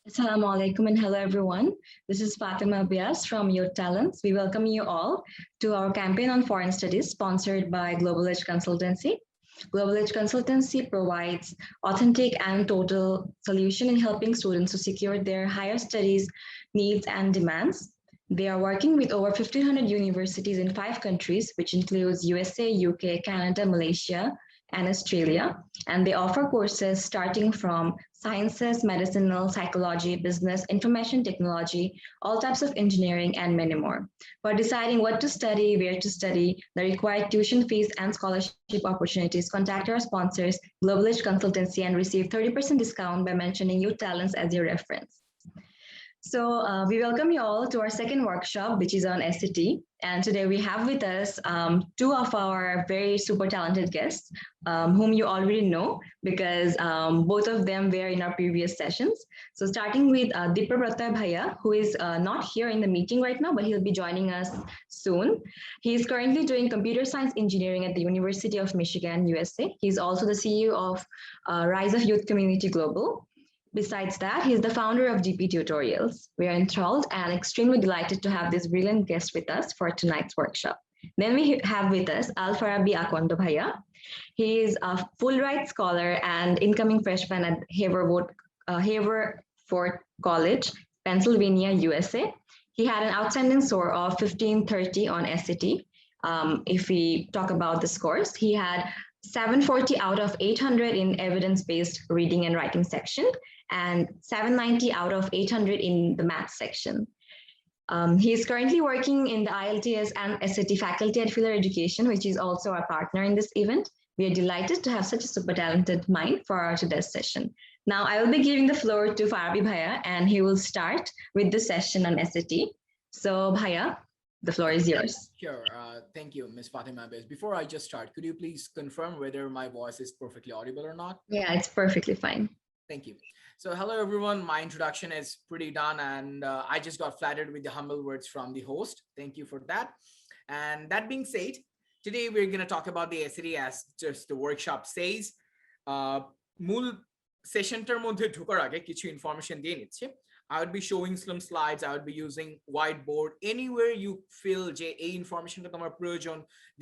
Assalamu alaikum and hello everyone. This is Fatima Bias from Youth Talents. We welcome you all to our campaign on foreign studies sponsored by Global Edge Consultancy. Global Edge Consultancy provides authentic and total solution in helping students to secure their higher studies needs and demands. They are working with over 1,500 universities in 5 countries, which includes USA, UK, Canada, Malaysia, and Australia. And they offer courses starting from sciences, medicinal, psychology, business, information technology, all types of engineering, and many more. For deciding what to study, where to study, the required tuition fees and scholarship opportunities, contact our sponsors, Global Edge Consultancy, and receive 30% discount by mentioning Youth Talents as your reference. So we welcome you all to our second workshop, which is on SAT. And today we have with us two of our very super talented guests, whom you already know because both of them were in our previous sessions. So starting with Diprabrata Bhaiya, who is not here in the meeting right now, but he'll be joining us soon. He is currently doing computer science engineering at the University of Michigan, USA. He's also the CEO of Rise of Youth Community Global. Besides that, he's the founder of GP Tutorials. We are enthralled and extremely delighted to have this brilliant guest with us for tonight's workshop. Then we have with us Farabie Akanda Bhaiya. He is a Fulbright scholar and incoming freshman at Haverford College, Pennsylvania, USA. He had an outstanding score of 1530 on SAT. If we talk about the scores, he had 740 out of 800 in evidence-based reading and writing section, and 790 out of 800 in the math section. He is currently working in the IELTS and SAT faculty at Filler Education, which is also our partner in this event. We are delighted to have such a super talented mind for our today's session. Now, I will be giving the floor to Farabie Bhaiya, and he will start with the session on SAT. So, Bhaiya, the floor is yours. Sure. Thank you, Ms. Fatima Bez. Before I just start, could you please confirm whether my voice is perfectly audible or not? Yeah, it's perfectly fine. Thank you. So hello, everyone. My introduction is pretty done, and I just got flattered with the humble words from the host. Thank you for that. And that being said, today we're going to talk about the SAT as just the workshop says. মূল সেশনটার মধ্যে ঢোকার আগে কিছু information দিয়ে নিচ্ছি. I would be showing some slides. I would be using whiteboard. Anywhere you feel information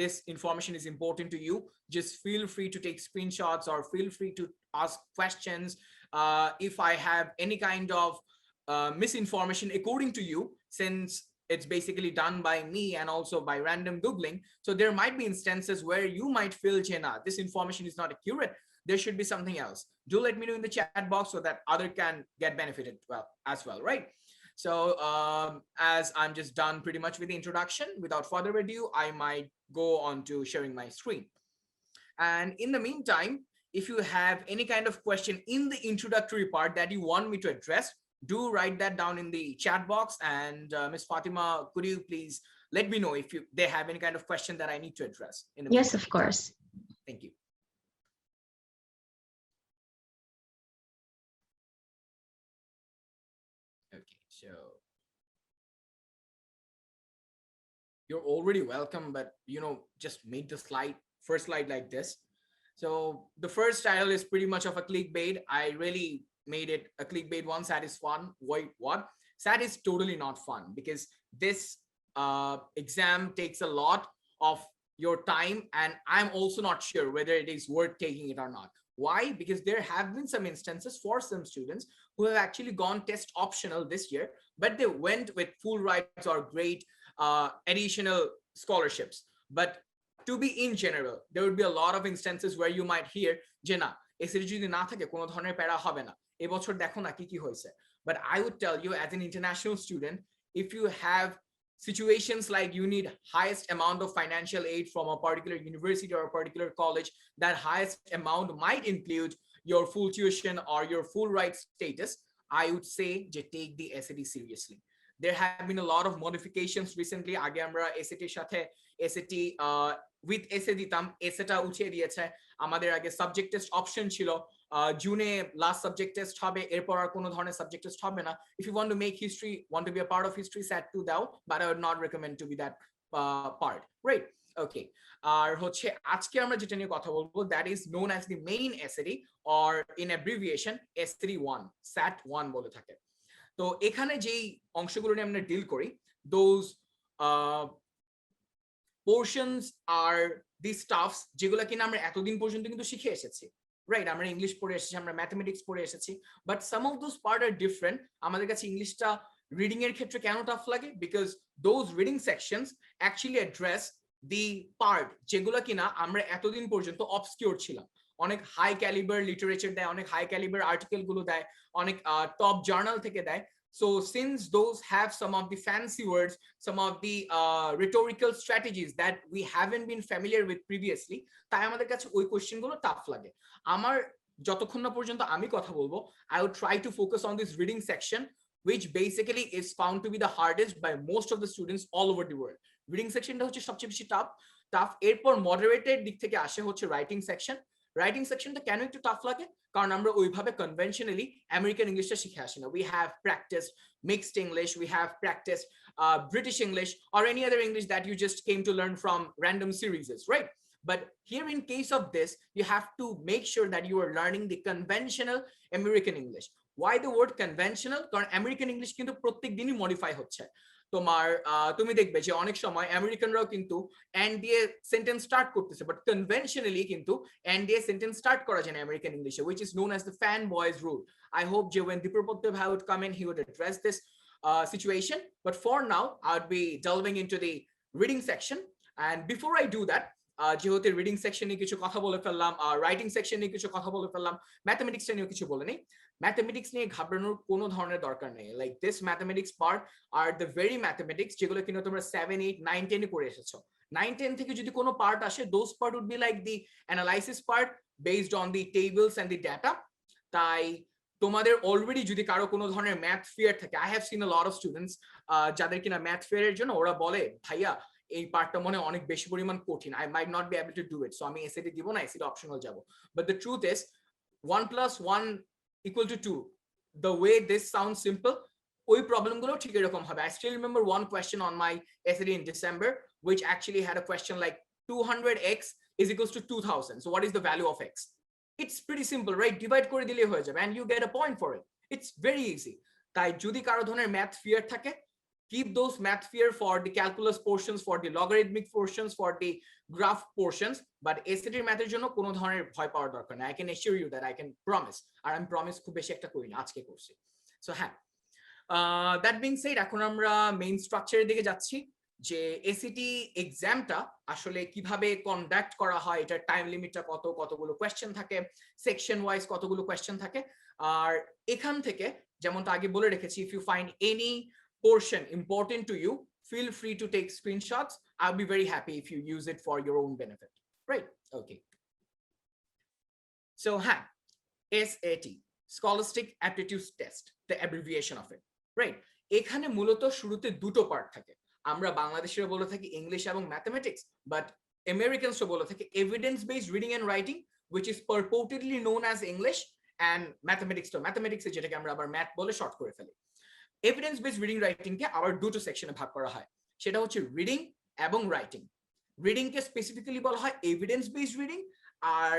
this information is important to you, just feel free to take screenshots or feel free to ask questions. If I have any kind of misinformation according to you, since it's basically done by me and also by random Googling, so there might be instances where you might feel, Jenna, this information is not accurate. There should be something else. Do let me know in the chat box so that other can get benefited as well, right? So as I'm just done pretty much with the introduction, without further ado, I might go on to sharing my screen. And in the meantime, if you have any kind of question in the introductory part that you want me to address, do write that down in the chat box. And Ms. Fatima, could you please let me know if they have any kind of question that I need to address? Yes, of course. Thank you. Okay, so you're already welcome, but just make the first slide like this. So the first title is pretty much of a clickbait. I really made it a clickbait one. SAT is fun. Wait, what? SAT is totally not fun because this exam takes a lot of your time, and I'm also not sure whether it is worth taking it or not. Why? Because there have been some instances for some students who have actually gone test optional this year, but they went with full rights or great additional scholarships. But to be in general, there would be a lot of instances where you might hear, Jenna, SAT যদি না থাকে কোনো ধরনের প্যারা হবে না, এবছর দেখো না কি হয়েছে. But I would tell you, as an international student, if you have situations like you need highest amount of financial aid from a particular university or a particular college, that highest amount might include your full tuition or your full right status, I would say take the SAT seriously. There have been a lot of modifications recently. আগে আমরা SAT এর সাথে SAT with SAT দিতাম, SAT উঠিয়ে দিয়েছে. আমাদের আগে subject test option ছিল, জুনে লাস্ট সাবজেক্ট টেস্ট হবে, এরপর আর কোনো ধরনের সাবজেক্ট টেস্ট হবে না. If you want to make history, want to be a part of history, SAT 2 দাও, but I would not recommend to be that part, right? Okay, আর হচ্ছে আজকে আমরা যেটা নিয়ে কথা বলবো, that is known as the main SAT or in abbreviation SAT 1, SAT 1 বলে থাকে. তো এখানে যেই অংশগুলো নিয়ে আমরা ডিল করি those portions are the stuffs যেগুলো কিনা আমরা এতদিন পর্যন্ত কিন্তু শিখে এসেছি, রাইট? আমরা ইংলিশ পড়ে এসেছি, আমরা ম্যাথমেটিক্স পড়ে এসেছি, but some of those part are different. আমাদের কাছে ইংলিশটা রিডিং এর ক্ষেত্রে কেন টাফ লাগে? Because those reading sections actually address the part যেগুলো কিনা আমরা এতদিন পর্যন্ত অবসকিউর ছিলাম। অনেক হাই ক্যালিবার লিটারেচার দেয়, অনেক হাই ক্যালিবার আর্টিকেল গুলো দেয়, অনেক টপ জার্নাল থেকে দেয়। So since those have some of the fancy words, some of the rhetorical strategies that we haven't been familiar with previously, তাই আমাদের কাছে ওই কোশ্চেন গুলো টাফ লাগে। আমার যতক্ষণ না পর্যন্ত আমি কথা বলবো, I would try to focus on this reading section, which basically is found to be the hardest by most of the students all over the world. Reading sectionটা হচ্ছে সবচেয়ে বেশি টাফ। এরপর মডারেটেড দিক থেকে আসে হচ্ছে রাইটিং সেকশন। রাইটিং সেকশনটা কেন একটু টাফ লাগে? কারণ আমরা ওইভাবে কনভেনশনালি আমেরিকান ইংলিশটা শিখে আসি না। We have practised mixed English, we have practised British English or any other English that you just came to learn from random series, right? But here in case of this, you have to make sure that you are learning the conventional American English. Why the word conventional? কারণ American English কিন্তু প্রত্যেক দিনই modify হচ্ছে। তোমার তুমি দেখবে যে অনেক সময় আমেরিকানরাও কিন্তু এন্ড দিয়ে সেন্টেন্স স্টার্ট করতেছে, বাট কনভেনশনালি কিন্তু এন্ড দিয়ে সেন্টেন্স স্টার্ট করা যায় না আমেরিকান ইংলিশে, which is known as the fanboys rule. I hope যে when Dipropotdev would come in, he would address this situation. But for now, I would be delving into the reading section. And before I do that, যেহেতু reading সেকশনে কিছু কথা বলে ফেললাম, writing সেকশনে কিছু কথা বলে ফেললাম, ম্যাথমেটিক্স নিয়ে কিছু বলে নেই। ম্যাথমেটিক্স নিয়ে ঘাবড়ানোর কোনো ধরনের দরকার নেই। Like this mathematics part are the very mathematics যেগুলো কিনা তোমরা 7, 8, 9, 10 করে এসেছো। 9, 10 থেকে যদি কোনো পার্ট আসে, those part would be like the analysis part based on the tables and the data. তাই তোমাদের অলরেডি যদি কারো কোনো ধরনের ম্যাথ ফিয়ার থাকে, I have seen a lot of students যাদের কিনা ম্যাথ ফিয়ারের জন্য ওরা বলে ভাইয়া এই পার্টটা মনে অনেক বেশি পরিমাণ কঠিন, I might not be able to do it, so আমি এসএটি দিব না, এসএটি অপশনাল যাব। But the truth is 1 + 1 = 2, the way this sounds simple, ওই প্রবলেম গুলো ঠিক এরকম হবে। I still remember one question on my SAT in December which actually had a question like 200x is equals to 2000, so what is the value of x? It's pretty simple, right? Divide করে দিলে হয়ে যাবে and you get a point for it. It's very easy. তাই যদি কারো ধরনের math fear থাকে, keep those math fear for the calculus portions, for the logarithmic portions, for the graph portions, but SAT math এর জন্য কোনো ধরনের ভয় পাওয়ার দরকার নেই। I can assure you that, I can promise, আর আমি প্রমিস খুব বেশি একটা করি না, আজকে করছি। সো হ্যাঁ, দ্যাট বিং সেড, এখন আমরা মেইন স্ট্রাকচারের দিকে যাচ্ছি যে এসএটি এক্সামটা আসলে কিভাবে কন্ডাক্ট করা হয়, এটার টাইম লিমিটটা কত, কতগুলো কোয়েশ্চেন থাকে, সেকশন ওয়াইজ কতগুলো কোয়েশ্চেন থাকে। আর এখান থেকে যেমনটা আগে বলে রেখেছি, if you find any portion important to you, feel free to take screenshots. I'll be very happy if you use it for your own benefit, right? Okay, so SAT, Scholastic Aptitude Test, the abbreviation of it, right? এখানে মূলত শুরুতে দুটো part থাকে। আমরা বাংলাদেশে বলে থাকি English এবং ম্যাথমেটিক্স, বাট আমেরিকানস বলে থাকে evidence based reading and writing, which is purportedly known as English, and mathematics তো ম্যাথমেটিক্স যেটাকে আমরা আবার ম্যাথ বলে শর্ট করে ফেলি। এভিডেন্স বেসড রিডিং রাইটিং কে আবার দুটো সেকশনে ভাগ করা হয়, সেটা হচ্ছে রিডিং এবং রাইটিং। রিডিং কে স্পেসিফিক্যালি বলা হয় এভিডেন্স বেসড রিডিং, আর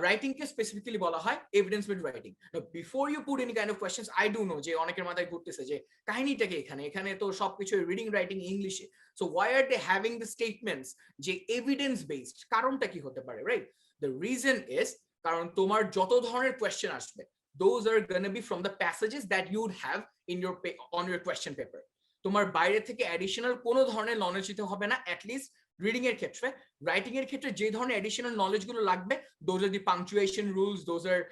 রাইটিং কে স্পেসিফিক্যালি বলা হয় evidence based writing. Before you put any kind of questions, I do know যে অনেকের মাথায় ঘুরতেছে যে কাহিনীটা কি এখানে তো সবকিছু রিডিং রাইটিং ইংলিশে, so why are they having the statements যে এভিডেন্স বেসড? কারণটা কি হতে পারে, রাইট? দ্য রিজন ইজ, কারণ তোমার যত ধরনের কোয়েশ্চেন আসবে, those are going to be from the passages that you would have in your on your question paper. তোমার বাইরে থেকে অ্যাডিশনাল কোনো ধরনের নলেজ দিতে হবে না, at least রিডিং এর ক্ষেত্রে। রাইটিং এর ক্ষেত্রে যে ধরনের অ্যাডিশনাল নলেজ গুলো লাগবে, those are the punctuation rules, those are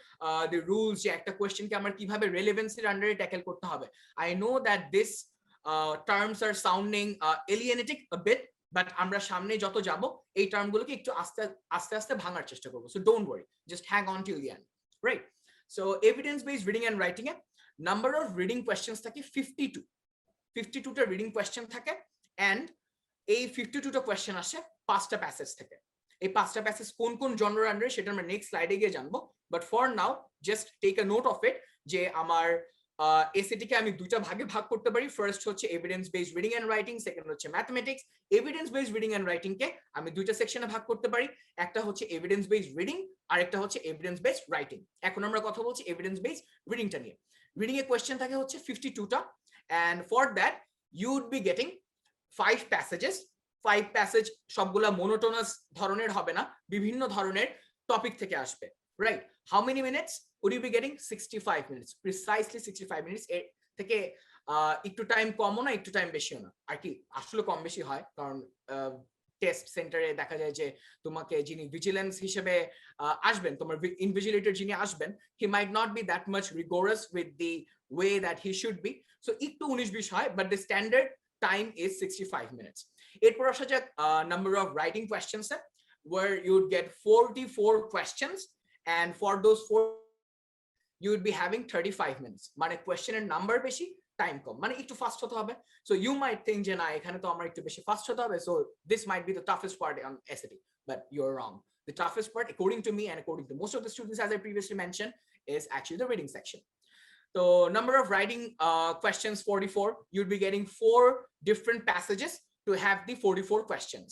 the rules যে একটা কোয়েশ্চেনকে আমরা কিভাবে রেলেভেন্সির আন্ডারে ট্যাকেল করতে হবে। I know that this terms are sounding alienating a bit, but আমরা সামনে যত যাব এই টার্মগুলোকে একটু আস্তে আস্তে ভাঙার চেষ্টা করব। So don't worry, just hang on till the end, right? So evidence-based reading and writing A number of reading questions থাকে 52টা reading question থাকে, and এই 52টা question আসে 5টা প্যাসেজ থেকে। এই 5টা প্যাসেজ কোন কোন জনরার আন্ডারে সেটা আমরা নেক্সট স্লাইডে গিয়ে জানবো, but for now just take a note of it যে আমার এসএটি কে আমি দুইটা ভাগে ভাগ করতে পারি। ফার্স্ট হচ্ছে evidence based reading and writing, second হচ্ছে mathematics. Evidence based reading and writing কে আমি দুইটা সেকশনে ভাগ করতে পারি, একটা হচ্ছে এভিডেন্স বেসড রিডিং আর একটা হচ্ছে এভিডেন্স বেসড রাইটিং। এখন আমরা কথা বলছি এভিডেন্স বেসড রিডিংটা নিয়ে। রিডিং এ কোয়েশ্চেন থাকে হচ্ছে 52টা, and for that you would be getting 5 passages. 5 passage সবগুলা মোনোটোনাস ধরনের হবে না, বিভিন্ন ধরনের টপিক থেকে আসবে, right? How many minutes would you be getting? 65 minutes, precisely 65 minutes. এর থেকে একটু টাইম কমও না, একটু টাইম বেশিও না, আর কি আসলে কম বেশি হয়, কারণ টেস্ট সেন্টারে দেখা যায় যে তোমাকে যিনি ভিজিলেন্স হিসেবে আসবেন, তোমার ইনভিজিলেটর যিনি আসবেন, he might not be that much rigorous with the way that he should be, so একটু 19-20 হয়, but the standard time is 65 minutes. এরপর আসা যাক number of writing questions, where you would get 44 questions, and for those 4 you would be having 35 minutes. মানে কোয়েশ্চেনের number বেশি, time কম, মানে একটু fast হতে হবে। সো ইউ মাইট থিঙ্ক যে না, এখানে তো আমার একটু বেশি ফাস্ট হতে হবে, so this might be the toughest part on SAT, but you are wrong. The toughest part, according to me and according to most of the students, as I previously mentioned, is actually the reading section. So number of writing questions 44, you'd be getting 4 different passages to have the 44 questions.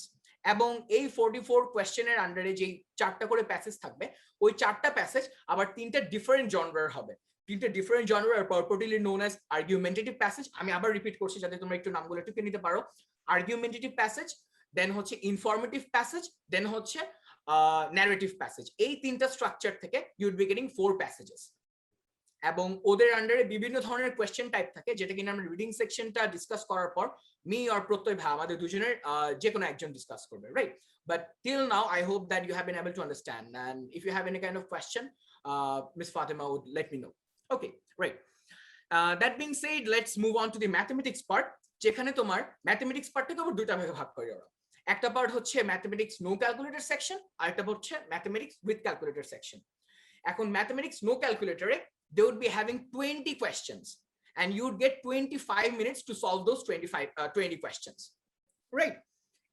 এবং এই 44 কোয়েশ্চেনের আন্ডারে যে 4টা করে passage থাকবে, ওই 4টা passage আবার 3টা ডিফারেন্ট জনরার হবে। 3টা ডিফারেন্ট জনরার আর purportedly known as argumentative passage। আমি আবার রিপিট করছি যাতে তোমরা একটু নামগুলো একটু নিতে পারো। argumentative passage, দেন হচ্ছে ইনফরমেটিভ প্যাসেজ, দেন হচ্ছে narrative passage। এই 3টা স্ট্রাকচার থেকে you'd be getting 4 passages। এবং ওদের আন্ডারে বিভিন্ন ধরনের কোয়েশ্চেন টাইপ থাকে, যেটা কিনা আমরা রিডিং সেকশনটা ডিসকাস করার পর মি আর প্রত্যয় ভাই আমাদের দুজনের যে কোনো একজন ডিসকাস করবে, right? But till now I hope that you have been able to understand, and if you have any kind of question, miss Fatema would let me know. Okay, right. That being said, let's move on to the mathematics part, যেখানে তোমার mathematics পার্টটাকে আবার দুইটা ভাগে ভাগ করে ওরা। একটা part হচ্ছে ম্যাথমেটিক্স নো ক্যালকুলেটর সেকশন, আর একটা হচ্ছে ম্যাথমেটিক্স উইথ ক্যালকুলেটর সেকশন। এখন ম্যাথমেটিক্স নো ক্যালকুলেটরে they would be having 20 questions, and you would get 25 minutes to solve those 20 questions, right?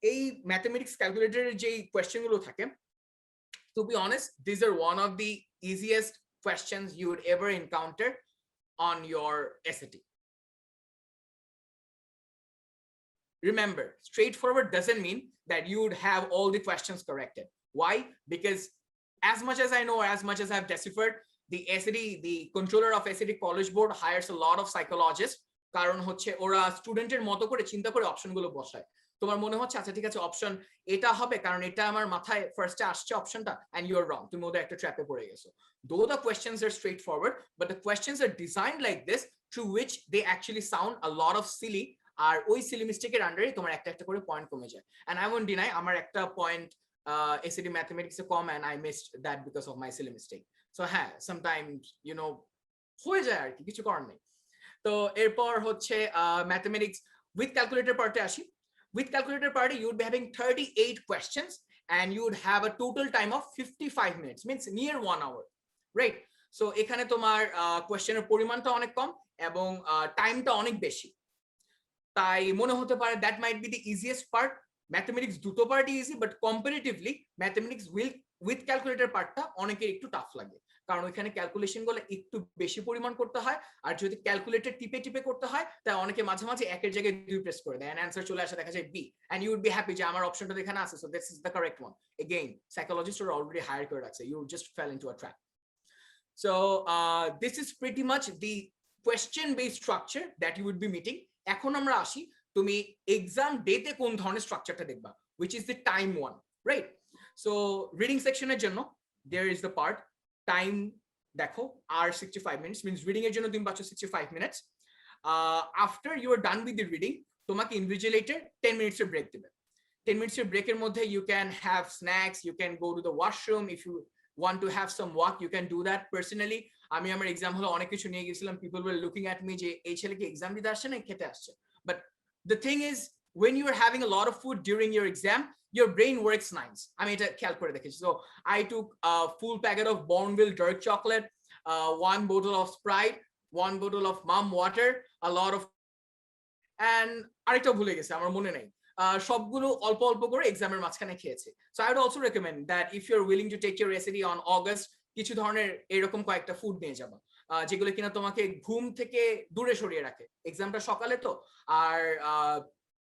এই ম্যাথমেটিক্স ক্যালকুলেটরের যে কোয়েশ্চেনগুলো থাকে, to be honest, these are one of the easiest questions you would ever encounter on your SAT. Remember, straightforward doesn't mean that you would have all the questions corrected. Why? Because as much as I know, as much as I've deciphered, the SAT, the controller of SAT College Board hires a lot of psychologists, কারণ হচ্ছে ওরা স্টুডেন্টের মতো করে চিন্তা করে অপশনগুলো বসায়। তোমার মনে হচ্ছে আচ্ছা ঠিক আছে অপশন এটা হবে কারণ এটা আমার মাথায় ফার্স্টে আসছে অপশনটা, and you are wrong, তুমি ওদের একটা ট্র্যাপে পড়ে গেছো। Though the questions are straightforward, but the questions are designed like this, through which they actually sound a lot of silly, আর ওই সিলি মিস্টেকের আন্ডারে তোমার একটা একটা করে পয়েন্ট কমে যায়। And I won't deny, আমার একটা পয়েন্ট SAT ম্যাথমেটিক্সে কম, and I missed that because of my silly mistake. So হ্যাঁ, sometimes you know হয়ে যায় আর কি, কিছু করার নেই। তো এরপর হচ্ছে ম্যাথমেটিক্স উইথ ক্যালকুলেটর পার্টে আসি। উইথ ক্যালকুলেটর পার্টে you would be having 38 questions, and you would have a total time of 55 minutes, means near 1 hour, right? So এখানে তোমার কোয়েশ্চেনের পরিমাণটা অনেক কম এবং টাইমটা অনেক বেশি, তাই মনে হতে পারে that might be the easiest part. Mathematics দুটো পার্টই easy, but comparatively mathematics with calculator পার্টটা অনেকের একটু টাফ লাগে, কারণ ওইখানে ক্যালকুলেশন গুলো একটু বেশি পরিমাণ করতে হয়, আর যদি ক্যালকুলেটর টিপে টিপে করতে হয় তাই অনেকে মাঝে মাঝে একের জায়গায় 2 প্রেস করে দেয়, এন্ড অ্যানসার চলে আসে দেখা যায় B, and you would be happy যে আমার অপশনটা এখানে আছে, so this is the correct one. Again psychologist are already hire করে রাখছে, you just fell into a trap. So this is pretty much the question based structure that you would be meeting. এখন আমরা আসি তুমি exam ডেতে কোন ধরনের স্ট্রাকচারটা দেখবা, which is the time one, right? So reading সেকশনের জন্য there is the part time, দেখো আর 65 minutes, means reading এর জন্য তুমি পাচ্ছ 65 minutes. After you are done with the reading, তোমাকে ইনভিজিলেটর 10 minutes এর ব্রেক দিবে। 10 minutes এর ব্রেকের মধ্যে you can have snacks, you can go to the washroom, if you want to have some walk you can do that. Personally আমি আমার exam হলো অনেক কিছু নিয়ে গেছিলাম, people were looking at me যে এই ছেলে কি এক্সাম দিতে আসছে না খেতে আসছে, but the thing is when you are having a lot of food during your exam, your brain works nice. আমি এটা খেয়াল করে দেখেছি। So I took a full packet of Bournville dark chocolate, 1 bottle of Sprite, 1 bottle of mum water, a lot of, and আরেকটা ভুলে গেছি আমার মনে নেই, সবগুলো অল্প অল্প করে এক্সামের মাঝখানে খেয়েছি। So I would also recommend that if you're willing to take your SAT on August, কিছু ধরনের এরকম কয়েকটা ফুড নিয়ে যাবা যেগুলো কিনা তোমাকে ঘুম থেকে দূরে সরিয়ে রাখে। এক্সামটা সকালে তো, আর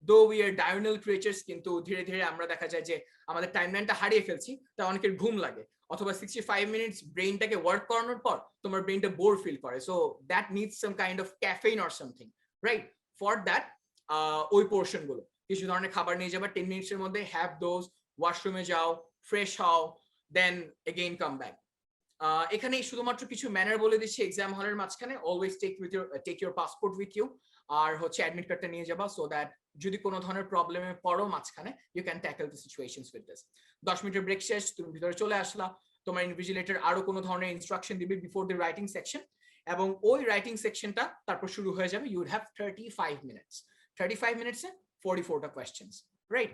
though we are diurnal creatures, কিন্তু ধীরে ধীরে আমরা দেখা যায় যে আমাদের টাইমলাইনটা হারিয়ে ফেলছি, তাই অনেকের ঘুম লাগে। অথবা 65 মিনিটস ব্রেইনটাকে ওয়ার্ক করানোর পর তোমার ব্রেইনটা বোর ফিল করে, so that needs some kind of caffeine or something, right? For that ওই পোর্শন গুলো কিছু ধরনের খাবার নিয়ে যাবা 10 মিনিটসের মধ্যে, হ্যাভ দোজ, ওয়াশরুমে যাও, ফ্রেশ হও, দেন এগেইন কাম ব্যাক। এখানে শুধুমাত্র কিছু ম্যানার বলে দিচ্ছি এক্সাম হলের মাঝখানে, always take your passport with you, আর হচ্ছে অ্যাডমিট কার্ডটা নিয়ে যাবা, সো দ্যাট যদি কোনো ধরনের প্রবলেমে পড়ো মাঝখানে you can tackle the situations with this. 10 মিনিটের ব্রেক শেষ, তুমি ভিতরে চলে আসলা, তোমার ইনভিজিলেটর আরো কোনো ধরনের ইনস্ট্রাকশন দিবে বিফোর দ্য রাইটিং সেকশন, এবং ওই রাইটিং সেকশনটা তারপর শুরু হয়ে যাবে। ইউ উড হ্যাভ 35 মিনিটস, 35 মিনিটসে 44টা কোয়েশ্চেন্স, রাইট?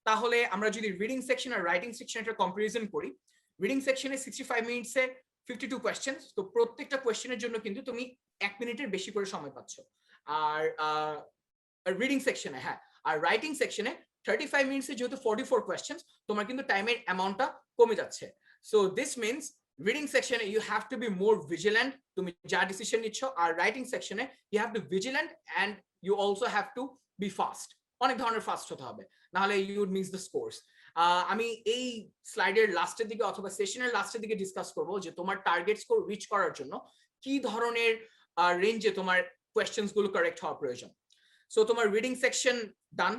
তাহলে আমরা যদি রিডিং সেকশন আর রাইটিং সেকশনটা কম্পারিজন করি, রিডিং সেকশনে 65 মিনিটসে 52 কোয়েশ্চেন্স, তো প্রত্যেকটা কোয়েশ্চেনের জন্য কিন্তু তুমি 1 মিনিটের বেশি করে সময় পাচ্ছ। আর রিডিং সেকশনে, হ্যাঁ, আর রাইটিং সেকশনে 35 মিনিটসে যেহেতু 44 কোয়েশ্চেন্স, তোমার কিন্তু টাইমের অ্যামাউন্টটা কমে যাচ্ছে। সো দিস মিনস রিডিং সেকশনে you have to be more vigilant, তুমি যা ডিসিশন নিচ্ছ, আর রাইটিং সেকশনে you have to vigilant and you also have to be fast, অনেক ধরনের ফাস্ট হতে হবে, নাহলে you would miss the scores. আমি এই স্লাইডের লাস্টের দিকে অথবা সেশনের লাস্টের দিকে ডিসকাস করব যে তোমার টার্গেট স্কোর রিচ করার জন্য কি ধরনের রেঞ্জে তোমার কোয়েশ্চেন্স গুলো কারেক্ট হওয়া প্রয়োজন। সো তোমার রিডিং সেকশন ডান,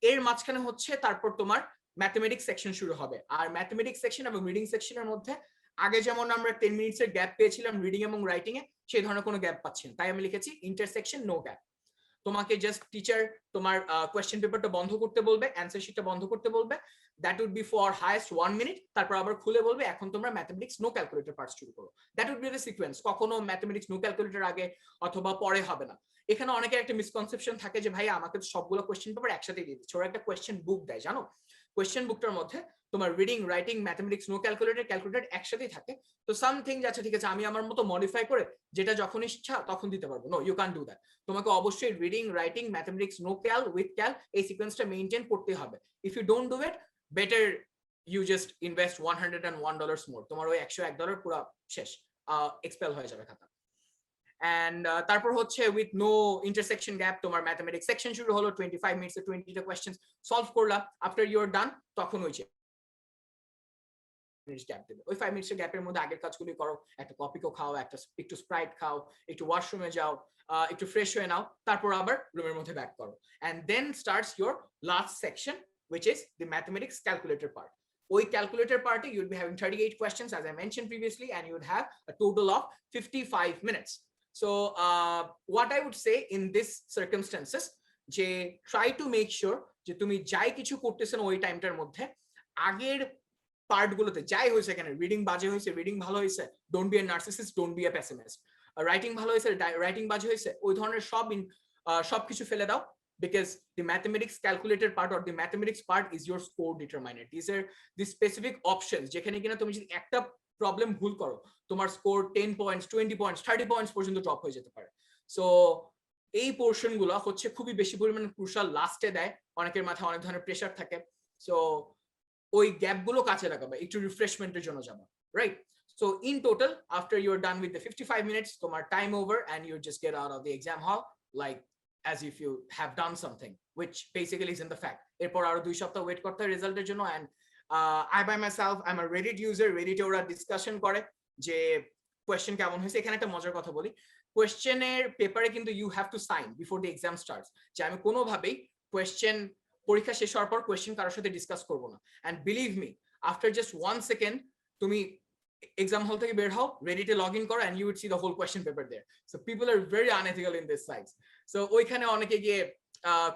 এর মাঝখানে হচ্ছে তারপর তোমার ম্যাথমেটিক্স সেকশন শুরু হবে। আর ম্যাথমেটিক্স সেকশন এবং রিডিং সেকশনের মধ্যে আগে যেমন আমরা 10 মিনিটসের গ্যাপ পেয়েছিলাম রিডিং এবং রাইটিং এ, সেই ধরনের কোনো গ্যাপ পাচ্ছি না, তাই আমি লিখেছি ইন্টারসেকশন নো গ্যাপ। তোমাকে জাস্ট টিচার তোমার কোয়েশ্চেন পেপারটা বন্ধ করতে বলবে, অ্যানসার শিটটা বন্ধ করতে বলবে, that would be for highest 1 minute, তারপর আবার খুলে বলবে এখন তোমরা ম্যাথমেটিক্স নো ক্যালকুলেটর পার্ট শুরু করো। That would be the sequence, কখনো ম্যাথমেটিক্স নো ক্যালকুলেটর আগে অথবা পরে হবে না। এখানে অনেকের একটা মিসকনসেপশন থাকে যে ভাই আমাকে সবগুলো কোয়েশ্চেন পেপার একসাথে দিয়ে দিচ্ছে, ওরা একটা কোয়েশ্চেন বুক দেয়, জানো? কোয়েশ্চেন বুকটার মধ্যে তোমার reading, writing, mathematics no calculator, calculator একসাথেই থাকে। তো সামথিং আচ্ছা ঠিক আছে আমি আমার মতো মডিফাই করে যেটা যখন ইচ্ছা তখন দিতে পারবো, no you can do that. তোমাকে অবশ্যই reading, writing, mathematics no cal with cal এই সিকোয়েন্সটা মেইনটেইন করতে হবে। If you don't do it, better you just invest $101 more, তোমার ওই $101 পুরো শেষ, এক্সপেল হয়ে যাবে খাতা। এন্ড তারপর হচ্ছে উইথ নো ইন্টারসেকশন গ্যাপ তোমার ম্যাথমেটিক্স সেকশন শুরু হলো, 25 মিনিটসে 20টা কোয়েশ্চেন্স সলভ করলা, আফটার ইউ আর ডান তখন ওই গ্যাপ দেবে, ওই 5 মিনিটসের গ্যাপের মধ্যে আগের কাজগুলি করো, একটা কফিও খাও, একটু স্প্রাইট খাও, একটু ওয়াশরুমে যাও, একটু ফ্রেশ হয়ে নাও, তারপর আবার রুমের মধ্যে ব্যাক করো, and then starts your last section which is the mathematics calculator part. ওই calculator part you would be having 38 questions as I mentioned previously, and you would have a total of 55 minutes. So what I would say in this circumstances যে try to make sure যে তুমি যাই কিছু করতেছো ওই টাইমটার মধ্যে আগের পার্টগুলোতে যাই হয়েছে, এখানে রিডিং বাজে হয়েছে, রিডিং ভালো হয়েছে, don't B A narcissist, don't B A pessimist, writing ভালো হয়েছে, রাইটিং বাজে হয়েছে, ওই ধরনের সবকিছু ফেলে দাও, because the mathematics calculator part or the mathematics part is your score determiner. These are the specific options যেখানে কিনা তুমি যদি একটা প্রবলেম ভুল করো তোমার স্কোর 10 পয়েন্টস, 20 পয়েন্টস, 30 পয়েন্টস পর্যন্ত ড্রপ হয়ে যেতে পারে। সো এই পোর্শন গুলো হচ্ছে খুবই বেশি পরিমাণে ক্রুশাল, লাস্টে দেয়, অনেকের মাথায় অনেক ধরনের প্রেশার থাকে, সো ওই গ্যাপ গুলো কাছে লাগাবে, একটু রিফ্রেশমেন্টের জন্য যাবা, right? So in total, after you're done with the 55 minutes, তোমার time over and you just get out of the exam hall like as if you have done something, which basically is in the fact. এরপর আরো 2 সপ্তাহ wait করতে হয় রেজাল্টের জন্য, and I by myself I'm a Reddit user, Reddit ওরা discussion করে যে কোয়েশ্চেন কেমন হয়েছে। এখানে একটা মজার কথা বলি, কোয়েশ্চেনের পেপারে কিন্তু you have to sign before the exam starts, যে আমি কোনোভাবেই কোয়েশ্চেন পরীক্ষা শেষ হওয়ার পর কোয়েশ্চেন কারোর সাথে ডিসকাস করব না। and believe me, after just 1 second তুমি এক্সাম হল থেকে বের হও, রেডিটে লগ ইন করো, and you would see the whole question paper there. So people are very unethical in this sites. So ওইখানে অনেকে গিয়ে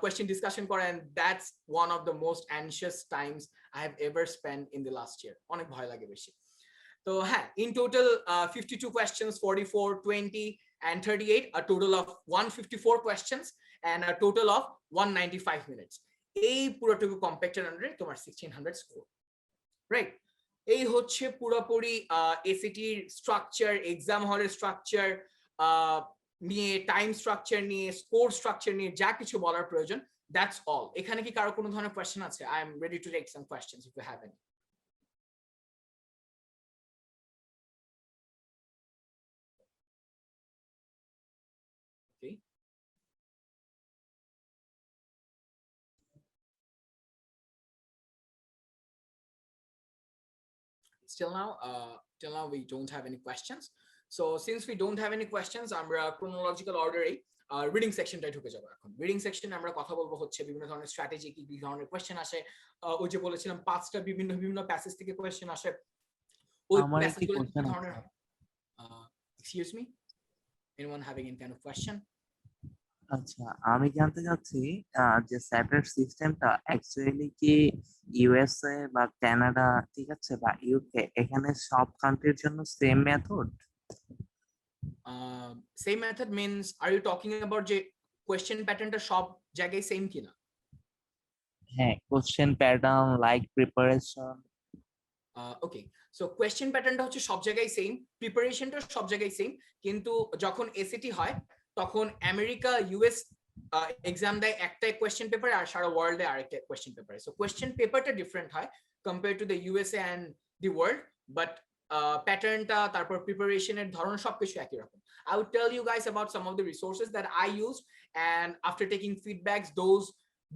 question discussion করে, and that's one of the most anxious times I have ever spent in the last year. অনেক ভয় লাগে বেশি। তো হ্যাঁ, in total 52 questions, 44, 20 and 38, a total of 154 questions and a total of 195 minutes. এই পুরোটুকু কম্প্যাক্টের আন্ডারে তোমার 1600 স্কোর, রাইট? এই হচ্ছে পুরোপুরি এসিটির স্ট্রাকচার, এক্সাম হলের স্ট্রাকচার নিয়ে, টাইম স্ট্রাকচার নিয়ে, স্কোর স্ট্রাকচার নিয়ে যা কিছু বলার প্রয়োজন, দ্যাটস অল। এখানে কি কারো কোনো ধরনের কোয়েশ্চেন আছে? I am ready to take some questions if you have any. Okay. minutes till now. Till now we don't have any questions. So since we don't have any questions, আমরা chronological order reading সেকশনটাই ঢুকে যাবো। এখন reading সেকশনে আমরা কথা বলবো হচ্ছে বিভিন্ন ধরনের স্ট্র্যাটেজি, কি কি ধরনের কোয়েশ্চেন আসে। ওই যে বলেছিলাম 5টা বিভিন্ন প্যাসেজ থেকে কোয়েশ্চেন আসে। ওই প্যাসেজগুলো কি ধরনের হয়? Excuse me, anyone having any kind of question? আচ্ছা, আমি জানতে চাচ্ছি যে স্যাটের সিস্টেমটা অ্যাকচুয়ালি কি ইউএসএ বা কানাডা, ঠিক আছে, বা ইউকে, এখানে সব কান্ট্রির জন্য same method? Same method means are you talking about যে কোয়েশ্চেন প্যাটার্নটা সব জায়গায় সেম কিনা? হ্যাঁ, question pattern, like preparation. Okay, so question প্যাটার্নটা হচ্ছে সব জায়গায় সেম, প্রিপারেশনটা সব জায়গায় সেম, কিন্তু যখন এসএটি হয় তখন আমেরিকা ইউএস এক্সাম দেয় একটা কোয়েশ্চেন পেপারে আর সারা ওয়ার্ল্ডে আরেকটা কোয়েশ্চেন পেপারে। সো কোয়েশ্চেন পেপারটা ডিফারেন্ট হয় compare to the USA and the world, but প্যাটার্নটা তারপর প্রিপারেশনের ধরন সবকিছু একই রকম। I would tell you guys about some of the resources that I used, and after taking feedbacks, those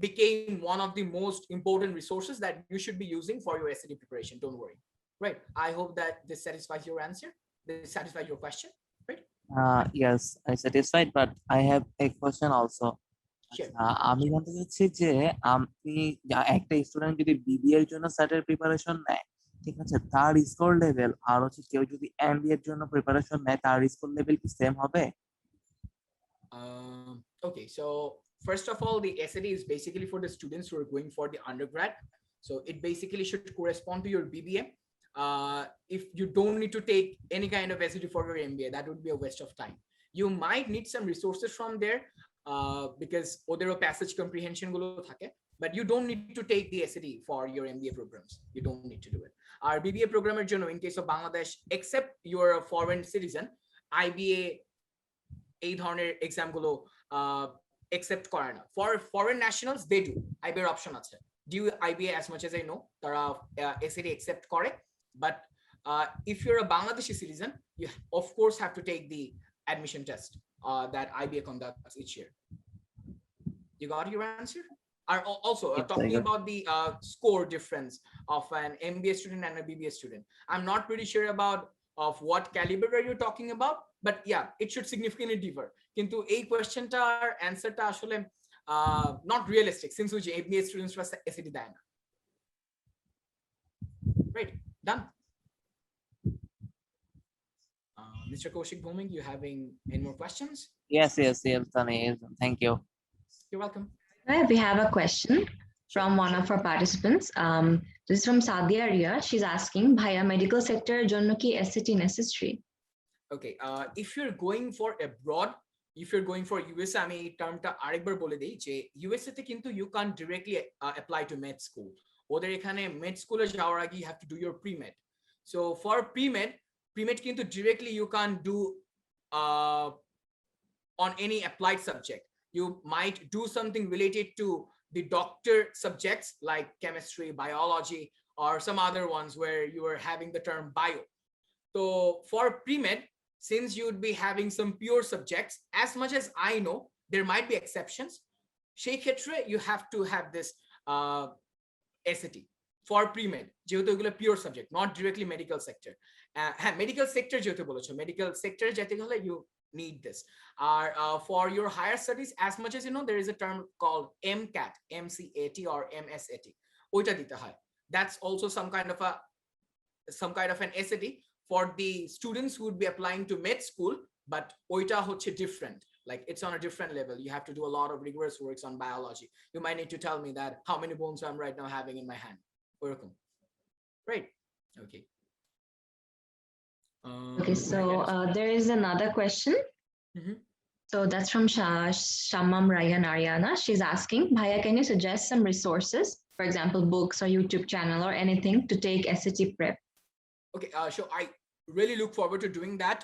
became one of the most important resources that you should be using for your SAT preparation. Don't worry. Right. I hope that this satisfies your answer. This satisfies your question. Right. Yes, I'm satisfied, but I have a question also. Sure. আমি জানতে চাচ্ছি যে আপনি একটা student যদি BBA এর জন্য স্যাটের preparation নেয়, ঠিক আছে, তার স্কোর লেভেল আর হচ্ছে কেউ যদি এমবিএ এর জন্য প্রিপারেশন নেয়, তার স্কোর লেভেল কি সেম হবে? Okay, so first of all, the SAT is basically for the students who are going for the undergrad. So it basically should correspond to your BBA. If you don't need to take any kind of SAT for your MBA, that would be a waste of time. You might need some resources from there because other passage comprehension gulo thake, but you don't need to take the SAT for your MBA programs. You don't need to do it. Our BBA programmer journal, in case of Bangladesh, except you're a foreign citizen, IBA এই ধরনের exam গুলো accept করে না। For foreign nationals they do, IBA এর option আছে। Due IBA, as much as I know, তারা SAT accept করে, but if you're a Bangladeshi citizen, you of course have to take the admission test that IBA conducts each year. You got your answer? Are also talking about the score difference of an MBA student and a BBA student. I'm not pretty sure about of what caliber are you talking about, but yeah, it should significantly differ. Kintu ei question tar answer ta ashole not realistic, since which MBA students was SAT দেয় না। Right, done. Mr. Kaushik Bhumik, you having any more questions? Yes, Tani, thank you. You're welcome. Right, we have a question from one of our participants. This is from Sadia Ria. She's asking, Bhaiya, medical sector jonno ki SAT necessary? Okay, if you're going for abroad, if you're going for USA, আমি এই টার্মটা আরেকবার বলে দেই যে USA তে কিন্তু you can't directly apply to med school. ওদের এখানে med স্কুলে যাওয়ার আগে you have to do your pre-med. So for pre-med কিন্তু directly you can't do on any applied subject. You might do something related to the doctor subjects like chemistry, biology, or some other ones where you are having the term bio. So for pre-med, since you would be having some pure subjects, as much as I know, there might be exceptions. সেই ক্ষেত্রে you have to have this SAT for pre-med, যেহেতু এগুলো pure subject, not directly medical sector. হ্যাঁ, medical sector যেহেতু বলেছো, medical sector যেতে হলে you need this. For your higher studies, as much as you know, there is a term called MCAT, MCAT or MSAT. ওইটা দিতে হয়. That's also some kind of an SAT for the students who would be applying to med school, but oita hoche different, like it's on a different level. You have to do a lot of rigorous works on biology. You might need to tell me that how many bones I'm right now having in my hand. Right. Okay. Okay, so there is another question. So that's from Shamam Ryan Ariana. She's asking, Bhaiya, can you suggest some resources, for example, books or YouTube channel or anything to take SAT prep? Okay, so I really look forward to doing that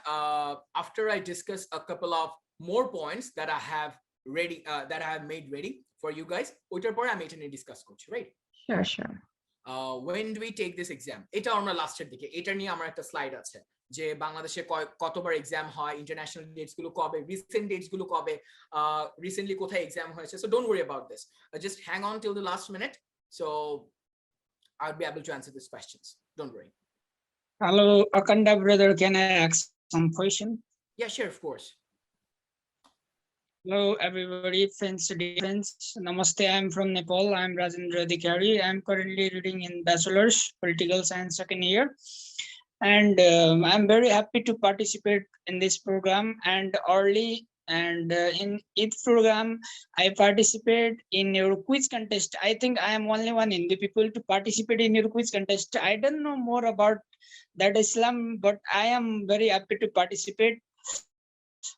after I discuss a couple of more points that I have ready, that I have made ready for you guys. ওইটার পরে আমি এটা নিয়ে discuss করছি, right? Sure. When do we take this exam? এটা আমরা লাস্টের দিকে, এটা নিয়ে আমার একটা স্লাইড আছে যে বাংলাদেশে কতবার এক্সাম হয়, ইন্টারন্যাশনাল ডেটস গুলো কবে, রিসেন্ট ডেটস গুলো কবে, রিসেন্টলি কোথায় এক্সাম হয়েছে। So don't worry about this. Just hang on till the last minute, so I'll be able to answer these questions. Don't worry. Hello, Akanda brother. Can I ask some question? Yeah, sure, of course. Hello, everybody. Friends. Namaste. I'm from Nepal. I'm Rajendra Adhikari. I'm currently reading in Bachelor's Political Science second year. And I'm very happy to participate in this program. And early and in each program, I participate in your quiz contest. I think I am only one in the people to participate in your quiz contest. I don't know more about that Islam, but I am very happy to participate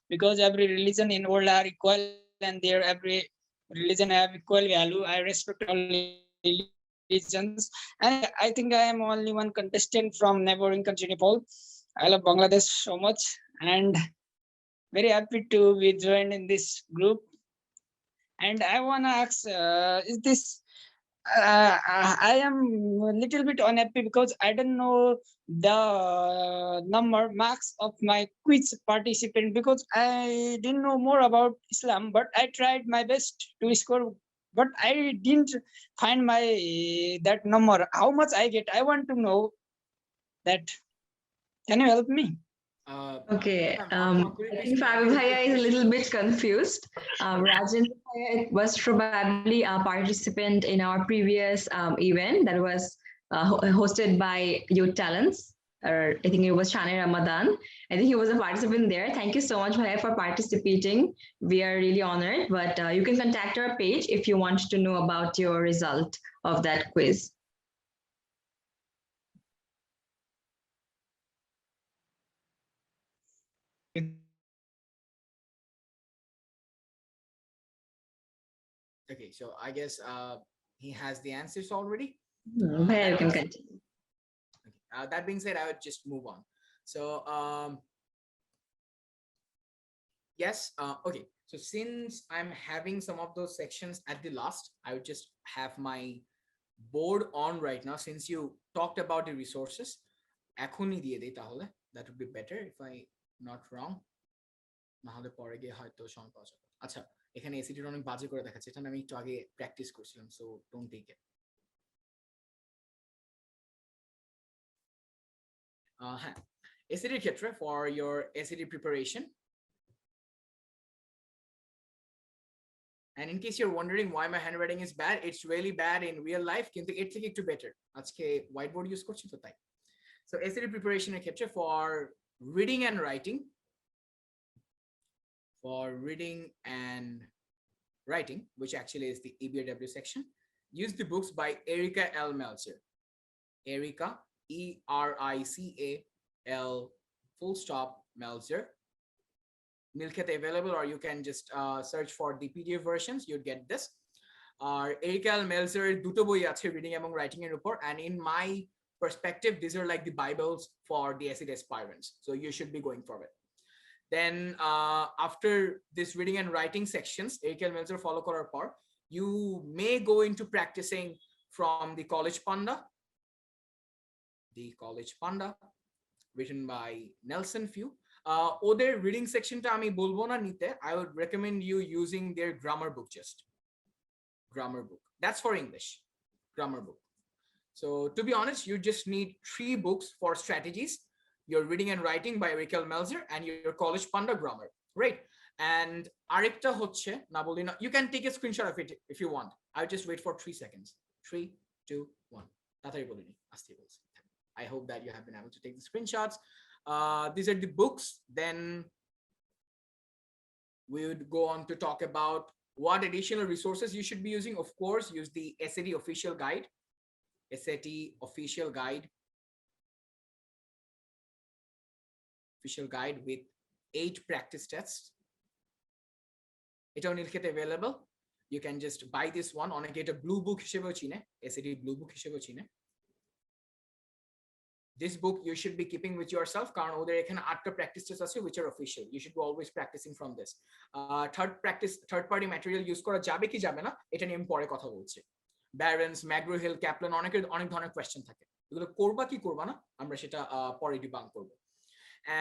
because every religion in world are equal and there every religion have equal value. I respect all religions, and I think I am only one contestant from neighboring country Nepal. I love Bangladesh so much and very happy to be joined in this group. And I wanna ask, is this I am a little bit unhappy because I don't know the number marks of my quiz participant because I didn't know more about Islam, but I tried my best to score, but I didn't find my that number. How much I get? I want to know that. Can you help me? Okay, Could you I please think Farabie Bhaiya is a little bit confused. Rajan Bhaiya was probably a participant in our previous event that was hosted by Youth Talents, or I think it was Shane Ramadan. I think he was a participant there. Thank you so much, Bhaiya, for participating. We are really honored, but you can contact our page if you want to know about your result of that quiz. Okay, so I guess he has the answers already. Bhaiya, you That can being, continue. okay. That being said, I would just move on. So yes, okay. So since I'm having some of those sections at the last, I would just have my board on right now. Since you talked about the resources, এখনই দিয়ে দেই তাহলে, that would be better if I not wrong. না হলে পরে গিয়ে হয়তো সময় পাওয়া যাবে। আচ্ছা, এখানে এসিডির অনেক বাজে করে দেখাচ্ছে, এটা আমি একটু আগে প্র্যাকটিস করছিলাম, সো ডোন্ট টেক ইট। হ্যাঁ, এসিডির ক্ষেত্রে for your SED preparation, and in case you're wondering why my handwriting is bad, it's really bad in real life, কিন্তু এর থেকে একটু better আজকে হোয়াইট বোর্ড ইউজ করছি তো তাই। So SED preparation এর ক্ষেত্রে for reading and writing, which actually is the EBRW section, use the books by Erica L. Meltzer. Erica, ERICA L full stop Meltzer. Milkhet available, or you can just search for the PDF versions, you'd get this. Erica L. Meltzer দুটো বই আছে reading এবং writing এর উপর, and in my perspective, these are like the Bibles for the SED aspirants, so you should be going for it. Then after this reading and writing sections, Erica L. Meltzer follow করার পর, you may go into practicing from the College Panda, written by Nelson Few. ওদের reading সেকশনটা আমি বলবো না নিতে, I would recommend you using their grammar book, just grammar book. That's for English, grammar book. So to be honest, you just need 3 books for strategies: your reading and writing by Erica L. Meltzer and your College Panda grammar, right? And আরেকটা হচ্ছে না বলি না, you can take a screenshot of it if you want. I'll just wait for 3 seconds. 3, 2, 1. তাড়াতাড়ি বলিনি, আস্তে বলছি। I hope that you have been able to take the screenshots. These are the books. Then we would go on to talk about what additional resources you should be using. Of course, use the SAT official guide. SAT official guide with 8 practice tests. It's on Ilkhet available. You can just buy this one on a get a blue book হিসেবেও চিনে, SAT blue book হিসেবেও চিনে। This book you should be keeping with yourself, কারণ ওদের এখানে 8টা practice tests আছে which are official. You should be always practicing from this. Third party material use করা যাবে কি যাবে না এটা নিয়ে আমি পরে কথা বলছি। Barron's, McGraw-Hill, Kaplan অনেক ধরনের কোয়েশ্চেন থাকে, এগুলো করবা কি করবা না আমরা সেটা পরে ডিবাঙ্ক করব।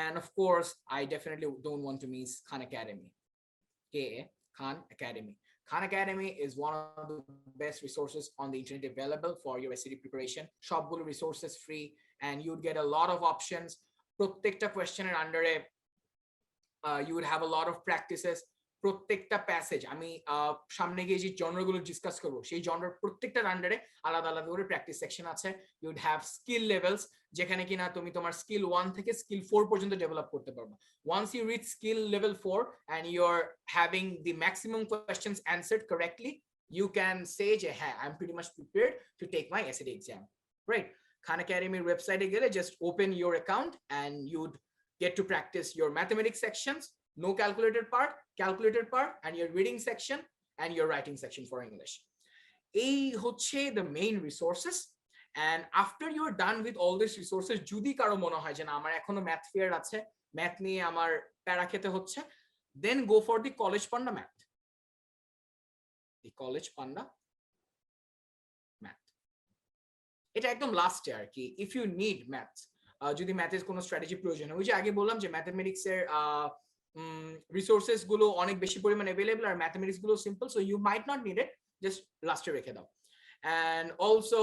And of course, I definitely don't want to miss Khan Academy. Khan Academy. Khan Academy is one of the best resources on the internet available for your SAT preparation. Shopgulo resources free, and you would get a lot of options. প্রত্যেকটা কোয়েশ্চেনের আন্ডারে you would have a lot of practices. প্রত্যেকটা passage আমি সামনে গিয়ে যে জনরাগুলো discuss করব সেই জনরার প্রত্যেকটার আন্ডারে আলাদা আলাদা করে প্র্যাকটিস সেকশন আছে। You would have skill levels, যেখানে কিনা তুমি তোমার স্কিল 1 থেকে স্কিল 4 পর্যন্ত ডেভেলপ করতে পারবে। Once you reach skill level 4 and you are having the maximum questions answered correctly, you can say যে হ্যাঁ, I am pretty much prepared to take my SAT exam, right? Khan Academyর ওয়েবসাইটে গেলে just open your account and you'd get to practice your mathematics sections, no calculated part, calculated part, and your reading section and your writing section for English. এই হচ্ছে the main resources, and after you're done with all these resources, যদি কারো মনে হয় যে না আমার এখনো ম্যাথ ফেয়ার আছে, ম্যাথ নিয়ে আমার প্যারা খেতে হচ্ছে, then go for the college panda math. The college panda math. এটা একদম লাস্টে আর কি, if you need maths, যদি ম্যাথের কোনো স্ট্র্যাটেজি প্রয়োজন হয়। ওই যে আগে বললাম যে ম্যাথমেটিক্স এর রিসোর্সেস গুলো অনেক বেশি পরিমাণে अवेलेबल, আর ম্যাথমেটিক্স গুলো simple, so you might not need it, just লাস্টে রেখে দাও। And also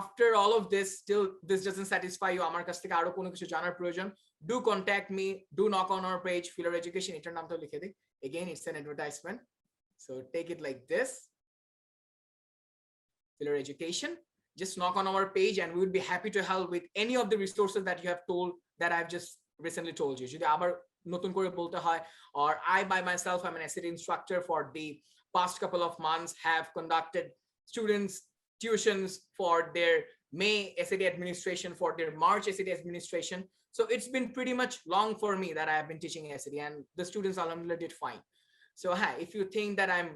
after all of this, still this doesn't satisfy you, আমার কাছ থেকে আরো কোনো কিছু জানার প্রয়োজন, do contact me, do knock on our page, Filler Education, এটার নামটা লিখে দিই, again it's an advertisement, so take it like this, Filler Education. Just knock on our page and we would be happy to help with any of the resources that you have told, that I've just recently told you. যদি আবার নতুন করে বলতে হয়, or I by myself, I'm an SAT instructor for the past couple of months, have conducted students tuitions for their May SAT administration, for their March SAT administration. So it's been pretty much long for me that I have been teaching SAT, and the students alhamdulillah did fine. So hey, if you think that I'm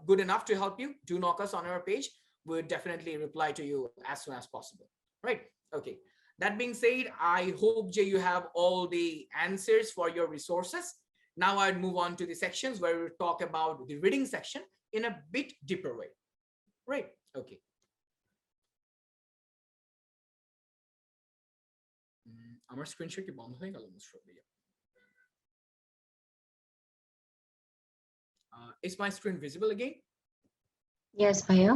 good enough to help you, do knock us on our page. We'll definitely reply to you as soon as possible, right? Okay, that being said, I hope you have all the answers for your resources. Now I'd move on to the sections where we talk about the reading section in a bit deeper way, right? Okay, আমার screen share কি বন্ধ হয়ে গেল? Is my screen visible again? Yes, Bhaiya.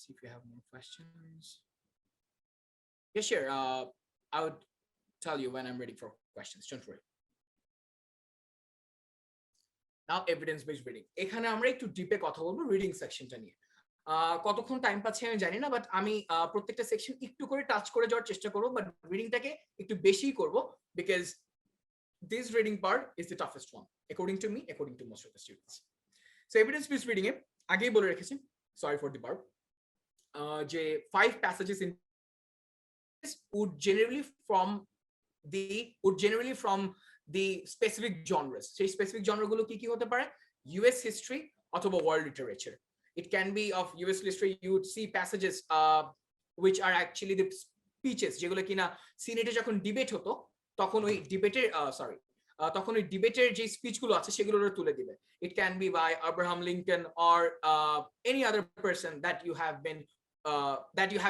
See if you have more questions. Yeah, sure. I would tell you when I'm ready for questions. Don't worry. Now, evidence-based reading. এখানে আমরা একটু ডিপে কথা বলবো রিডিং সেকশনটা নিয়ে। কতক্ষণ টাইম পাচ্ছি আমি জানি না, বাট আমি প্রত্যেকটা সেকশন একটু করে টাচ করে যাওয়ার চেষ্টা করব, বাট রিডিংটাকে একটু বেশি করব, because this reading part is the toughest one, according to me, according to most of the students. So evidence-based reading এ আগেই বলে রেখেছি, sorry for the burp, যে 5 passages in would generally from the specific genres. সেই specific genre গুলো কি কি হতে পারে? US history অথবা world literature. It can be of US history. You would see passages which are actually the speeches, যেগুলো কিনা সিনেটে যখন ডিবেট হতো তখন ওই ডিবেটের তখন ওই ডিবেটের যে স্পিচগুলো আছে সেগুলো তুলে দিবে। It can be by Abraham Lincoln or any other person that you have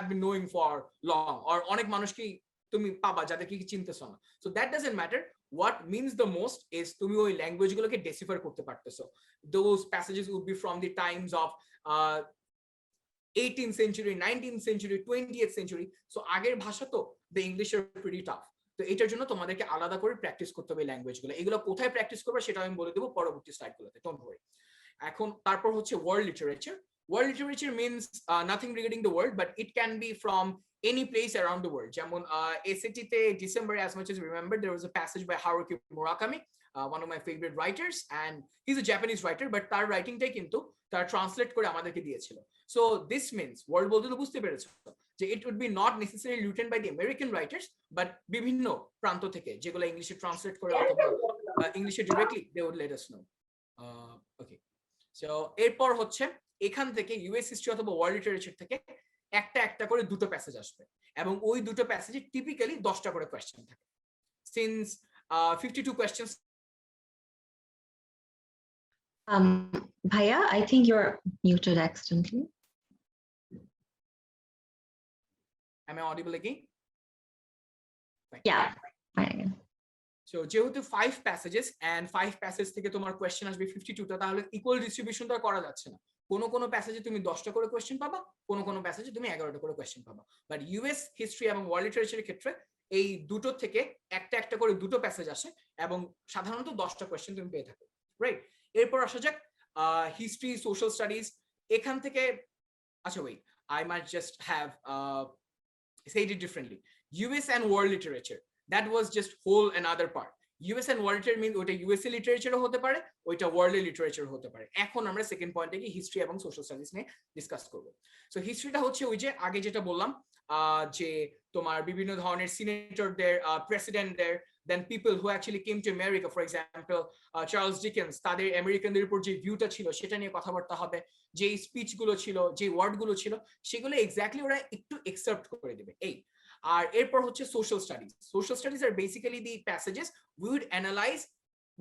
been knowing for long, or অনেক মানুষকে তুমি পাবা যাদেরকে কি চিনতেছো না। So that doesn't matter. What means the most is তুমি ওই ল্যাঙ্গুয়েজগুলোকে ডেসিফার করতে পারতেছো। Those passages would be from the times of 18th century, 19th century, 20th century. So আগের ভাষা তো the English are pretty tough. তো এটার জন্য তোমাদেরকে আলাদা করে প্র্যাকটিস করতে হবে ল্যাঙ্গুয়েজগুলো। এগুলো কোথায় প্র্যাকটিস করবে সেটা আমি বলে দেবো পরবর্তী স্লাইডগুলোতে, ডোন্ট ওয়ারি। এখন তারপর হচ্ছে world literature. World literature means nothing regarding the world, but it can be from any place around the world. যেমন SAT তে December, as much as I remember, there was a passage by Haruki Murakami, one of my favorite writers, and he's a Japanese writer, but তার রাইটিংটাই কিন্তু তার translate করে আমাদেরকে দিয়েছিল। So this means world বলতে তো বুঝতে পেরেছো যে it would be not necessarily written by the American writers, but বিভিন্ন প্রান্ত থেকে যেগুলো ইংলিশে ট্রান্সলেট করে অথবা ইংলিশে directly they would let us know. Okay, so এরপর হচ্ছে এখান থেকে ইউএস হিস্ট্রি অথবা ওয়ার্ল্ড লিটারেচার থেকে একটা করে দুটো প্যাসেজ আসবে, এবং ওই দুটো প্যাসেজে টিপিক্যালি 10টা করে কোয়েশ্চেন থাকে। Since 52 questions. Bhaiya, I think you're muted accidentally. Am I audible again? Yeah, fine again. So যেহেতু 5 passages and 5 passages থেকে তোমার কোয়েশ্চেন আসবে 52টা, তাহলে ইকুয়াল ডিস্ট্রিবিউশনটা করা যাচ্ছে না। কোনো প্যাসেজে তুমি 10টা করে কোয়েশ্চেন পাবা, কোনো প্যাসেজে তুমি 11টা করে কোয়েশ্চেন পাবা। বাট ইউএস হিস্ট্রি এবং ওয়ার্ল্ড লিটারেচারের ক্ষেত্রে এই দুটো থেকে একটা করে দুটো প্যাসেজ আসে এবং সাধারণত 10টা কোয়েশ্চেন তুমি পেয়ে থাকো, রাইট? এরপর আসা যাক হিস্ট্রি, সোশ্যাল স্টাডিজ। এখান থেকে আচ্ছা wait, I might just have said it differently. US and world literature, that was just whole another part. US and world literature means ওইটা ইউএসএ লিটারেচারও হতে পারে, ওইটা ওয়ার্ল্ড লিটারেচার হতে পারে। এখন আমরা সেকেন্ড পয়েন্টে কি হিস্ট্রি এবং সোশ্যাল স্টাডিজ নিয়ে ডিসকাস করব। সো হিস্ট্রিটা হচ্ছে ওই যে আগে যেটা বললাম যে তোমার বিভিন্ন ধরনের সিনেটরদের, প্রেসিডেন্টদের, then people who actually came to America, for example Charles Dickens, তাদের আমেরিকানদের উপর যে ভিউটা ছিল সেটা নিয়ে কথাবার্তা হবে। যে স্পিচগুলো ছিল, যে ওয়ার্ডগুলো ছিল, সেগুলো এক্স্যাক্টলি ওরা একটু এক্সেপ্ট করে দেবে এই। আর এরপর হচ্ছে social studies. Social studies are basically the passages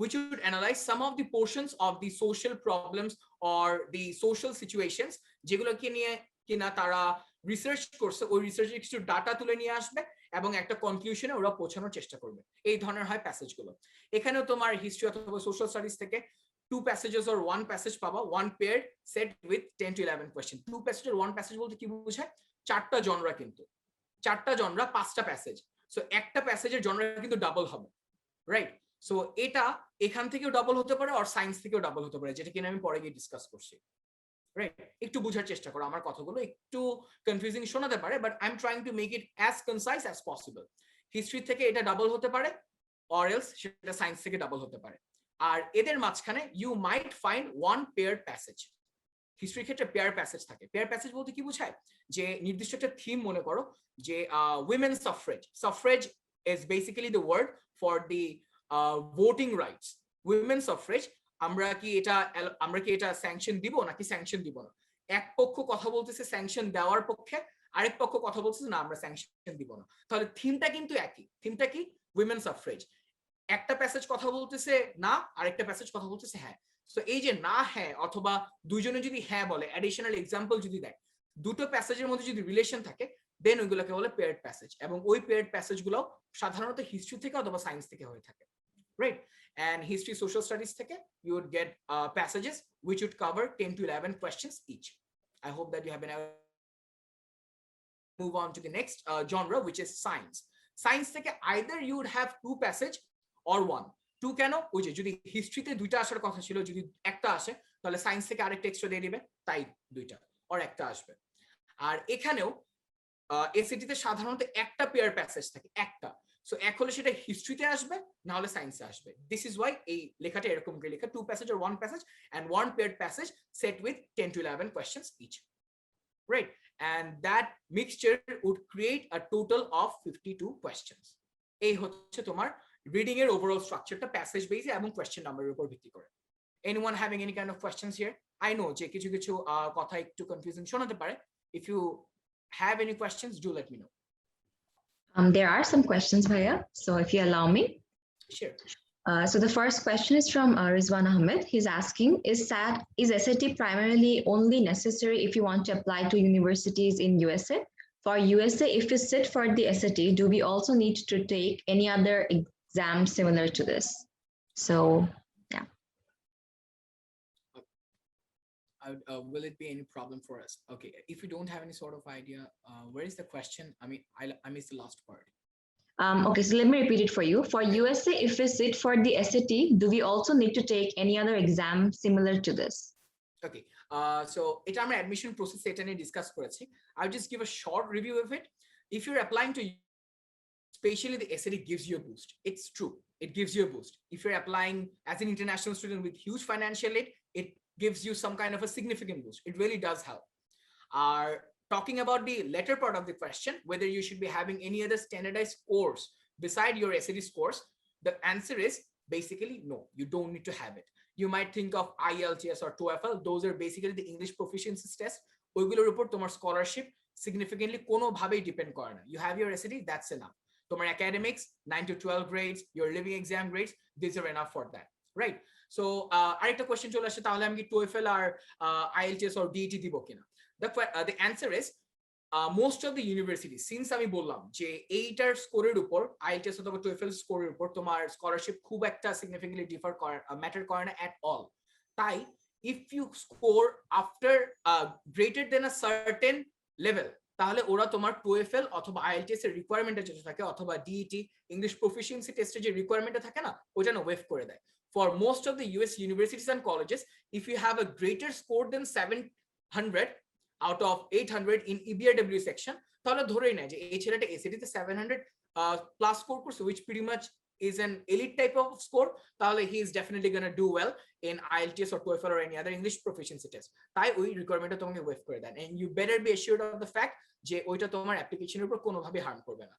which would analyze some of the portions of the social problems or the social situations যেগুলোকে নিয়ে কিনা তারা রিসার্চ করছে, ওই রিসার্চের কিছু ডাটা তুলে নিয়ে আসবে এবং একটা কনক্লুশনে ওরা পৌঁছানোর চেষ্টা করবে। এই ধরনের হয় প্যাসেজগুলো। এখানেও তোমার হিস্ট্রি অথবা সোশ্যাল স্টাডিজ থেকে 2 passages or 1 passage পাবা, 1 paired set with 10 to 11 question। 2 passage or 1 passage বলতে কি বোঝায়? 4টা জনরা, কিন্তু 4টা জনরা 5টা প্যাসেজ। সো একটা প্যাসেজের জনরা কিন্তু ডাবল হবে, রাইট? সো এটা এখান থেকেও ডাবল হতে পারে আর সায়েন্স থেকেও ডাবল হতে পারে, যেটা কিনা আমি পরে গিয়ে ডিসকাস করছি, রাইট? একটু বোঝার চেষ্টা করো, আমার কথাগুলো একটু কনফিউজিং শোনাতে পারে, but I am trying to make it as concise as possible. History থেকে এটা ডাবল হতে পারে, অর এলস সেটা সায়েন্স থেকে ডাবল হতে পারে। আর এদের মাঝখানে you might find 1 paired passage. হিস্ট্রির ক্ষেত্রে পেয়ার প্যাসেজ থাকে। পেয়ার প্যাসেজ বলতে কি বোঝায়? যে নির্দিষ্ট একটা থিম মনে করো, যে women suffrage. Suffrage is basically the word for the voting rights. Women suffrage, আমরা কি এটা স্যাংশন দিব নাকি স্যাংশন দিব না? এক পক্ষ কথা বলতেছে স্যাংশন দেওয়ার পক্ষে, আরেক পক্ষ কথা বলতেছে না আমরা স্যাংশন দিব না। তাহলে থিমটা কিন্তু একই। থিমটা কি? Women suffrage. একটা প্যাসেজ কথা বলতেছে না, আরেকটা প্যাসেজ কথা বলতেছে হ্যাঁ। সো এই যে না হ্যাঁ, অথবা দুইজনে যদি হ্যাঁ বলে, অ্যাডিশনাল এক্সাম্পল যদি দেয়, দুটো প্যাসেজের মধ্যে যদি রিলেশন থাকে, দেন ওইগুলোকে বলে পেয়ার্ড প্যাসেজ। এবং ওই পেয়ার্ড প্যাসেজগুলো সাধারণত হিস্ট্রি থেকে অথবা সায়েন্স থেকে হয়ে থাকে, right? And history, social studies থেকে you would get passages which would cover 10 to 11 questions each. I hope that you have been able to move on to the next genre, which is science. Science থেকে either you would have 2 passage or 1. 2 কেন? ওই যে যদি হিস্ট্রিতে 2টা আসার কথা ছিল, যদি একটা আসে তাহলে সায়েন্স থেকে আরেকটা এক্সট্রা দিয়ে দিবে, তাই 2টা আর একটা আসবে। আর এখানেও এসএটিতে সাধারণত একটা পেয়ার প্যাসেজ থাকে, একটা। সো এক হলে সেটা হিস্ট্রিতে আসবে, না হলে সায়েন্সে আসবে। দিস ইজ ওয়াই এই লেখাটা এরকম করে লেখা, 2 passage or 1 passage and 1 paired passage set with 10 to 11 questions each, right? And that mixture would create a total of 52 questions. এই হচ্ছে তোমার রিডিং এর ওভারঅল স্ট্রাকচারটা, প্যাসেজ বেসে এবং কোয়েশ্চেন নাম্বারের উপর ভিত্তি করে। Anyone having any kind of questions here? I know যে কিছু কথা একটু কনফিউজিং শোনাতে পারে। If you have any questions, do let me know. There are some questions, Bhaiya, so if you allow me. Sure. So the first question is from Rizwan Ahmed. He's asking, is SAT primarily only necessary if you want to apply to universities in USA? For USA, if you sit for the SAT, do we also need to take any other exam similar to this? So, yeah. Will it be any problem for us? Okay, if you don't have any sort of idea, where is the question? I mean, I missed the last part. Okay, so let me repeat it for you. For USA, if we sit for the SAT, do we also need to take any other exam similar to this? Okay, so এটা আমরা admission process এটা নিয়ে discuss করেছি. I'll just give a short review of it. If you're applying to, especially the SAT gives you a boost. It's true, it gives you a boost. If you're applying as an international student with huge financial aid, it gives you some kind of a significant boost. It really does help. Talking about the latter part of the question, whether you should be having any other standardized course beside your SAT scores, the answer is basically no, you don't need to have it. You might think of IELTS or TOEFL. Those are basically the English proficiency test. ওইগুলোর উপর তোমার scholarship significantly কোনোভাবেই depend করে না। You have your SAT, that's enough. তোমার academics 9 to 12 grades, your living exam grades, these are enough for that, right? So আরেকটা question চলে আসে, তাহলে আমি কি TOEFL R IELTS or DET দিব কিনা? The answer is most of the universities, since আমি বললাম যে এইটার স্কোরের উপর, IELTS অথবা TOEFL স্কোরের উপর তোমার স্কলারশিপ খুব একটা সিগনিফিকেন্টলি ম্যাটার করে না at all, তাই if you score after greater than a certain level, তাহলে ওরা তোমার TOEFL অথবা IELTS এর রিকোয়ারমেন্টে যেটা থাকে অথবা DET ইংলিশ প্রফিসিয়েন্সি টেস্টে যে রিকোয়ারমেন্টে থাকে না ওটা না ওয়েভ করে দেয়। For most of the US universities and colleges, if you have a greater score than 700 out of 800 in EBRW section, তাহলে ধরেই নেয় যে এই ছেলেটা SAT তে 700 plus score করছে, which pretty much is an elite type of score, তাহলে he is definitely going to do well in IELTS or TOEFL or any other English proficiency test. তাই ওই রিকোয়ারমেন্টটা তোমাকে ওয়েভ করে দেন, and you better be assured of the fact যে ওইটা তোমার অ্যাপ্লিকেশনের উপর কোনোভাবে হার্ম করবে না।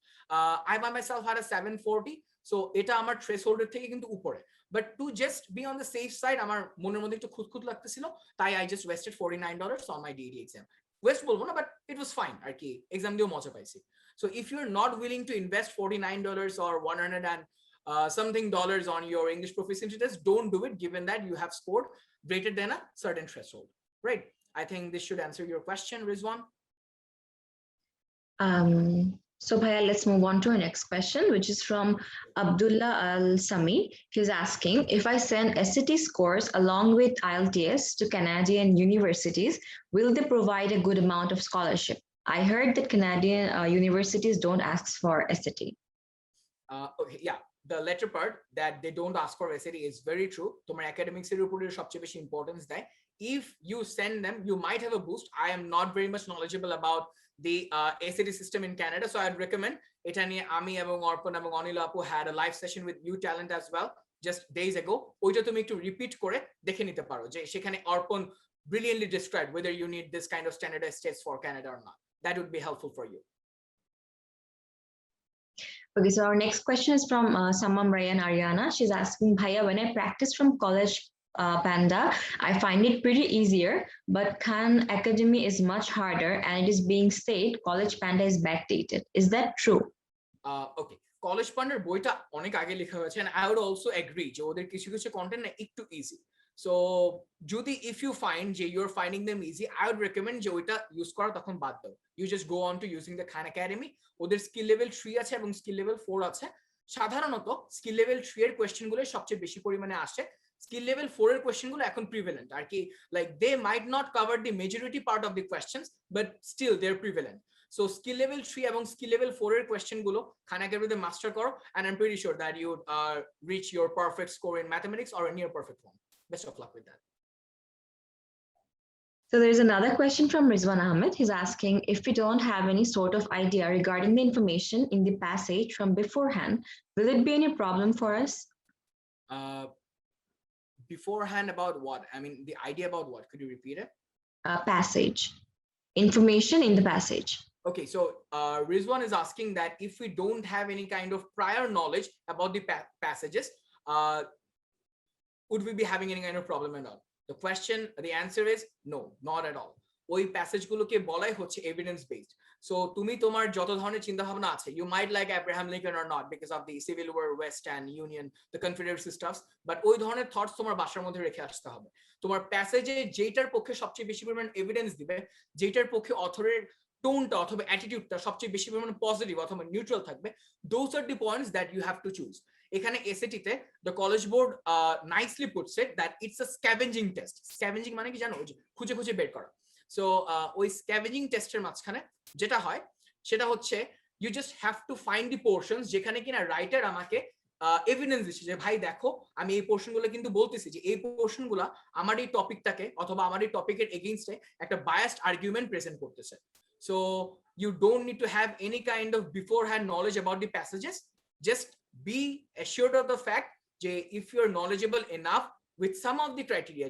I by myself had a 740, so এটা আমার থ্রেশহোল্ডের থেকে কিন্তু উপরে, but to just be on the safe side আমার মনের মধ্যে একটু খুঁতখুত লাগতেছিল, তাই I just wasted $49 on my DED exam. West বলবো না, but it was fine আর কি, এক্সাম দিয়েও মজা পাইছি। So if you're not willing to invest $49 or 100 and something dollars on your English proficiency test, don't do it given that you have scored greater than a certain threshold, right? I think this should answer your question, Rizwan. So Bhaiya, let's move on to our next question, which is from Abdullah Al-Sami. He's asking, if I send SAT scores along with IELTS to Canadian universities, will they provide a good amount of scholarship? I heard that Canadian universities don't ask for SAT. Okay, yeah. The latter part that they don't ask for SAT is very true. তোমার academics এর উপরে সবচেয়ে বেশি importance দেয়। If you send them, you might have a boost. I am not very much knowledgeable about the SAT system in Canada, so I'd recommend এটা নিয়ে আমি এবং অর্পণ এবং অনিল আপু had a live session with UTalent as well just days ago. ওইটা তুমি একটু রিপিট করে দেখে নিতে পারো যে সেখানে অর্পণ brilliantly described whether you need this kind of standardized tests for Canada or not. That would be helpful for you. Okay, so our next question is from Samam Rayan Ariana. She's asking, Bhaiya, when I practice from college Panda, I find it pretty easier, but Khan Academy is much harder and it is being said college Panda is backdated. Is that true? Okay, college Panda বইটা অনেক আগে লেখা হয়েছে, and I would also agree যে ওদের কিছু কিছু content না একটু ইজি। So যদি if you find যে you're finding them easy, I would recommend যে ওইটা ইউজ করা তখন বাদ দাও। You just go on to using the Khan Academy. ওদের স্কিল লেভেল 3 আছে এবং স্কিল লেভেল 4 আছে। সাধারণত স্কিল লেভেল 3 এর কোয়েশ্চেনগুলো সবচেয়ে বেশি পরিমাণে আসে, স্কিল লেভেল 4 এর কোয়েশ্চেনগুলো এখন প্রিভ্যালেন্ট আর কি, like they might not cover the majority part of the questions but still they are prevalent. So skill level 3 এবং স্কিল লেভেল 4 এর কোয়েশ্চেনগুলো খান একাডেমিতে মাস্টার করো, and I'm pretty sure that you reach your perfect score in mathematics or a near perfect one. Best of luck with that. So there's another question from Rizwan Ahmed. He's asking, if we don't have any sort of idea regarding the information in the passage from beforehand, will it be any problem for us? Beforehand about what? I mean, the idea about what? Could you repeat it? Passage. Information in the passage. Okay, so Rizwan is asking that if we don't have any kind of prior knowledge about the passages, would we be having any kind of problem at all? The answer is no, not at all. ওই প্যাসেজগুলোকে বলাই হচ্ছে evidence based. So তুমি তোমার যত ধরনের চিন্তা ভাবনা আছে, you might like Abraham Lincoln or not because of the Civil War, West and Union, the Confederacy stuffs, but ওই ধরনের থটস তোমার বাসার মধ্যে রেখে আসতে হবে। তোমার প্যাসেজে যেটার পক্ষে সবচেয়ে বেশি পরিমাণ এভিডেন্স দিবে, যেটার পক্ষে অথরের টোনটা অথবা অ্যাটিটিউডটা সবচেয়ে বেশি পরিমাণ পজিটিভ অথবা নিউট্রাল থাকবে, those are the points that you have to choose. এখানে এসএটিতে the college board nicely puts it that it's a scavenging test. Scavenging মানে কি জানো? খুঁজে খুঁজে বের করা। সো ওই স্ক্যাভেঞ্জিং টেস্টের মাঝখানে যেটা হয় সেটা হচ্ছে you just have to find the portions যেখানে কিনা রাইটার আমাকে এভিডেন্স দিচ্ছে যে ভাই দেখো আমি এই পোর্শনগুলো কিন্তু বলতেছি যে এই পোর্শনগুলো আমার এই টপিকটাকে অথবা আমার এই টপিকের এগেইনস্টে একটা বায়াসড আর্গুমেন্ট প্রেজেন্ট করতেছে। So you don't need to have any kind of beforehand knowledge about the passages. Just be assured of the fact that if you're knowledgeable enough with some of the criteria,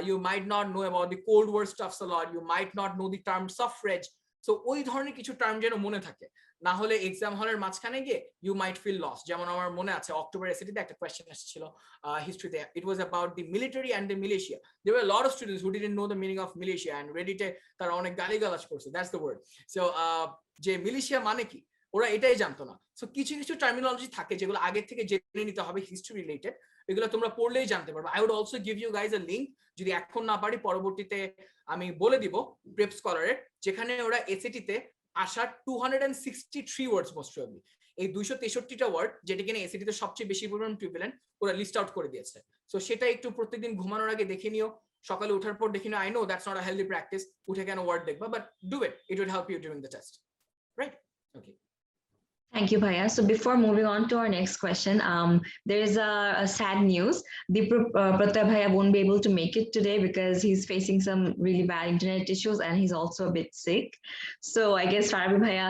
you might not know about the Cold War stuffs a lot, you might not know the term suffrage, so ওই ধরনের কিছু term যেন মনে থাকে, না হলে exam হলের মাঝখানে গিয়ে you might feel lost। যেমন আমার মনে আছে অক্টোবর এসএটিতে একটা কোয়েশ্চেন এসেছিল হিস্ট্রিতে, it was about the military and the militia. There were a lot of students who didn't know the meaning of militia and Reddit-এ তারা অনেক গালিগালাজ করছে, that's the word. So যে মিলিশিয়া মানে কি ওরা এটাই জানতো না। সো কিছু কিছু টার্মিনোলজি থাকে যেগুলো আগে থেকে জেনে নিতে হবে হিস্ট্রি রিলেটেড, এগুলো তোমরা পড়লেই জানতে পারবে। I would also give you guys a link, যদি এখন না পারি পরবর্তীতে আমি বলে দিব, প্রেপ স্কলারের, যেখানে ওরা এসএটিতে আসা 263 ওয়ার্ডস মোস্ট প্রবাবলি, এই 263টা ওয়ার্ড যেটা কিনা এসএটিতে সবচেয়ে বেশি পরিমাণ প্রিভ্যালেন্ট, ওরা লিস্ট আউট করে দিয়েছে। সো সেটা একটু প্রত্যেকদিন ঘুমানোর আগে দেখে নিও, সকালে ওঠার পর দেখি না, I know that's not a healthy practice, উঠে কেন ওয়ার্ড দেখবা, but do it, it would help you during the test, right? Okay. Thank you, Bhaiya. So before moving on to our next question, there is a sad news. Pratyay Bhaiya won't be able to make it today because he's facing some really bad internet issues and he's also a bit sick. So I guess Farabie Bhaiya,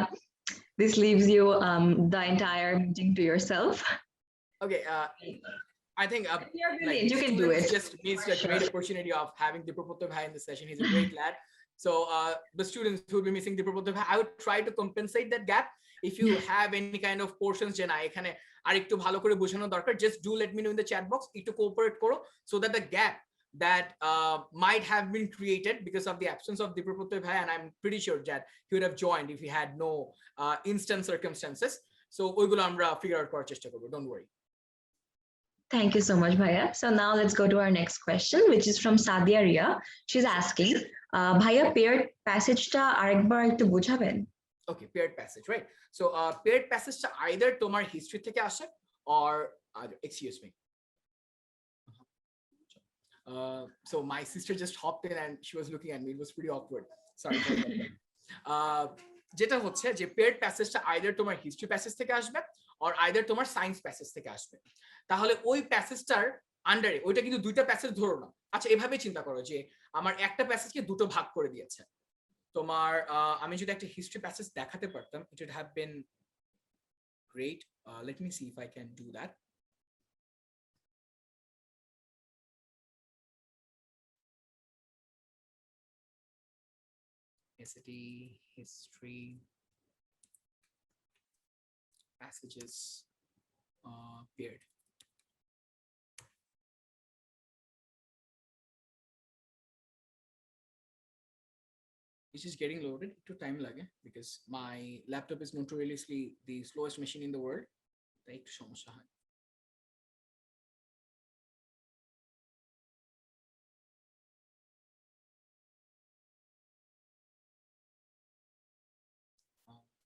this leaves you the entire meeting to yourself. Okay, I think like you can do it. just missed a great opportunity of having Pratyay Bhaiya in the session. He's a great lad. So the students who will be missing Pratyay Bhaiya, I would try to compensate that gap. If you have any kind of portions যে না এখানে আরেকটু ভালো করে বোঝানো দরকার, just do let me know in the chat box, একটু cooperate করো, so that the gap that might have been created because of the absence of Pratyay Bhaiya, and I'm pretty sure that he would have joined if he had no instant circumstances. So ওইগুলো আমরা figure out করার চেষ্টা করব, don't worry. Thank you so much, Bhaiya. So now let's go to our next question, which is from Sadia Ria. She's asking, Bhaiya paired passage টা আরেকবার একটু বোঝাবেন? Okay, paired passage, right? So paired passage টা either তোমার history থেকে আসে or excuse me. So my sister just hopped in and she was looking at me. It was pretty awkward. Sorry for that. যেটা হচ্ছে যে paired passage টা either তোমার history passage থেকে আসবে or either তোমার science passage থেকে আসবে। তাহলে ওই প্যাসেজটার আন্ডারে ওইটা কিন্তু দুইটা প্যাসেজ ধরো না। আচ্ছা এভাবে চিন্তা করো যে আমার একটা প্যাসেজকে দুটো ভাগ করে দিয়েছে। তোমার আমি যদি একটা হিস্ট্রি প্যাসেজ দেখাতে পারতাম, it would have been great. Let me see if I can do that. History passages paired. It's just getting loaded. To time lage because my laptop is notoriously the slowest machine in the world. তাই একটু সমস্যা হয়।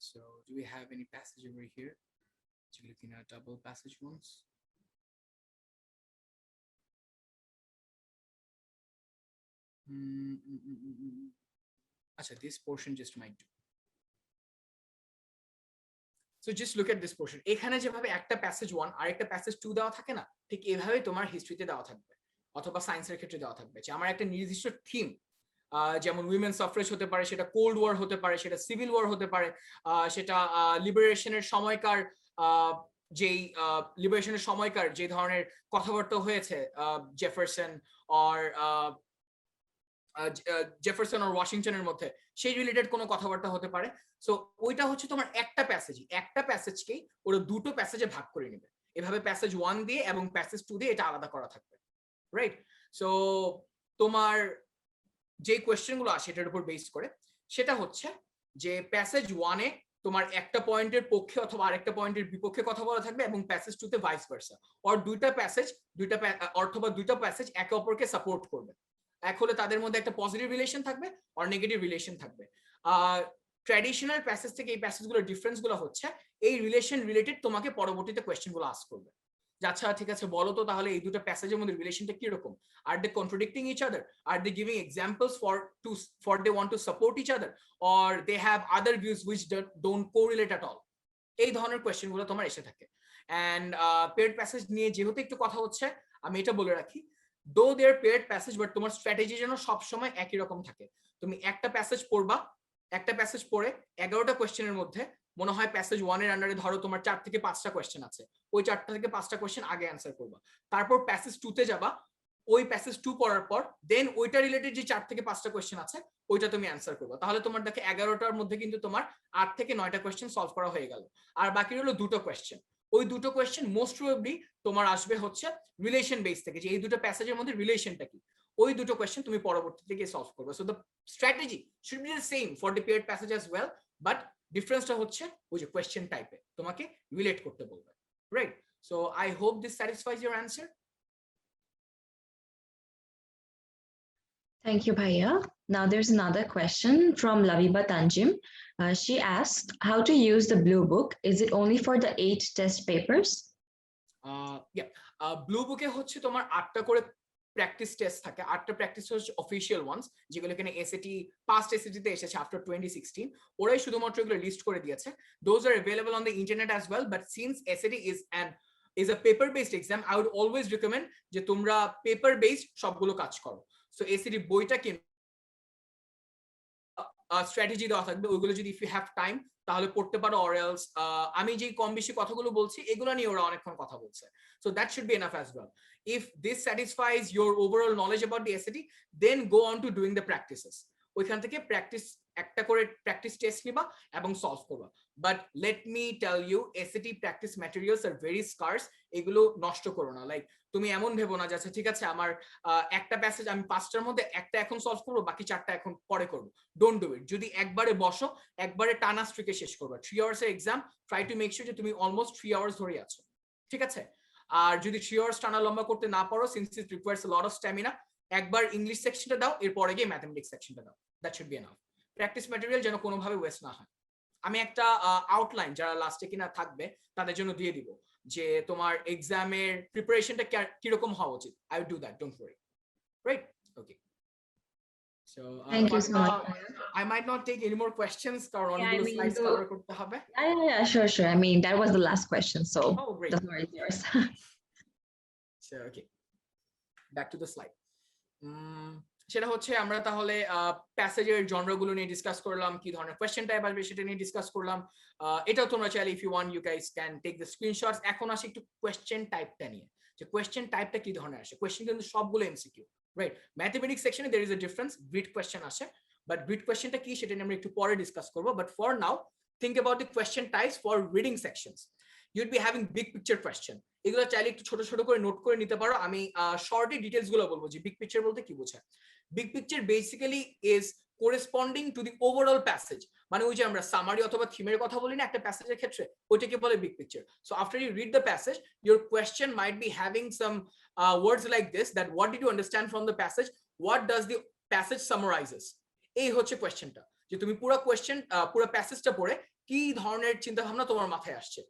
So do we have any passage over here? You're looking at double passage ones. Achha, this portion just might do. So just look at this portion. এখানে যেভাবে একটা passage 1 আর একটা passage 2 দেওয়া থাকে না, ঠিক এইভাবে তোমার হিস্ট্রিতে দেওয়া থাকবে অথবা সায়েন্সের ক্ষেত্রে দেওয়া থাকবে যে আমার একটা নির্দিষ্ট থিম, যেমন উইমেন সাফরেজ হতে পারে, সেটা কোল্ড ওয়ার হতে পারে, সেটা সিভিল ওয়ার হতে পারে, সেটা লিবারেশনের সময়কার যেই লিবারেশনের সময়কার যে ধরনের কথাবার্তা হয়েছে জেফারসন আর ওয়াশিংটনের মধ্যে, সেই রিলেটেড কোনো কথাবার্তা হতে পারে। সো ওইটা হচ্ছে তোমার একটা প্যাসেজই, একটা প্যাসেজকেই ওরা দুটো প্যাসেজে ভাগ করে নেবে। এভাবে প্যাসেজ 1 দিয়ে এবং প্যাসেজ 2 দিয়ে এটা আলাদা করা থাকবে, রাইট? সো তোমার যে কোয়েশ্চেনগুলো আসে এটার উপর বেস করে সেটা হচ্ছে যে প্যাসেজ 1 এ তোমার একটা পয়েন্টের পক্ষে অথবা আরেকটা পয়েন্টের বিপক্ষে কথা বলা থাকবে এবং প্যাসেজ 2 তে ভাইস ভার্সা, অর দুইটা প্যাসেজ একে অপরকে সাপোর্ট করবে। এক হলে তাদের মধ্যে একটা পজিটিভ রিলেশন থাকবে আর নেগেটিভ রিলেশন থাকবে। ট্র্যাডিশনাল প্যাসেজ থেকে এই প্যাসেজগুলোর ডিফারেন্সগুলো হচ্ছে এই রিলেশন রিলেটেড তোমাকে পরবর্তীতে কোয়েশ্চেনগুলো আস্ক করবে। আচ্ছা ঠিক আছে, বলো তো তাহলে এই দুটো প্যাসেজের মধ্যে রিলেশনটা কি রকম? আর দে কন্ট্রাডিক্টিং ইচ আদার? আর they giving examples for they want to support each other? Or they have other views which don't correlate at all? এই ধরনের কোয়েশ্চেনগুলো তোমার এসে থাকে। অ্যান্ড পেয়ার্ড প্যাসেজ নিয়ে যেহেতু একটু কথা হচ্ছে, আমি এটা বলে রাখি, দো দেয়ার পেয়ার্ড প্যাসেজ বাট তোমার স্ট্র্যাটেজি যেন সবসময় একই রকম থাকে। তুমি একটা প্যাসেজ পড়বা, একটা প্যাসেজ পড়ে 11টা কোয়েশ্চেনের মধ্যে মনে হয় প্যাসেজ 1 এর আন্ডারে ধরো তোমার 4 থেকে 5টা কোয়েশ্চেন আছে, ওই 4টা থেকে 5টা কোয়েশ্চেন আগে অ্যান্সার করবা। তারপর প্যাসেজ 2 তে যাবা, ওই প্যাসেজ 2 পড়ার পর দেন ওইটা রিলেটেড যে 4 থেকে 5টা কোয়েশ্চেন আছে ওইটা তুমি অ্যান্সার করবা। তাহলে তোমার দেখে 11টার মধ্যে কিন্তু তোমার 8 থেকে 9টা কোয়েশ্চেন সলভ করা হয়ে গেল। আর বাকি হলো দুটো কোয়েশ্চেন। ওই দুটো কোয়েশ্চেন মোস্ট প্রবাবলি তোমার আসবে হচ্ছে রিলেশন বেস থেকে, যে এই দুটো প্যাসেজের মধ্যে রিলেশনটা কি, ওই দুটো কোয়েশ্চেন তুমি পরবর্তীতে গিয়ে সলভ করবে। So the strategy should be the same for the paired passage as well, but ডিফারেন্সটা হচ্ছে ওই যে কোয়েশ্চেন টাইপে তোমাকে রিলেট করতে বলবে, right? So I hope this স্যাটিসফাইজ your answer. Thank you, Bhaiya. Now there's another question from Laviba Tanjim. She asked how to use the blue book. Is it only for the 8 test papers? Blue বুকে হচ্ছে তোমার 8টা করে practice test থাকে, 8টা practice হচ্ছে official once, যেগুলো এখানে SAT past এসএটিতে এসেছে after 2016, ওরাই শুধুমাত্র এগুলো লিস্ট করে দিয়েছে। Those are available on the internet as well, but since SAT is a paper based exam, I would always recommend যে তোমরা পেপার বেসড সবগুলো কাজ করো। সো এসএটি বইটা কিন স্ট্র্যাটেজি দেওয়া থাকবে, ওইগুলো যদি ইফ ইউ হ্যাভ টাইম তাহলে পড়তে পারো, অর এলস আমি যে কম বেশি কথাগুলো বলছি এগুলো নিয়ে ওরা অনেকক্ষণ কথা বলছে, so that should be enough as well. If this satisfies your overall knowledge about the SAT, then go on to doing the practices. ওইখান থেকে প্র্যাকটিস একটা করে প্র্যাকটিস টেস্ট নিবা এবং সলভ করবা। But let me tell you, SAT practice materials are very scarce, এগুলো নষ্ট করো না। লাইক তুমি এমন ভেবো না যে আচ্ছা ঠিক আছে আমার একটা প্যাসেজ আমি 5টার মধ্যে একটা এখন সলভ করবো, বাকি 4টা এখন পরে করবো। ডোন্ট ডু ইট। যদি একবারে বসো, একবারে টানা স্ট্রিকে শেষ করবা। 3 আওয়ার্স এর exam, try to make sure যে তুমি অলমোস্ট 3 আওয়ার্স ধরে আছো, ঠিক আছে? আর যদি 3 আওয়ার্স টানা লম্বা করতে না পারো, since it requires lot of stamina, একবার ইংলিশ সেকশনটা দাও, এরপরে গিয়ে ম্যাথমেটিক্স সেকশনটা দাও। That should be enough. Practice material যেন কোনোভাবে ওয়েস্ট না হয়। আমি একটা আউটলাইন যারা লাস্টে কিনা থাকবে তাদের জন্য দিয়ে দিব যে তোমার এক্সামের প্রিপারেশনটা কিরকম হওয়া উচিত। I will do that, don't worry, right? Okay, so Thank you so much. I might not take any more questions কারণ Yeah, I অনেকগুলো mean, slides cover করতে হবে। Yeah, sure. I mean, that was the last question, so Oh, great. the floor is yours. So, okay, back to the slide. সেটা হচ্ছে আমরা তাহলে প্যাসেজের জনরাগুলো নিয়ে discuss করলাম, কি ধরনের কোয়েশ্চেন টাইপ আসবে সেটা নিয়ে ডিসকাস করলাম। এটাও তোমরা চাইলে if you want you guys can take the screenshots. এখন আসি একটু কোয়েশ্চেন টাইপটা নিয়ে, যে কোয়েশ্চেন টাইপটা কি ধরনের আসে। কোয়েশ্চেন কিন্তু সবগুলো এমসিকিউ, রাইট? ম্যাথমেটিক্স সেকশনে there is a difference, grid question আসে, বাট গ্রিড কোয়েশ্চেনটা কি সেটা নিয়ে আমরা একটু পরে ডিসকাস করব। But for now think about the question types for reading sections. You'd be having big picture question, এগুলো চাইলে একটু ছোট ছোট করে নোট করে নিতে পারো। আমি শর্টলি ডিটেইলস গুলো বলবো যে বিগ পিকচার বলতে কি বোঝায়। Big picture basically is corresponding to the overall passage, মানে ওই যে আমরা সামারি অথবা থিমের কথা বলি না একটা প্যাসেজের ক্ষেত্রে, ওইটাকে বলে big picture. So after you read the passage, your question might be having some words like this, that what did you understand from the passage, what does the passage summarises. এই হচ্ছে কোয়েশ্চেনটা, যে তুমি পুরো কোয়েশ্চেন পুরো প্যাসেজটা পড়ে কি ধরনের চিন্তা ভাবনা তোমার মাথায় আসছে।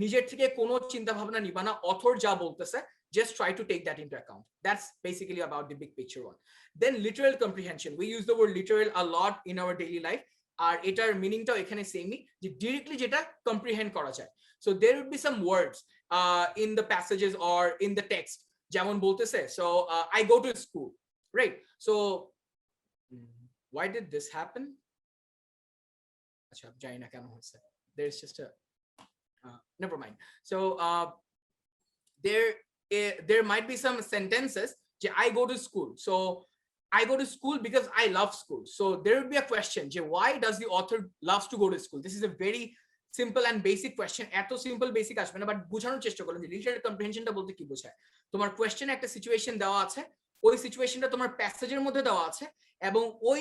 নিজের থেকে কোনো চিন্তা ভাবনা নিবা না, অথর যা বলতেছে just try to take that into account. That's basically about the big picture one. Then literal comprehension, we use the word literal a lot in our daily life, আর এটার মিনিংটাও এখানে সেমই, যে ডিরেক্টলি যেটা কম্প্রিহেন্ড করা যায়। So there would be some words in the passages or in the text, যেমন বলতেছে so I go to school, right? So why did this happen? আচ্ছা জানি না কেন হচ্ছে, there is just a never mind. So there might be some sentences যে I go to school, so I go to school because I love school. So there would be a question যে why does the author loves to go to school? This is a very simple and basic question. এত simple basic আসবে না, but বোঝানোর চেষ্টা করলাম যে literal কম্প্রিহেনশনটা বলতে কি বোঝায়। তোমার কোয়েশ্চেনে একটা সিচুয়েশন দেওয়া আছে, ওই সিচুয়েশনটা তোমার প্যাসেজের মধ্যে দেওয়া আছে, এবং ওই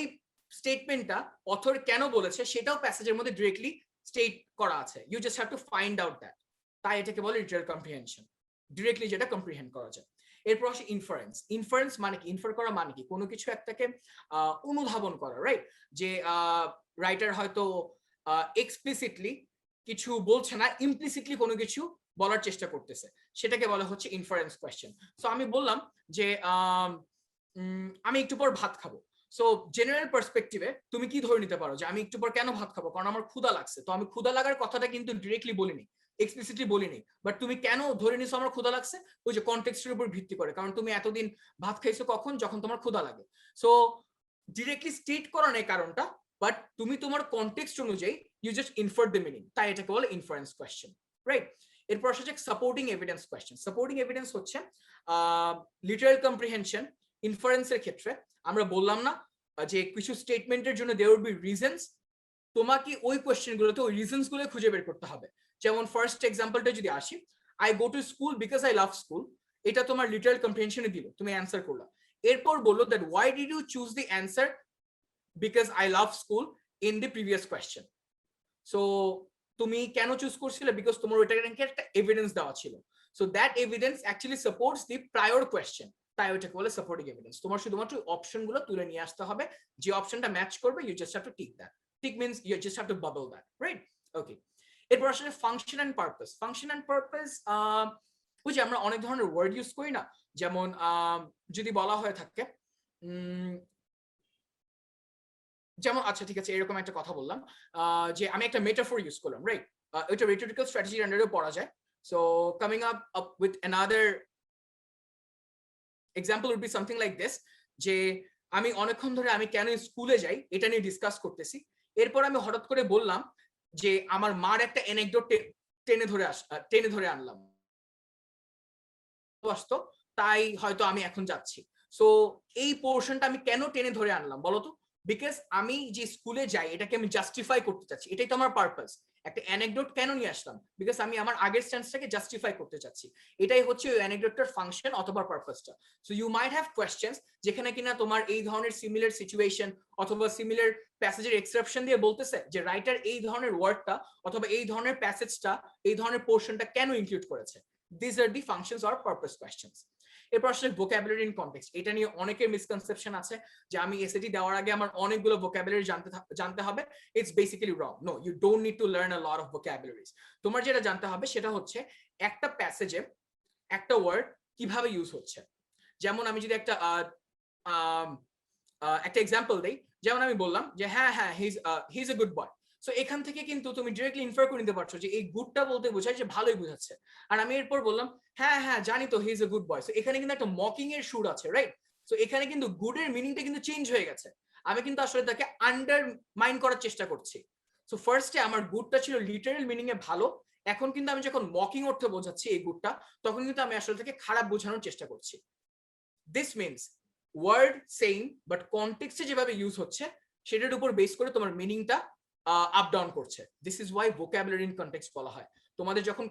স্টেটমেন্টটা অথর কেন বলেছে সেটাও প্যাসেজের মধ্যে ডিরেক্টলি স্টেট করা আছে। You just have to find out that. তাই এটাকে বলে লিটারাল কম্প্রিহেনশন, ডিরেক্টলি যেটা কম্প্রিহেন্ড করা যায়। এরপর আসে ইনফারেন্স। ইনফারেন্স মানে কি? ইনফার করা মানে কি? কোনো কিছু একটাকে অনুধাবন করা, রাইট? যে রাইটার হয়তো এক্সপ্লিসিটলি কিছু বলছে না, ইমপ্লিসিটলি কোনো কিছু বলার চেষ্টা করতেছে, সেটাকে বলা হচ্ছে ইনফারেন্স কোয়েশ্চেন। সো আমি বললাম যে আমি একটু পর ভাত খাবো। সো জেনারেল পার্সপেক্টিভে তুমি কি ধরে নিতে পারো যে আমি একটু পর কেন ভাত খাবো? কারণ আমার ক্ষুধা লাগছে। তো আমি ক্ষুধা লাগার কথাটা কিন্তু ডিরেক্টলি বলিনি, এক্সপ্লিসিটলি বলিনি, বাট তুমি কেন ধরে নিছো আমার ক্ষুধা লাগছে? ওই যে কনটেক্সটের উপর ভিত্তি করে, কারণ তুমি এতদিন ভাত খাইছো কখন? যখন তোমার ক্ষুধা লাগে। সো ডিরেক্টলি স্টেট করা নেই কারণটা, বাট তুমি তোমার কনটেক্সট অনুযায়ী you just infer the meaning, তাই এটাকে বলে ইনফারেন্স কোয়েশ্চেন, রাইট? এরপর আসছে supporting evidence question. Supporting evidence হচ্ছে লিটারাল কম্প্রিহেনশন ইনফারেন্সের ক্ষেত্রে আমরা বললাম না যে কিছু স্টেটমেন্টের জন্য দেয়ার উইল বি রিজনস, তোমাকে ওই কোয়েশ্চেনগুলোতে ওই রিজনস গুলো খুঁজে বের করতে হবে। যেমন ফার্স্ট এক্সাম্পলটা যদি আসি, I go to school because I love school, এটা তোমার লিটারাল কম্প্রিহেনশনে দিল, তুমি অ্যান্সার করলা। এরপর বললো that why did you choose the answer because I love school in the previous question. So তুমি কেন চুজ করছিলে? বিকজ তোমার ওইটাকে একটা এভিডেন্স দেওয়া ছিল। So that evidence actually supports the prior question, তাই ওইটাকে বলে সাপোর্টিং এভিডেন্স। তোমার শুধুমাত্র অপশনগুলো তুলে নিয়ে আসতে হবে, যে অপশনটা ম্যাচ করবে you just have to tick that. Tick means you just have to bubble that, right? Okay, এরপর আসলে function and purpose. Function and purpose ওই যে আমরা অনেক ধরনের ওয়ার্ড ইউজ করি না, যেমন যদি বলা হয়ে থাকে যেমন আচ্ছা ঠিক আছে এরকম একটা কথা বললাম যে আমি একটা মেটাফর ইউজ করলাম, রাইট? এটা রিটোরিক্যাল স্ট্র্যাটেজির আন্ডারেও পড়া যায়। So coming up with another example would be something like this, যে আমি অনেকক্ষণ ধরে আমি কেন স্কুলে যাই এটা নিয়ে ডিসকাস করতেছি, এরপর আমি হঠাৎ করে বললাম যে আমার মার একটা অ্যানেকডোট টেনে ধরে আনলাম, তাই হয়তো আমি এখন যাচ্ছি। সো এই পোর্শনটা আমি কেন টেনে ধরে আনলাম বলতো? বিকজ আমি যে স্কুলে যাই এটাকে আমি জাস্টিফাই করতে চাচ্ছি, এটাই তো আমার পারপাস। একটা অ্যানেকডোট কেন নিয়ে আসলাম? বিকজ আমি আমার আগের স্ট্যান্সটাকে জাস্টিফাই করতে চাচ্ছি, এটাই হচ্ছে ওই অ্যানেকডোটটার ফাংশন অথবা পারপাসটা। So you might have questions যেখানে কিনা তোমার এই ধরনের সিমিলার সিচুয়েশন অথবা সিমিলার প্যাসেজের এক্সেপশন দিয়ে বলতেছে যে রাইটার এই ধরনের ওয়ার্ডটা অথবা এই ধরনের প্যাসেজটা এই ধরনের পোর্শনটা কেন ইনক্লুড করেছে। These are the functions or purpose questions. এরপর আসলে vocabulary in context, এটা নিয়ে অনেকের মিসকনসেপশন আছে যে আমি এসএটি দেওয়ার আগে আমার অনেকগুলো vocabulary জানতে হবে। It's basically wrong. No, you don't need to learn a lot of vocabularies. তোমার যেটা জানতে হবে সেটা হচ্ছে একটা প্যাসেজে একটা ওয়ার্ড কিভাবে ইউজ হচ্ছে। যেমন আমি যদি একটা এক্সাম্পল দেই, যেমন আমি বললাম যে হ্যাঁ he is a good boy. So এখান থেকে কিন্তু তুমি ডিরেক্টলি ইনফার করে নিতে পারছো যে এই গুডটা বলতে বোঝায় যে ভালোই বোঝাচ্ছে। আর আমি এরপর বললাম হ্যাঁ জানি তো he is a good boy. So এখানে কিন্তু একটা মকিং এর সুর আছে, রাইট? সো এখানে কিন্তু গুডের মিনিংটা কিন্তু চেঞ্জ হয়ে গেছে, আমি কিন্তু আসলে তাকে আন্ডারমাইন করার চেষ্টা করছি। সো ফার্স্টে আমার গুডটা ছিল লিটারাল মিনিং এ ভালো, এখন কিন্তু আমি যখন মকিং অর্থে বোঝাচ্ছি এই গুডটা, তখন কিন্তু আমি আসলে তাকে খারাপ বোঝানোর চেষ্টা করছি। This means word same but কনটেক্সটে যেভাবে ইউজ হচ্ছে সেটার উপর বেস করে তোমার মিনিংটা আপ ডাউন করছে। This is why vocabulary in context বলা হয়। তোমাদের যখন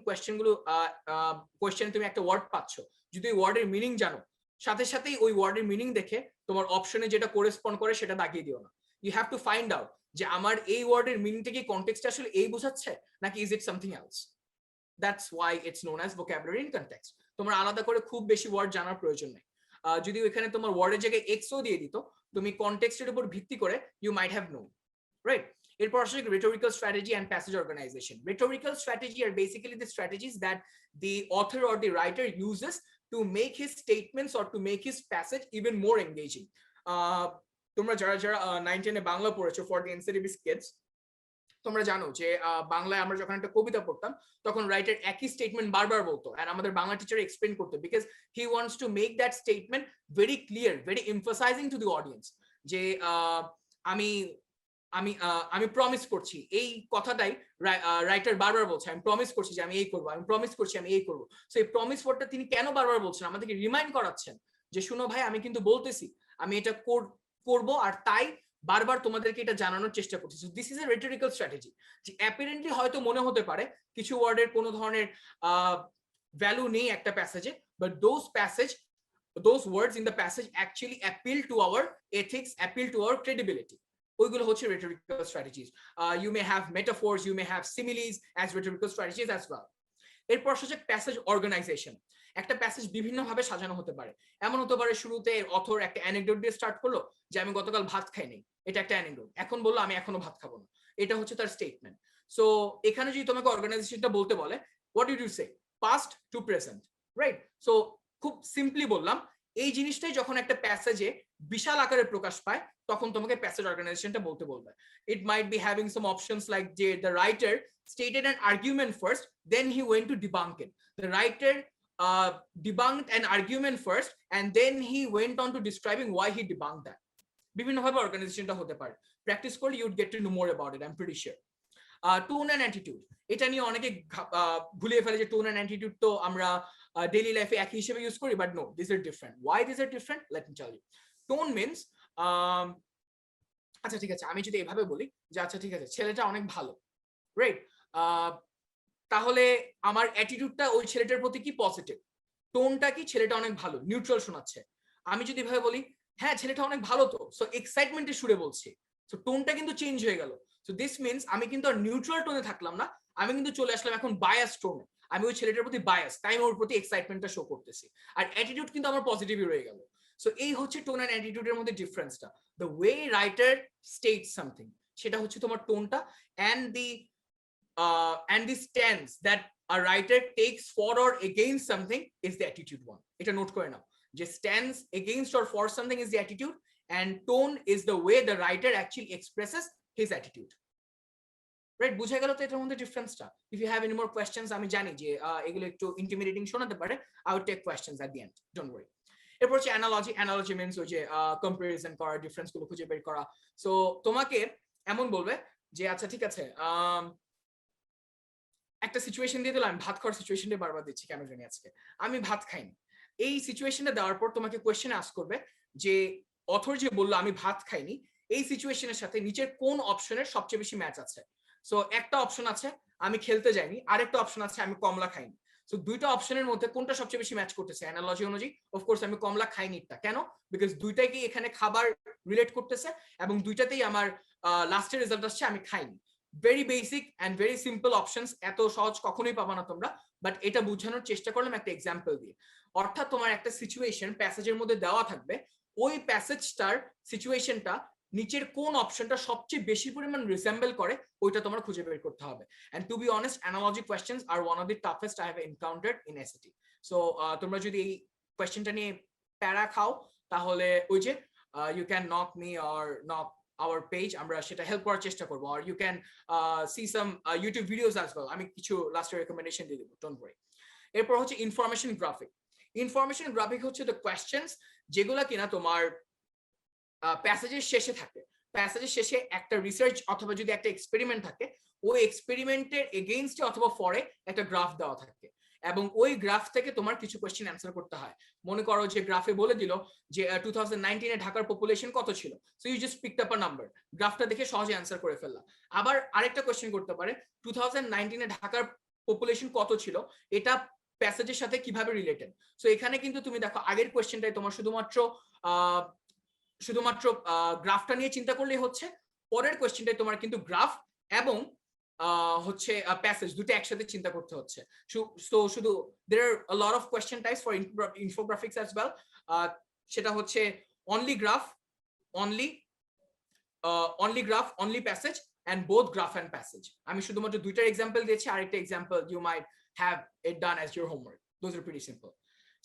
কোয়েশ্চেনে তুমি একটা ওয়ার্ড পাচ্ছ, যদি ওই ওয়ার্ডের মিনিং জানো, সাথে সাথেই ওই ওয়ার্ডের মিনিং দেখে তোমার অপশনে যেটা কোরেসপন্ড করে সেটা দাগিয়ে দিও না। You have to find out যে আমার এই ওয়ার্ডের মিনিংটা কি কনটেক্সটে আসলে এই বোঝাচ্ছে নাকি is it something else. That's why it's known as vocabulary in context. তোমার আলাদা করে খুব বেশি ওয়ার্ড জানার প্রয়োজন নেই। যদি এখানে তোমার ওয়ার্ডের জায়গায় এক্সও দিয়ে দিত, তুমি কনটেক্সটের উপর ভিত্তি করে you might have known, right? এরপর আসলে rhetorical strategy and passage organization. Rhetorical strategy are basically the strategies that the author or the writer uses to make his statements or to make his passage even more engaging. তোমরা যারা 9-10 এ বাংলা পড়েছো, for the NCTB kids, তোমরা জানো যে বাংলায় আমরা যখন একটা কবিতা পড়তাম তখন রাইটার একই স্টেটমেন্ট বারবার বলতো, আর আমাদের বাংলা টিচার এক্সপ্লেইন করতো, because he wants to make that statement very clear, very emphasising to the audience, যে আমি আমি আমি প্রমিস করছি, এই কথাটাই রাইটার বারবার বলছে, আমি প্রমিস করছি যে আমি এই করবো, আমি প্রমিস করছি আমি এই করবো। সো এই প্রমিস ওয়ার্ডটা তিনি কেন বারবার বলছেন? আমাদেরকে রিমাইন্ড করাচ্ছেন যে শুনো ভাই, আমি কিন্তু বলতেছি আমি এটা করবো, আর তাই বারবার তোমাদেরকে এটা জানানোর চেষ্টা করছি। So this is a rhetorical strategy. যে অ্যাপারেন্টলি হয়তো মনে হতে পারে কিছু ওয়ার্ডের কোনো ধরনের ভ্যালু নেই একটা প্যাসেজে, but those words in the passage actually appeal to our ethics, appeal to our credibility. ওইগুলো হচ্ছে rhetorical strategies. You may have metaphors, you may have similes as rhetorical strategies as well. এরপর হচ্ছে passage organisation. একটা passage বিভিন্ন ভাবে সাজানো হতে পারে। এমন হতে পারে শুরুতে অথর একটা অ্যানেকডোট দিয়ে স্টার্ট করলো যে আমি গতকাল ভাত খাইনি, এটা একটা অ্যানেকডোট। এখন বললো আমি এখনো ভাত খাবো না, এটা হচ্ছে তার স্টেটমেন্ট। সো এখানে যদি তোমাকে অর্গানাইজেশনটা বলতে বলে, what did you say? Past to present, right? So খুব সিম্পলি বললাম, এই জিনিসটাই যখন একটা প্যাসেজে বিশাল আকারে প্রকাশ পায় তখন তোমাকে প্যাসেজ অর্গানাইজেশনটা বলতে বলবে। It might be having some options like যে the writer stated an argument first, then he went to debunk it. The writer debunked an argument first, and then he went on to describing why he debunked that. বিভিন্ন ভাবে অর্গানাইজেশনটা হতে পারে। Practice করলে you would get to know more about it, I am pretty sure. Tone and attitude, এটা নিয়ে অনেকে ভুলিয়ে ফেলে যে টোন অ্যান্ড অ্যাটিটিউড তো আমরা ডেইলি লাইফে একই হিসেবে ইউজ করি, but no, this are different. Why this are different? Let me tell you. Tone means, আচ্ছা ঠিক আছে আমি যদি এভাবে বলি যে আচ্ছা ঠিক আছে ছেলেটা অনেক ভালো, রাইট? তাহলে আমার অ্যাটিটিউডটা ওই ছেলেটার প্রতি কি? পজিটিভ। টোনটা কি? ছেলেটা অনেক ভালো, নিউট্রাল শোনাচ্ছে। আমি যদি এভাবে বলি হ্যাঁ ছেলেটা অনেক ভালো তো, সো এক্সাইটমেন্টের সুরে বলছি, সো টোনটা কিন্তু চেঞ্জ হয়ে গেল। সো দিস মিনস আমি কিন্তু আর নিউট্রাল টোনে থাকলাম না, আমি কিন্তু চলে আসলাম এখন বায়াস টোনে। আমি ওই ছেলেটার প্রতি বায়াস, তাই আমি ওর প্রতি এক্সাইটমেন্টটা শো করতেছি, আর অ্যাটিটিউড কিন্তু আমার পজিটিভই রয়ে গেল। সো এই হচ্ছে টোন অ্যান্ড অ্যাটিটিউডের মধ্যে ডিফারেন্সটা। The way writer states something, সেটা হচ্ছে তোমার টোনটা, and the stance that a writer takes for or against something is the attitude one. Eta note kore nao je stands against or for something is the attitude, and tone is the way the writer actually expresses his attitude. Right, বুঝা গেল তো এটার মধ্যে ডিফারেন্সটা? If you have any more questions, আমি জানি যে এগুলো একটু ইন্টিমিডেটিং শোনাতে পারে, I will take questions at the end, don't worry. এরপর হচ্ছে অ্যানালজি মিন্স ওই যে কম্পারিজন করা, ডিফারেন্স গুলো খুঁজে বের করা। সো তোমাকে এমন বলবে যে আচ্ছা ঠিক আছে, একটা সিচুয়েশন দিয়ে দিলাম, ভাত খাওয়ার সিচুয়েশনটা বারবার দিচ্ছি কেন জানি আজকে, আমি ভাত খাইনি। এই সিচুয়েশনটা দেওয়ার পর তোমাকে কোয়েশ্চেন আস্ক করবে যে অথর যে বললো আমি ভাত খাইনি, এই সিচুয়েশনের সাথে নিচের কোন অপশনের সবচেয়ে বেশি ম্যাচ আছে। সো একটা অপশন আছে আমি খেলতে যাইনি, আরেকটা অপশন আছে আমি কমলা খাইনি। সো দুইটা অপশনের মধ্যে কোনটা সবচেয়ে বেশি ম্যাচ করতেছে অ্যানালজি অনুযায়ী? অফকোর্স আমি কমলা খাইনিটা। কেন? বিকজ দুইটাই কি এখানে খাবার রিলেট করতেছে এবং দুইটাতেই আমার লাস্টের রেজাল্ট আসছে আমি খাইনি। Very basic and very simple options, এত সহজ কখনোই পাবা না তোমরা, বাট এটা বোঝানোর চেষ্টা করলাম একটা এক্সাম্পল দিয়ে। অর্থাৎ তোমার একটা সিচুয়েশন প্যাসেজের মধ্যে দেওয়া থাকবে, ওই প্যাসেজটার সিচুয়েশনটা নিচের কোন অপশনটা সবচেয়ে বেশি পরিমাণ রিসেম্বল করে ওইটা তোমার খুঁজে বের করতে হবে। And to be honest, analogy questions are one of the toughest I have encountered in SAT. So তোমরা যদি এই কোয়েশ্চেনটা নিয়ে প্যারা খাও তাহলে ওই যে you can knock me or knock our page, আমরা সেটা হেল্প করার চেষ্টা করব, or you can see some YouTube videos as well, আমি কিছু লাস্ট রেকমেন্ডেশন দিয়ে দেব, ডোন্ট ওয়ারি। এরপর হচ্ছে ইনফরমেশন গ্রাফিক। ইনফরমেশন গ্রাফিক হচ্ছে দ্য কোয়েশ্চেনস যেগুলা কিনা তোমার প্যাসেজের শেষে থাকে। প্যাসেজের শেষে একটা রিসার্চ অথবা যদি একটা এক্সপেরিমেন্ট থাকে, ওই এক্সপেরিমেন্টের এগেইনস্টে অথবা ফরে একটা গ্রাফ দেওয়া থাকে এবং ওই গ্রাফ থেকে তোমার কিছু কোয়েশ্চেন অ্যান্সার করতে হয়। মনে করো যে গ্রাফে বলে দিল যে 2019 এ ঢাকার পপুলেশন কত ছিল, so you just picked up a number, গ্রাফটা দেখে সহজে অ্যান্সার করে ফেললা। আবার আরেকটা কোয়েশ্চেন করতে পারে 2019 এ ঢাকার পপুলেশন কত ছিল, এটা প্যাসেজের সাথে কিভাবে রিলেটেড। সো এখানে কিন্তু তুমি দেখো আগের কোয়েশ্চেনটাই তোমার শুধুমাত্র গ্রাফটা নিয়ে চিন্তা করলেই হচ্ছে, পরের কোয়েশ্চেনটাই তোমার কিন্তু গ্রাফ এবং হচ্ছে প্যাসেজ দুটো একসাথে চিন্তা করতে হচ্ছে। সো শুধু there are a lot of question types for infographics as well, সেটা হচ্ছে only graph, only passage and both graph and passage। আমি শুধুমাত্র দুইটার এক্সাম্পল দিয়েছি, আরেকটা example you might have it done as your homework. Those are pretty simple.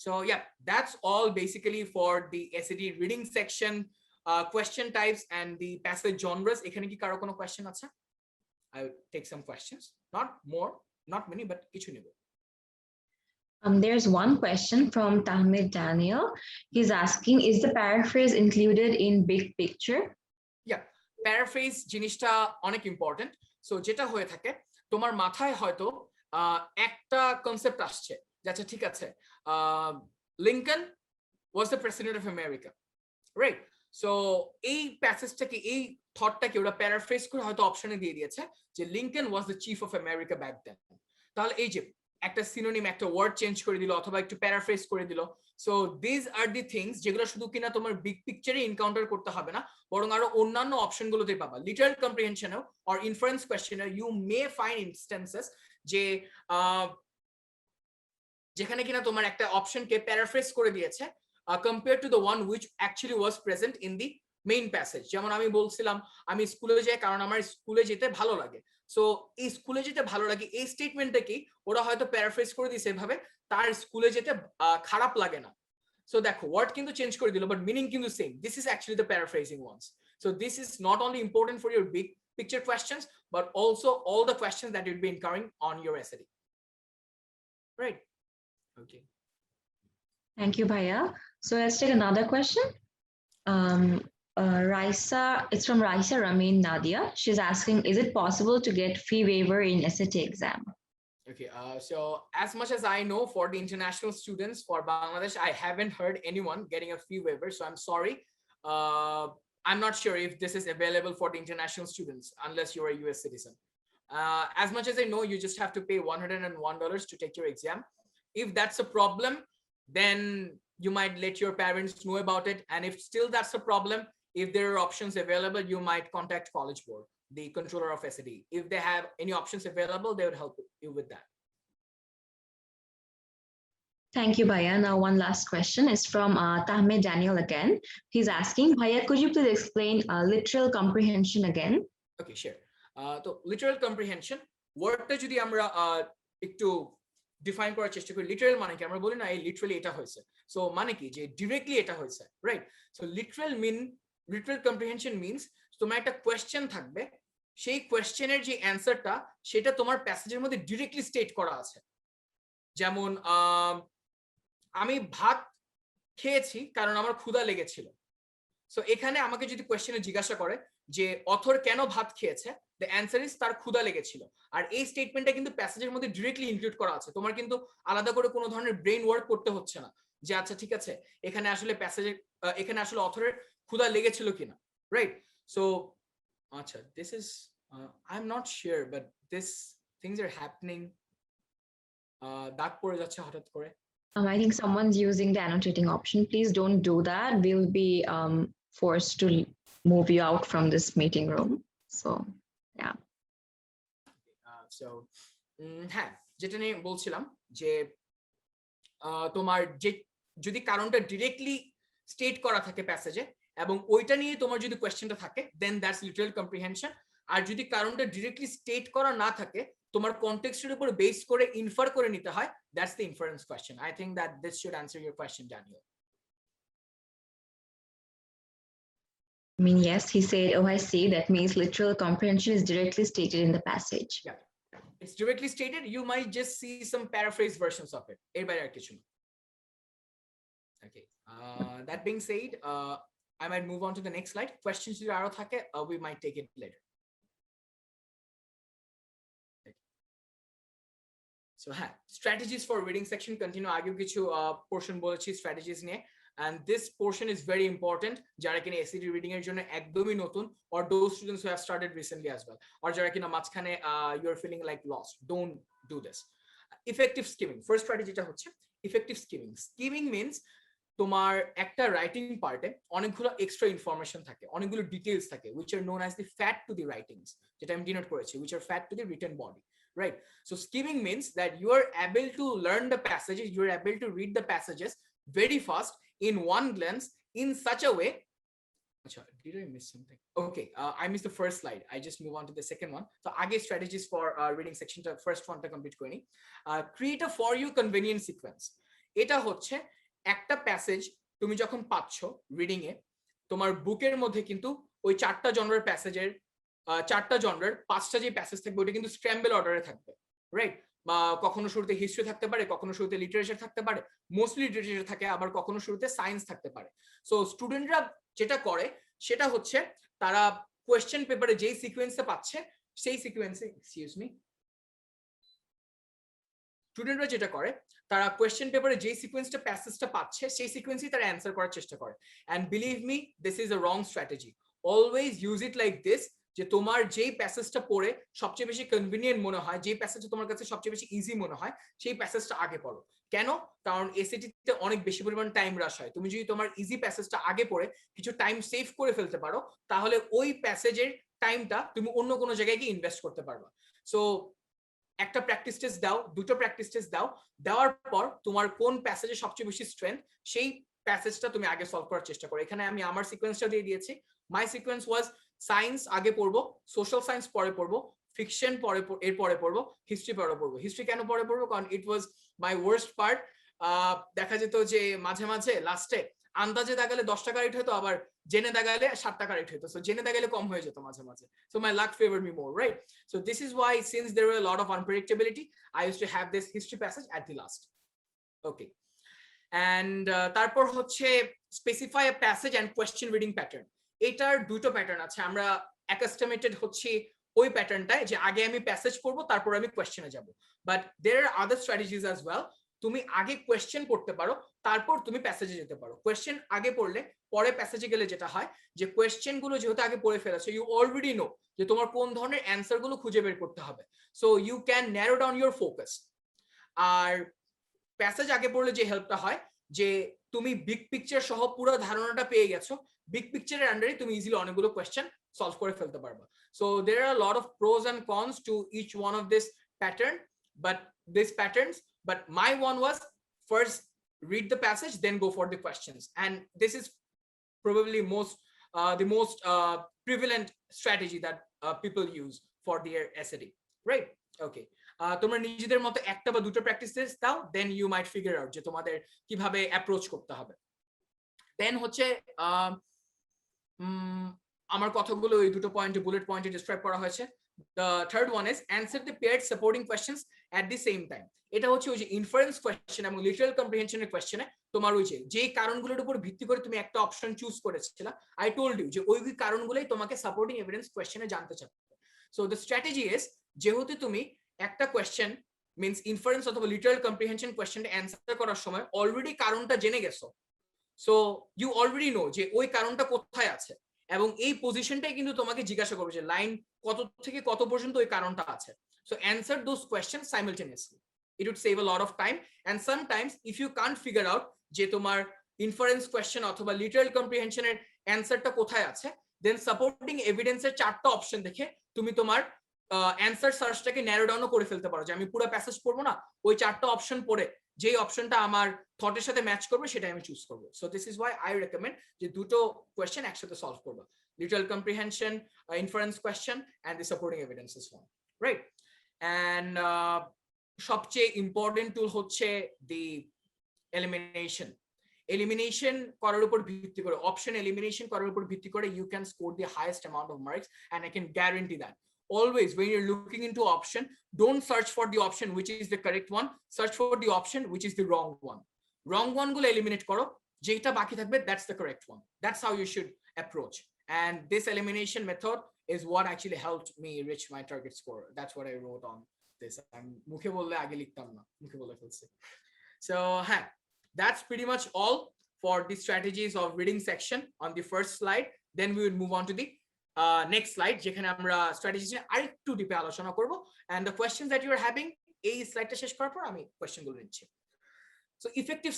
So yeah, that's all basically for the SAT reading section, question types and the passage genres. এখানে কি কারো কোনো question আছে? I will take some questions, not many, but কিছু নেব। There's one question from Tahmid Daniel. He's asking, is the paraphrase included in big picture? Yeah, paraphrase জিনিসটা অনেক important. So যেটা হয়ে থাকে তোমার মাথায় হয়তো একটা কনসেপ্ট আসছে, আচ্ছা ঠিক আছে, Lincoln was the president of America, right? So এই প্যাসেজটাকে, এই থটটাকে ওরা প্যারাফ্রেজ করে হয়তো অপশনে দিয়ে দিয়েছে যে Lincoln was the chief of America back then. তাহলে এই যে একটা সিনোনিম, একটা ওয়ার্ড চেঞ্জ করে দিল অথবা একটু প্যারাফ্রেজ করে দিল। So this are the things যেগুলো শুধু কিনা তোমার বিগ পিকচারে এনকাউন্টার করতে হবে না, বরং আরো অন্যান্য অপশনগুলোতে পাবা। লিটারাল কম্প্রিহেনশনেও অর ইনফারেন্স কোয়েশ্চেনে ইউ মে ফাইন্ড ইনস্ট্যান্সেস যে যেখানে কিনা তোমার একটা অপশনকে প্যারাফ্রেজ করে দিয়েছে compared to the one which actually was present in the main passage। যেমন আমি বলছিলাম আমি স্কুলে যাই কারণ আমার স্কুলে যেতে ভালো লাগে। সো এই স্কুলে যেতে ভালো লাগে এই স্টেটমেন্টটা কি ওরা হয়তো প্যারাফ্রেজ করে দিয়েছে এভাবে, তার স্কুলে যেতে খারাপ লাগে না। সো দেখো ওয়ার্ড কিন্তু চেঞ্জ করে দিল, বাট মিনিং কিন্তু same. This is actually the paraphrasing ones. So this is not only important for your big picture questions, but also all the questions that will be incurring on your SAT, right? Okay, Thank you, Bhaiya. So let's take another question. Raisa, it's from Raisa Ramin Nadia. She's asking, is it possible to get fee waiver in SAT exam? Okay, so as much as I know, for the international students for Bangladesh, I haven't heard anyone getting a fee waiver. So I'm sorry. I'm not sure if this is available for the international students unless you're a US citizen. As much as I know, you just have to pay $101 to take your exam. If that's a problem, then you might let your parents know about it. And if still that's a problem, if there are options available, you might contact College Board, the controller of SAT. If they have any options available, they would help you with that. Thank you, Bhaiya. Now, one last question is from Tahmid Daniel again. He's asking, Bhaiya, could you please explain literal comprehension again? Okay, sure. So literal comprehension, wordটা যদি আমরা একটু define করার চেষ্টা করি। Literal মানে কি, আমরা বলি না এই লিটারালি এটা হয়েছে, সো মানে কি যে ডিরেক্টলি এটা হয়েছে, right? So literal comprehension means তোমার একটা কোয়েশ্চেন থাকবে, সেই কোয়েশ্চেনের যে অ্যান্সারটা সেটা তোমার প্যাসেজের মধ্যে ডিরেক্টলি স্টেট করা আছে। যেমন আমি ভাত খেয়েছি কারণ আমার ক্ষুধা লেগেছিল। সো এখানে আমাকে যদি কোয়েশ্চেনে জিজ্ঞাসা করে যে অথর কেন ভাত খেয়েছে, দ্য অ্যান্সার ইজ তার ক্ষুধা লেগেছিল। আর এই স্টেটমেন্টটা কিন্তু প্যাসেজের মধ্যে ডিরেক্টলি ইনক্লুড করা আছে, তোমার কিন্তু আলাদা করে কোনো ধরনের ব্রেন ওয়ার্ক করতে হচ্ছে না যে আচ্ছা ঠিক আছে এখানে আসলে প্যাসেজে এখানে আসলে অথরের ক্ষুধা লেগেছিল কিনা, রাইট? সো আচ্ছা, this is I am not sure but this things are happening. দাগ পড়ে যাচ্ছে হঠাৎ করে। I think someone's using the annotating option. Please don't do that. We'll be forced to move you out from this meeting room. So, yeah. So, হ্যাঁ, যেটা নিয়ে বলছিলাম যে তোমার যে যদি কারণটা ডিরেক্টলি স্টেট করা থাকে প্যাসেজে এবং ওইটা নিয়ে তোমার যদি কোয়েশ্চেনটা থাকে, দেন দ্যাটস লিটারাল কম্প্রিহেনশন। আর যদি কারণটা ডিরেক্টলি স্টেট করা না থাকে, তোমার কনটেক্সটের উপর বেস করে ইনফার করে নিতে হয়, that's the inference question. I think that this should answer your question, Daniel. I mean, yes, he said, oh, I see. That means literal comprehension is directly stated in the passage. Yeah, it's directly stated. You might just see some paraphrase versions of it. এর আর কিছু না। Okay, that being said, I might move on to the next slide. Questions যদি আরো থাকে, we might take it later. So strategies for reading section continue. আগেও কিছু portion বলেছি strategies নিয়ে, and this portion is very important যারা কিনা SAT reading এর জন্য একদমই নতুন, or those students who have started recently as well, or যারা কিনা মাঝখানে you are feeling like lost. Don't do this. Effective skimming. First strategy টা হচ্ছে effective skimming. Skimming means তোমার একটা রাইটিং পার্টে অনেকগুলো এক্সট্রা ইনফরমেশন থাকে, অনেকগুলো ডিটেইলস থাকে, which are known as the fat to the writings, যেটা আমি ডিনোট করেছি, which are fat to the written body, right? So skimming means that you are able to learn the passages, you are able to read the passages very fast in one glance in such a way. Achha, did I miss something? Okay, I missed the first slide. I just move on to the second one. So again, strategies for reading section টা first one টা complete করে নি। Create a for you convenient sequence. এটা হচ্ছে একটা passage তুমি যখন পাচ্ছ রিডিং এ, তোমার বুকের মধ্যে কিন্তু ওই চারটা জনরার প্যাসেজের চারটা জনরার পাঁচটা যে প্যাসেজ থাকবে ওটা কিন্তু স্ক্র্যাম্বল অর্ডারে থাকবে, রাইট? বা কখনো শুরুতে হিস্ট্রি থাকতে পারে, কখনো শুরুতে লিটারেচার থাকতে পারে, মোস্টলি লিটারেচার থাকে, আবার কখনো শুরুতে সায়েন্স থাকতে পারে। সো স্টুডেন্টরা যেটা করে সেটা হচ্ছে তারা কোয়েশ্চেন পেপারে যেই সিকোয়েন্সে পাচ্ছে সেই সিকোয়েন্সে, এক্সকিউজ মি, স্টুডেন্টরা যেটা করে তারা কোয়েশ্চেন পেপারে যে সিকোয়েন্সটা প্যাসেজটা পাচ্ছে সেই সিকোয়েন্সই তারা অ্যান্সার করার চেষ্টা করে। And believe me, this is a wrong strategy. Always use it like this, যে তোমার যেই প্যাসেজটা পড়ে সবচেয়ে বেশি কনভিনিয়েন্ট মনে হয়, যেই প্যাসেজটা তোমার কাছে সবচেয়ে বেশি ইজি মনে হয়, সেই প্যাসেজটা আগে পড়ো। কেন? কারণ এসএটিতে অনেক বেশি পরিমাণ টাইম রাশ হয়। তুমি যদি তোমার ইজি প্যাসেজটা আগে পড়ে কিছু টাইম সেভ করে ফেলতে পারো, তাহলে ওই প্যাসেজের টাইমটা তুমি অন্য কোনো জায়গায় গিয়ে ইনভেস্ট করতে পারবা। সো একটা প্র্যাকটিস টেস্ট দাও, দুটো প্র্যাকটিস টেস্ট দাও, দেওয়ার পর তোমার কোন প্যাসেজে সবচেয়ে বেশি স্ট্রেংথ সেই প্যাসেজটা তুমি আগে সলভ করার চেষ্টা করো। এখানে আমি আমার সিকোয়েন্সটা দিয়ে দিয়েছি। মাই সিকোয়েন্স ওয়াজ সায়েন্স আগে পড়বো, সোশ্যাল সায়েন্স পরে পড়বো, ফিকশন পরে এর পরে পড়বো, হিস্ট্রি পরে পড়বো। হিস্ট্রি কেন পরে পড়বো? কারণ ইট ওয়াজ মাই ওয়ার্স্ট পার্ট। দেখা যেত যে মাঝে মাঝে লাস্টে আন্দাজে দাগালে 10টা কারেক্ট হতো, আবার জেনে দাগালে 7টা কারেক্ট হতো। সো জেনে দাগালে কম হয়ে যেত মাঝে মাঝে। So my lakh favoured me more, right? So this is why, since there were a lot of unpredictability, I used to have this history passage at the last. Okay, and তারপর হচ্ছে specify a passage and question reading pattern. এটার দুটো pattern আছে। আমরা accustomed হচ্ছে ওই প্যাটার্নটায় যে আগে আমি প্যাসেজ পড়বো তারপর আমি কোয়েশ্চেনে যাব, but there are other strategies as well. তুমি আগে কোয়েশ্চেন পড়তে পারো, তারপর তুমি প্যাসেজে যেতে পারো। কোয়েশ্চেন আগে পড়লে পরে প্যাসেজে গেলে যেটা হয় যে কোয়েশ্চেন গুলো যেহেতু আগে পড়ে ফেলেছো, ইউ অলরেডি নো যে তোমার কোন ধরনের অ্যান্সার গুলো খুঁজে বের করতে হবে। So you can narrow down your focus. আর প্যাসেজ আগে পড়লে যে হেল্পটা হয় যে তুমি বিগ পিকচার সহ পুরো ধারণাটা পেয়ে গেছো, বিগ পিকচারের আন্ডারে তুমি ইজিলি অনেকগুলো কোয়েশ্চেন সলভ করে ফেলতে পারবা। So there are lot of pros and cons to each one of this pattern, but this patterns, but my one was first read the passage, then go for the questions, and this is probably the most prevalent strategy that people use for their SAT, right? Okay, তোমরা নিজেদের মতো একটা বা দুটো practice test দাও, then you might figure out যে তোমাদের কিভাবে অ্যাপ্রোচ করতে হবে। দেন হচ্ছে আমার কথাগুলো এই দুটো পয়েন্টে বুলেট পয়েন্টে ডিসক্রাইব করা হয়েছে। The third one is answer the paired supporting questions at the same time. এটা হচ্ছে ওই যে ইনফারেন্স কোয়েশ্চেন এবং লিটারাল কম্প্রিহেনশনের কোয়েশ্চেনে তোমার ওই যে কারণগুলোর উপর ভিত্তি করে তুমি একটা অপশন চুজ করেছিলা, আই টোল্ড ইউ যে ওই কারণগুলোই তোমাকে সাপোর্টিং এভিডেন্স কোয়েশ্চেনে জানতে চাবে। সো দ্য স্ট্র্যাটেজি ইজ, যেহেতু তুমি একটা কোয়েশ্চেন মিন্স ইনফারেন্স অথবা লিটারাল কম্প্রিহেনশন কোয়েশ্চেনটা অ্যান্সার করার সময় অলরেডি কারণটা জেনে গেছো, সো ইউ অলরেডি নো যে ওই কারণটা কোথায় আছে, এবং এই পজিশনটাই কিন্তু তোমাকে জিজ্ঞাসা করবে যে লাইন কত থেকে কত পর্যন্ত ওই কারণটা আছে। So answer those question simultaneously, it would save a lot of time. And sometimes if you can't figure out যে তোমার ইনফারেন্স কোয়েশ্চেন অথবা লিটারাল কম্প্রিহেনশনের অ্যান্সারটা কোথায় আছে, দেন সাপোর্টিং এভিডেন্সের 4টা অপশন দেখে তুমি তোমার অ্যান্সার সার্চটাকে ন্যারো ডাউনও করে ফেলতে পারো, যে আমি পুরো প্যাসেজ পড়বো না, ওই 4টা অপশন পড়ে যেই অপশনটা আমার থটের সাথে ম্যাচ করবে সেটাই আমি চুজ করবো। So this is Y I recommend যে দুটো কোয়েশ্চেন একসাথে সলভ করবো, literal comprehension, inference question, and the supporting evidences one, right? And সবচেয়ে important tool হচ্ছে the elimination করার উপর ভিত্তি করে, option elimination করার উপর ভিত্তি করে you can score the highest amount of marks, and I can guarantee that. Always when you're looking into option, don't search for the option which is the correct one, search for the option which is the wrong one. Wrong one গুলো eliminate করো, যেটা বাকি থাকবে that's the correct one. That's how you should approach. And this elimination method is what actually helped me reach my target score. That's what I wrote on this. I'm মুখে বললে আগে লিখতাম না, মুখে বলে ফেলছি। So that's pretty much all for the strategies of reading section on the first slide. Then we will move on to the next slide, যেখানে আমরা strategies আরেকটু ডিপে আলোচনা করব, and the questions that you are having এই স্লাইডটা শেষ করার পর আমি কোয়েশ্চেনগুলো নিচ্ছি। সো ইফেক্টিভ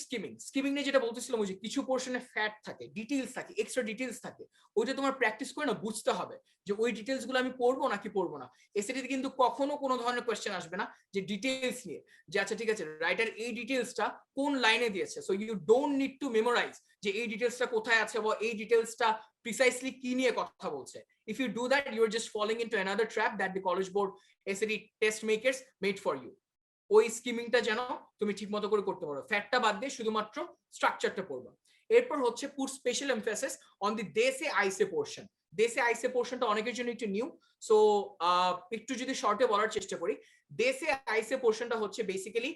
স্কিমিং নিয়ে যেটা বলতেছিলাম, ওই যে কিছু পোর্শনে ফ্যাট থাকে, ডিটেইলস থাকে, এক্সট্রা ডিটেইলস থাকে, ওইটা তোমার প্র্যাকটিস করে না বুঝতে হবে যে ওই ডিটেইলস গুলো আমি পড়বো নাকি পড়বো না। এসএটিতে কিন্তু কখনো কোনো ধরনের কোয়েশ্চেন আসবে না যে ডিটেইলস নিয়ে, যে আচ্ছা ঠিক আছে রাইটার এই ডিটেইলসটা কোন লাইনে দিয়েছে, so you don't need to memorize যে এই ডিটেইলসটা কোথায় আছে বা এই ডিটেইলসটা প্রিসাইসলি কি নিয়ে কথা বলছে। If you do that, you are just falling into another trap that the college board SAT test makers made for you. ওই স্কিমিংটা যেন তুমি ঠিকমতো করে করতে পারো, ফ্যাটটা বাদ দিয়ে শুধুমাত্র স্ট্রাকচারটা পড়বা। এরপর হচ্ছে put special emphasis on the দেশে আইসে পোর্শন। দেশে আইসে পোর্শনটা অনেকের জন্য একটু নিউ, সো একটু যদি শর্টে বলার চেষ্টা করি, দেশে আইসে পোর্শনটা হচ্ছে বেসিক্যালি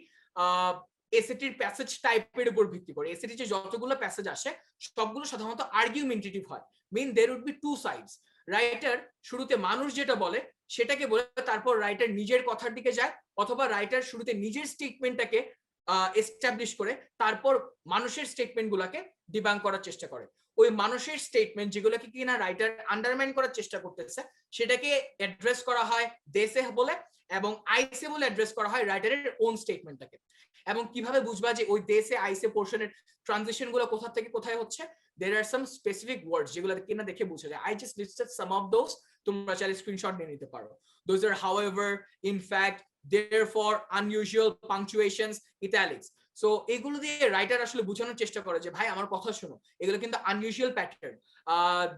এসএটির প্যাসেজ টাইপের উপর ভিত্তি করে। এসএটি যে যতগুলো প্যাসেজ আসে সবগুলো সাধারণত আর্গুমেন্টেটিভ হয়, mean there would be two sides. Writer শুরুতে মানুষ যেটা বলে সেটাকে বলে তারপর রাইটার নিজের কথার দিকে যায়, অথবা রাইটার শুরুতে নিজের স্টেটমেন্টটাকে এস্টাবলিশ করে তারপর মানুষের স্টেটমেন্ট গুলাকে ডিবাঙ্ক করার চেষ্টা করে। ওই মানুষের স্টেটমেন্ট যেগুলোকে কিনা রাইটার আন্ডারমাইন করার চেষ্টা করতেছে সেটাকে অ্যাড্রেস করা হয় দেশে বলে, এবং আইসে বলে অ্যাড্রেস করা হয় রাইটারের ওন স্টেটমেন্টটাকে। এবং কিভাবে বুঝবা যে ওই দেশে আইসে পোর্শনের ট্রানজিশন গুলো কোথা থেকে কোথায় হচ্ছে? there are some specific words যেগুলো কিনা দেখে বোঝা যায়। I just listed some of those, তোমরা চাইলে স্ক্রিনশট নিয়ে নিতে পারো। those are however, in fact, therefore, unusual, punctuations, italics. So এগুলো দিয়ে রাইটার আসলে বোঝানোর চেষ্টা করে যে ভাই আমার কথা শোনো, এগুলো কিন্তু unusual pattern.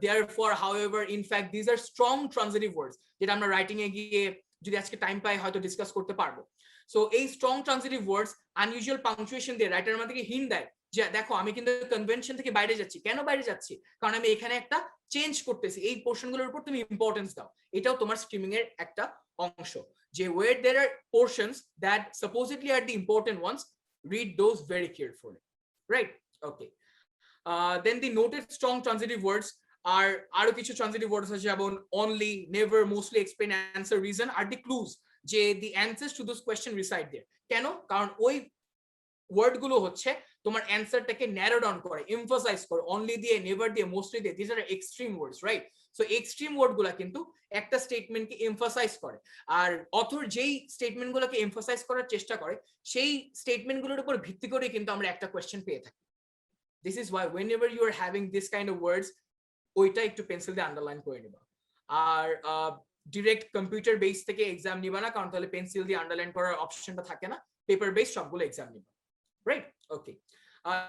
therefore, however, in fact, these are strong transitive words যেটা আমরা রাইটিং এ গিয়ে যদি আজকে টাইম পাই হয়তো ডিসকাস করতে পারবো। সো এই স্ট্রং ট্রানজিটিভ ওয়ার্ডস আনইউজুয়াল পাংচুয়েশন দিয়ে রাইটার আমাদেরকে হিন্ট দেয় যে দেখো আমি কিন্তু কনভেনশন থেকে বাইরে যাচ্ছি। কেন বাইরে যাচ্ছি? কারণ আমি এখানে একটা চেঞ্জ করতেছি, এই পোর্শনগুলোর উপর তুমি ইম্পর্টেন্স দাও। এটাও তোমার স্কিমিং এর একটা অংশ, যে where there are portions that supposedly are the important ones, read those very carefully, right? Okay. Then the noted strong transitive words are আরো কিছু ট্রানজিটিভ ওয়ার্ডস আছে যেমন only, never, mostly, explain, answer, reason are the clues যে the answers to those question reside there. কেন? কারণ ওই word গুলো হচ্ছে তোমার অ্যানসারটাকে ন্যারো ডাউন করে, এমফাসাইজ করে। অনলি দিয়ে, নেভার দিয়ে, মোস্টলি দিয়ে, this are extreme words, right? So extreme word গুলা কিন্তু একটা স্টেটমেন্টকে এমফাসাইজ করে, আর অথর যেই স্টেটমেন্ট গুলোকে এমফাসাইজ করার চেষ্টা করে সেই স্টেটমেন্ট গুলোর উপর ভিত্তি করে কিন্তু আমরা একটা কোয়েশ্চেন পেয়ে থাকি। This is Y whenever you are having this kind of words, ওইটা একটু পেন্সিল দিয়ে আন্ডারলাইন করে নিবা। আর ডিরেক্ট কম্পিউটার বেস থেকে এক্সাম নিবা না, কারণ তাহলে পেন্সিল দিয়ে আন্ডারলাইন করার অপশনটা থাকে না। পেপার বেস সবগুলো এক্সাম নিবা, রাইট? ওকে।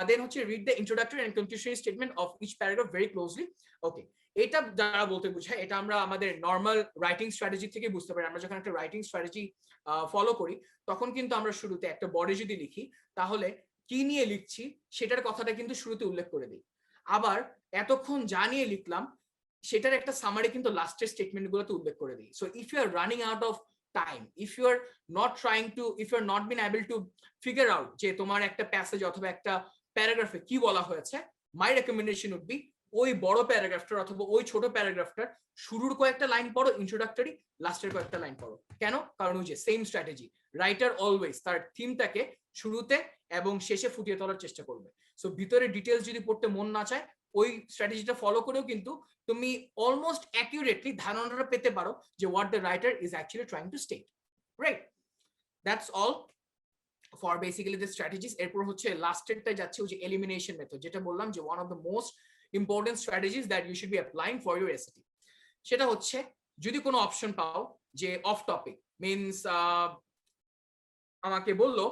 দেন হচ্ছে read the introductory and conclusionary statement of each paragraph very closely. Okay, এটা যারা বলতে বোঝায় এটা আমরা আমাদের নর্মাল রাইটিং স্ট্র্যাটেজি থেকে বুঝতে পারি। আমরা যখন একটা রাইটিং স্ট্র্যাটেজি ফলো করি তখন কিন্তু আমরা শুরুতে একটা বডি যদি লিখি তাহলে কি নিয়ে লিখছি সেটার কথাটা কিন্তু শুরুতে উল্লেখ করে দিই, আবার এতক্ষণ যা নিয়ে লিখলাম সেটার একটা সামারি কিন্তু লাস্টের স্টেটমেন্ট গুলোতে উল্লেখ করে দিই। So if you are running out of time, if you are not trying to, if you are not been able to figure out যে তোমার একটা প্যাসেজ অথবা একটা প্যারাগ্রাফে কি বলা হয়েছে, মাই রেকমেন্ডেশন উড বি ওই বড় প্যারাগ্রাফটার অথবা ওই ছোট প্যারাগ্রাফটার শুরুর কয়েকটা লাইন পড়ো ইন্ট্রোডাক্টরি, লাস্টের কয়েকটা লাইন পড়ো। কেন? কারণ ওই যে সেম স্ট্র্যাটেজি, রাইটার অলওয়েজ তার থিমটাকে শুরুতে এবং শেষে ফুটিয়ে তোলার চেষ্টা করবে। সো ভিতরে ডিটেলস যদি পড়তে মন না চায় ওই স্ট্র্যাটেজিটা ফলো করেও কিন্তু তুমি অলমোস্ট অ্যাকিউরেটলি ধারণাটা পেতে পারো যে what the writer is actually trying to state, right? That's all for basically the strategies. এরপর হচ্ছে লাস্টেরটাই যাচ্ছে ওই যে এলিমিনেশন মেথড, যেটা বললাম যে one of the most important strategies that you should be applying for your SAT. সেটা হচ্ছে যদি কোনো অপশন পাও যে অফ টপিক মিনস আমাকে বললো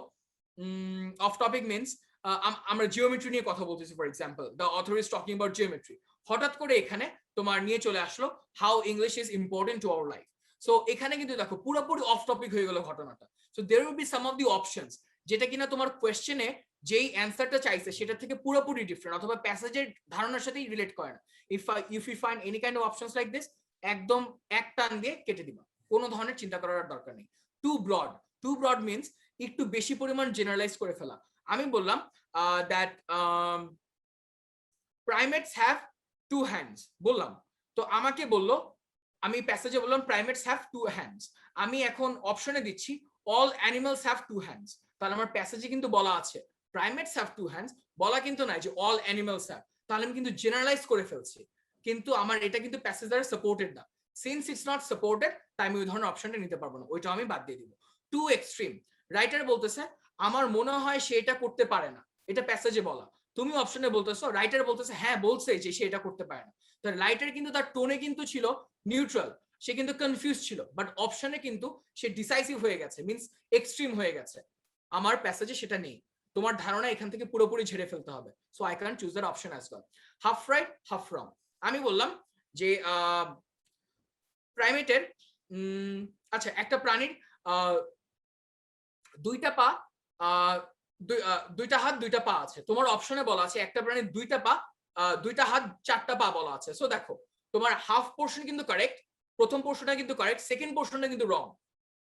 অফ টপিক মিনস আমরা জিওমেট্রি নিয়ে কথা বলতেছি, for example the author is talking about geometry, হঠাৎ করে এখানে তোমার নিয়ে চলে আসলো how English is important to our life. So এখানে কিন্তু দেখো পুরোপুরি অফ টপিক হয়ে গেল ঘটনাটা। So there will be some of the options যেটা কিনা তোমার কোয়েশ্চেনে যেই অ্যান্সারটা চাইছে সেটা থেকে পুরোপুরি ডিফারেন্ট অথবা প্যাসেজের ধারণার সাথেই রিলেট করে না। If you find any kind of options like this, একদম এক টান দিয়ে কেটে দিবা, কোনো ধরনের চিন্তা করার দরকার নেই। টু ব্রড মিনস একটু বেশি পরিমাণ জেনারেলাইজ করে ফেলা। আমি বললাম that primates have to hands বললাম, তো আমাকে বললো, আমি প্যাসেজে বললাম প্রাইমেটস হ্যাভ টু হ্যান্ডস, আমি এখন অপশনে দিচ্ছি all animals have to hands, তাহলে আমার প্যাসেজে কিন্তু বলা আছে প্রাইমেটস হ্যাভ টু হ্যান্ডস, বলা কিন্তু নাই যে অল অ্যানিমালস হ্যাভ, তাহলে আমি কিন্তু জেনারেলাইজ করে ফেলছি, কিন্তু আমার এটা কিন্তু প্যাসেজ দ্বারা সাপোর্টেড না। সিন্স ইটস নট সাপোর্টেড তাই আমি ওই ধরনের অপশনটা নিতে পারবো না, ওইটা আমি বাদ দিয়ে দিব। টু এক্সট্রিম, রাইটার বলতেছে আমার মনে হয় সে এটা করতে পারে না, এটা প্যাসেজে বলা, তুমি অপশনে বলতেছো, রাইটার বলতেছে হ্যাঁ বলছে যে সে এটা করতে পারে না, তো রাইটার কিন্তু তার টোনে কিন্তু ছিল নিউট্রাল, সে কিন্তু কনফিউজ ছিল, বাট অপশনে কিন্তু সে ডিসাইসিভ হয়ে গেছে, মিন্স এক্সট্রিম হয়ে গেছে। আমার প্যাসেজে সেটা নেই, তোমার ধারণা এখান থেকে পুরোপুরি ঝেড়ে ফেলতে হবে। So I can choose that option as well. Half right half wrong, আমি বললাম যে প্রাইমেটের আচ্ছা একটা প্রাণীর দুইটা পা দুইটা হাত দুইটা পা আছে, তোমার অপশনে বলা আছে একটা প্রাণীর দুইটা পা দুইটা হাত চারটা পা বলা আছে। সো দেখো তোমার হাফ পোর্শন কিন্তু কারেক্ট, প্রথম পোর্শনটা কিন্তু কারেক্ট, সেকেন্ড পোর্শনটা কিন্তু wrong.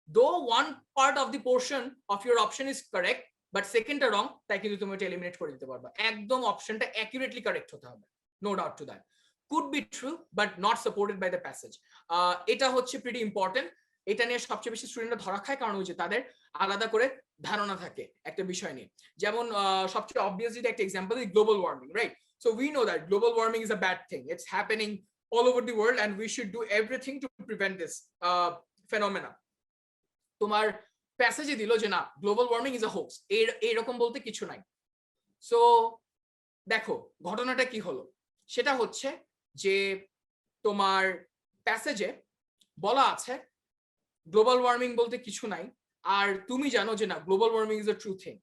Though one part of the portion of your option is correct but সেকেন্ডটা রং, তাই কিন্তু তুমি এটা এলিমিনেট করে দিতে পারবা। একদম অপশনটা অ্যাকুরেটলি কারেক্ট হতে হবে, no doubt to that. Could be true but not supported by the passage, এটা হচ্ছে প্রিটি ইম্পর্টেন্ট। এটা নিয়ে সবচেয়ে বেশি স্টুডেন্টরা ধরা খায় কারণ ওই যে তাদের আলাদা করে ধারণা থাকে একটা বিষয় নিয়ে। যেমন সবচেয়ে অবভিয়াসলি একটা example is global warming, right? So we know that global warming is a bad thing, it's happening all over the world and we should do everything to prevent this phenomena. তোমার প্যাসেজে দিল যে না global warming is a hoax, এরকম বলতে কিছু নাই। So দেখো ঘটনাটা কি হলো, সেটা হচ্ছে যে তোমার প্যাসেজে বলা আছে গ্লোবাল ওয়ার্মিং বলতে কিছু নাই, আর তুমি জানো যে না global warming is a true thing.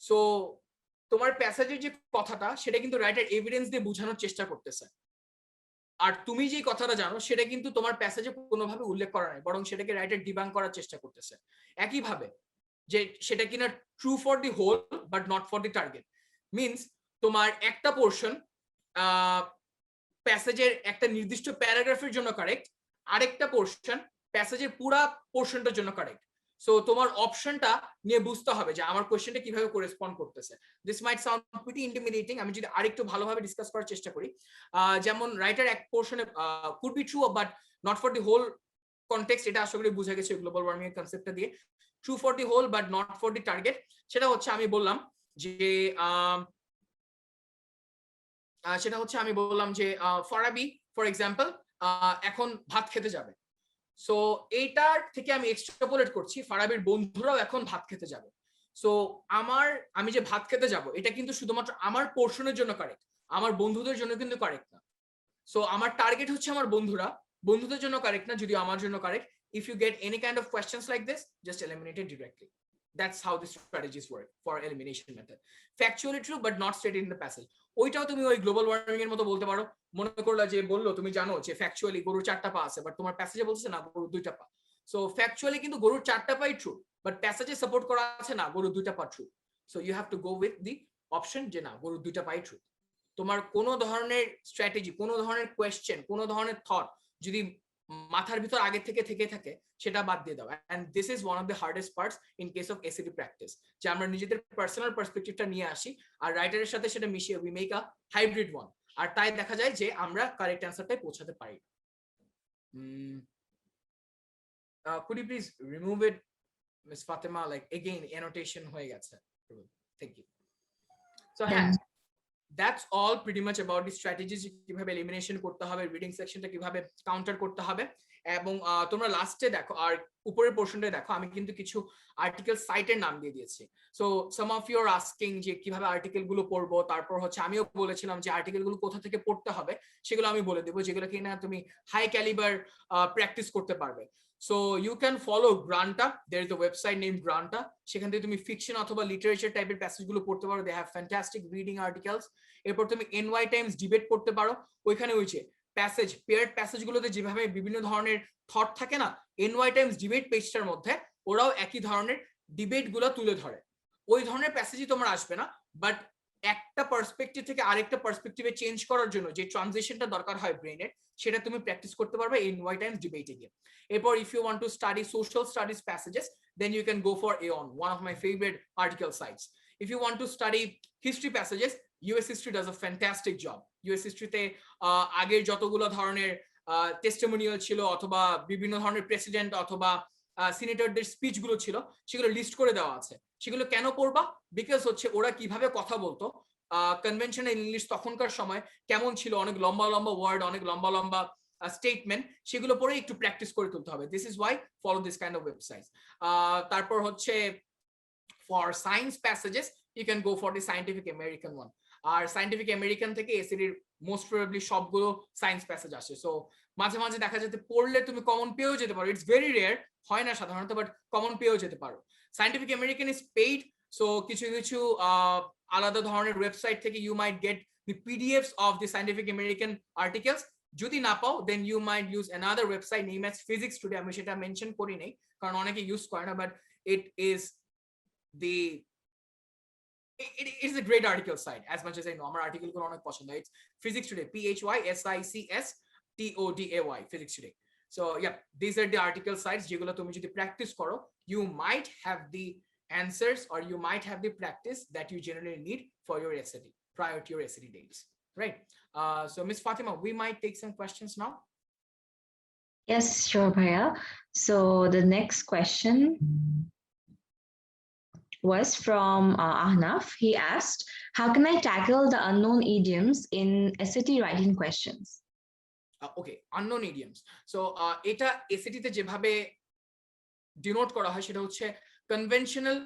So তোমার প্যাসেজের যে কথাটা সেটা কিন্তু রাইটার এভিডেন্স দিয়ে বোঝানোর চেষ্টা করতেছে, আর তুমি যে কথাটা জানো সেটা কিন্তু তোমার প্যাসেজে কোনোভাবে উল্লেখ করা নাই, বরং সেটাকে রাইটার ডিবাঙ্ক করার চেষ্টা করতেছে। একইভাবে যে সেটা কিনা true for the whole but not for the target, means তোমার একটা পোর্শন প্যাসেজের একটা নির্দিষ্ট প্যারাগ্রাফের জন্য কারেক্ট, আরেকটা পোর্শন প্যাসেজের পুরা পোর্শনটার জন্য কারেক্ট। সো তোমার অপশনটা নিয়ে বুঝতে হবে যে আমার কোশ্চেনটা কিভাবে করেসপন্ড করতেছে। দিস মাইট সাউন্ড প্রিটি ইন্টিমিডেটিং, আমি যদি আরেকটু ভালোভাবে ডিসকাস করার চেষ্টা করি, যেমন রাইটার এক পোর্শনে could be true but not for the whole context, এটা আশা করি বুঝা গেছে গ্লোবাল ওয়ার্মিং এর কনসেপ্টটা দিয়ে। True for the whole but not for the target, সেটা হচ্ছে আমি বললাম যে ফরাবি ফর এক্সাম্পল এখন ভাত খেতে যাবে। সো এইটার থেকে আমি এক্সট্রাপোলেট করছি ফারাবির বন্ধুরাও এখন ভাত খেতে যাবে। সো আমি যে ভাত খেতে যাব এটা কিন্তু শুধুমাত্র আমার পোর্শনের জন্য কারেক্ট, আমার বন্ধুদের জন্য কিন্তু কারেক্ট না। সো আমার টার্গেট হচ্ছে আমার বন্ধুরা, বন্ধুদের জন্য কারেক্ট না, যদিও আমার জন্য correct. If you get any kind of questions like this just eliminate it directly. That's how the strategies work for elimination method. Factually true but not stated in the passage. ওইটাও তুমি ওই global warming এর মতো বলতে পারো। মনে করলা যে বললো তুমি জানো যে ফ্যাকচুয়ালি গরুর 4টা পা আছে, বাট তোমার প্যাসেজে বলছে না গরুর 2টা পা। সো ফ্যাকচুয়ালি কিন্তু গরুর 4টা পাই ট্রু, বাট প্যাসেজে সাপোর্ট করা আছে না গরুর 2টা পা true. So you have to go with the option যে না গরুর 2টা পাই ট্রু। তোমার কোনো ধরনের স্ট্র্যাটেজি, কোনো ধরনের কোয়েশ্চেন, কোনো ধরনের থট যদি মাথার ভিতর আগে থেকে থাকে সেটা বাদ দিয়ে দাও। And this is one of the hardest parts in case of ACD practice, যে আমরা নিজেদের পার্সোনাল পার্সপেক্টিভটা নিয়ে আসি আর রাইটারের সাথে সেটা মিশিয়ে we make a hybrid one, আর তাই দেখা যায় যে আমরা কারেক্ট অ্যান্সারটাই পৌঁছাতে পারি। could you please remove it, Miss Fatima? Like again annotation হয়ে গেছে। Thank you. So that's all pretty much about the strategies কিভাবে এলিমিনেশন করতে হবে, রিডিং সেকশনটা কিভাবে কাউন্টার করতে হবে। এবং তোমরা লাস্টে দেখো আর উপরের পোরশনটায় দেখো আমি কিন্তু কিছু আর্টিকেল সাইটের নাম দিয়ে দিয়েছি। So some of you are asking যে কিভাবে আর্টিকেল গুলো পড়বো, তারপর হচ্ছে আমিও বলেছিলাম যে আর্টিকেল গুলো কোথা থেকে পড়তে হবে সেগুলো আমি বলে দেবো, যেগুলো কিনা তুমি হাই ক্যালিবার প্র্যাকটিস করতে পারবে। So you can follow Granta. There is a website named Granta. সেখান থেকে তুমি ফিকশন অথবা লিটারেচার টাইপের প্যাসেজগুলো পড়তে পারো। They have fantastic reading articles. এরপর তুমি NY Times ডিবেট পড়তে পারো। ওইখানে হইছে প্যাসেজ, পেয়ার্ড প্যাসেজগুলোতে যেভাবে বিভিন্ন ধরনের থট থাকে না, NY Times ডিবেট পেজটার মধ্যে ওরাও একই ধরনের ডিবেটগুলো তুলে ধরে। ওই ধরনের প্যাসেজই তোমার আসবে না, বাট একটা পার্সপেক্টিভ থেকে আরেকটা পার্সপেক্টিভে চেঞ্জ করার জন্য যে ট্রানজিশনটা দরকার হয় ব্রেনের, সেটা তুমি প্র্যাকটিস করতে পারবে NY Times ডিবেটে গিয়ে। এরপর if you want to study social studies passages, then you can go for Aeon, one of my favorite article sites. If you want to study history passages, US History does a fantastic job. US History তে আগের যতগুলো ধরনের testimonial ছিল অথবা বিভিন্ন ধরনের president অথবা সিনেটরদের speech গুলো ছিল সেগুলো লিস্ট করে দেওয়া আছে। সেগুলো কেন পড়বা? বিকজ হচ্ছে ওরা কিভাবে কথা বলতো, কনভেনশনাল ইংলিশ তখনকার সময় কেমন ছিল, অনেক লম্বা লম্বা ওয়ার্ড, অনেক লম্বা লম্বা স্টেটমেন্ট, সেগুলো পরে একটু প্র্যাকটিস করে তুলতে হবে। This is why follow this kind of websites. তারপর হচ্ছে for science passages you can go for the Scientific American one. আর সায়েন্টিফিক আমেরিকান থেকে এসিডির মোস্ট প্রবাবলি সবগুলো সায়েন্স প্যাসেজ আসে। সো মাঝে মাঝে দেখা যেতে পড়লে তুমি কমন পেয়েও যেতে পারো। ইটস ভেরি রেয়ার, হয় না সাধারণত, বাট কমন পেয়েও যেতে পারো। Scientific American is paid, so কিছু কিছু আলাদা ধরনের ওয়েবসাইট থেকে you might get the PDFs of the Scientific American articles. যদি না পাও then you might use another website name as Physics Today. আমি সেটা মেনশন করি নাই কারণ অনেকে ইউজ করে না, but it is the it is a great article site as much as I know. আমার আর্টিকেল গুলো অনেক পছন্দ। It's Physics Today, PHYSICS Physics Today. So yeah, these are the article sites যেগুলো তুমি যদি প্র্যাকটিস করো, you might have the answers or you might have the practice that you generally need for your SAT prior to your SAT dates, right? So Miss Fatima, we might take some questions now. Yes, sure, Bhaiya. So the next question was from Ahnaf. He asked, how can I tackle the unknown idioms in SAT writing questions? Okay, unknown idioms. So এটা SAT তে যেভাবে denote করা হয় সেটা হচ্ছে conventional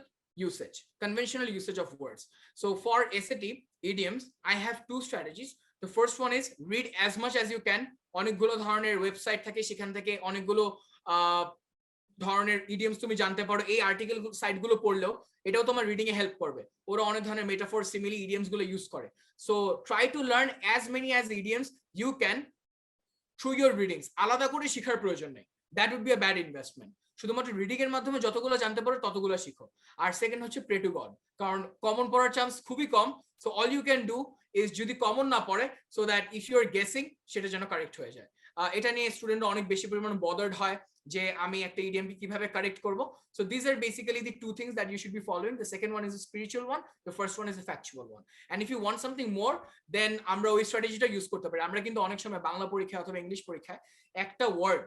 usage of words. So for SAT idioms, I have two strategies. The first one is read as much as you can. অনেকগুলো ধরনের website থাকে, সেখান থেকে অনেকগুলো ধরনের ইডিয়মস তুমি জানতে পারো। এই আর্টিকেল সাইটগুলো পড়লেও এটাও তোমার রিডিং এ হেল্প করবে। ওরা অনেক ধরনের মেটাফর, সিমিলি, ইডিয়মস গুলো ইউজ করে। So try to learn as many as idioms you can through your readings. আলাদা করে শেখার প্রয়োজন নেই, that would be a bad investment. শুধুমাত্র রিডিং এর মাধ্যমে যতগুলো জানতে পারো ততগুলো শিখো। আর সেকেন্ড হচ্ছে প্রে টু গড, কারণ কমন পড়ার চান্স খুবই কম। So all you can do is যদি কমন না পড়ে, so that if you R guessing সেটা যেন কারেক্ট হয়ে যায়। এটা নিয়ে স্টুডেন্টরা অনেক বেশি পরিমাণে বদার্ড হয় যে আমি একটা ইডিএমকে কিভাবে কারেক্ট করব। So this are basically the two things that you should be following. The second one is a spiritual one, the first one is a factual one. And if you want something more, then আমরা ওই স্ট্র্যাটেজিটা use করতে পারি। আমরা কিন্তু অনেক সময় বাংলা পরীক্ষা অথবা ইংলিশ পরীক্ষায় একটা ওয়ার্ড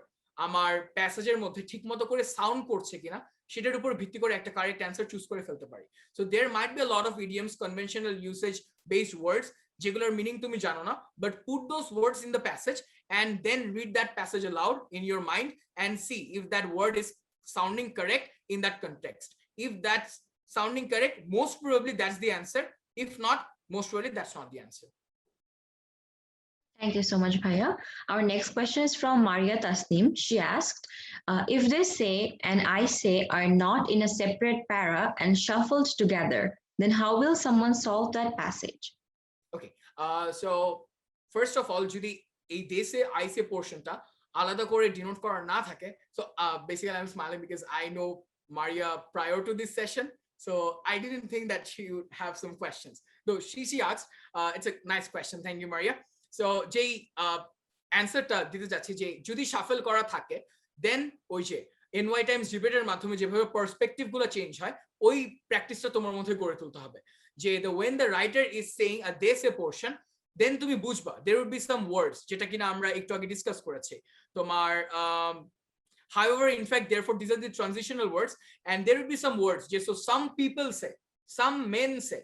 আমার প্যাসেজের মধ্যে ঠিকমতো করে সাউন্ড করছে কিনা সেটার উপর ভিত্তি করে একটা কারেক্ট অ্যান্সার চুজ করে ফেলতে পারি। So there might be a lot of idioms, conventional usage based words যেগুলোর মিনিং তুমি জানো না, but put those words in the passage and then read that passage aloud in your mind and see if that word is sounding correct in that context. If that's sounding correct, most probably that's the answer. If not, most probably that's not the answer. Thank you so much, Bhaiya. Our next question is from Maria Tasnim. She asked, if they say and I say are not in a separate para and shuffled together, then how will someone solve that passage? Okay, so first of all, যদি এই they say I say portionটা আলাদা করে denote করা না থাকে, so basically I'm smiling because I know Maria prior to this session, so I didn't think that she would have some questions. Though she asked, it's a nice question. Thank you, Maria. So যেই অ্যানসারটা দিতে যাচ্ছি যে যদি shuffle করা থাকে, দেন ওই যে NY Times ডিবেটের মাধ্যমে যেভাবে পার্সপেক্টিভ গুলো চেঞ্জ হয়, ওই প্র্যাকটিসটা তোমার মধ্যে গড়ে তুলতে হবে। যে when the writer is saying a they say portion, then তুমি বুঝবা there would be some words যেটা কিনা আমরা একটু আগে ডিসকাস করেছি তোমার however, in fact, therefore these are the transitional words, and there will be some words যে so some people say, some men say,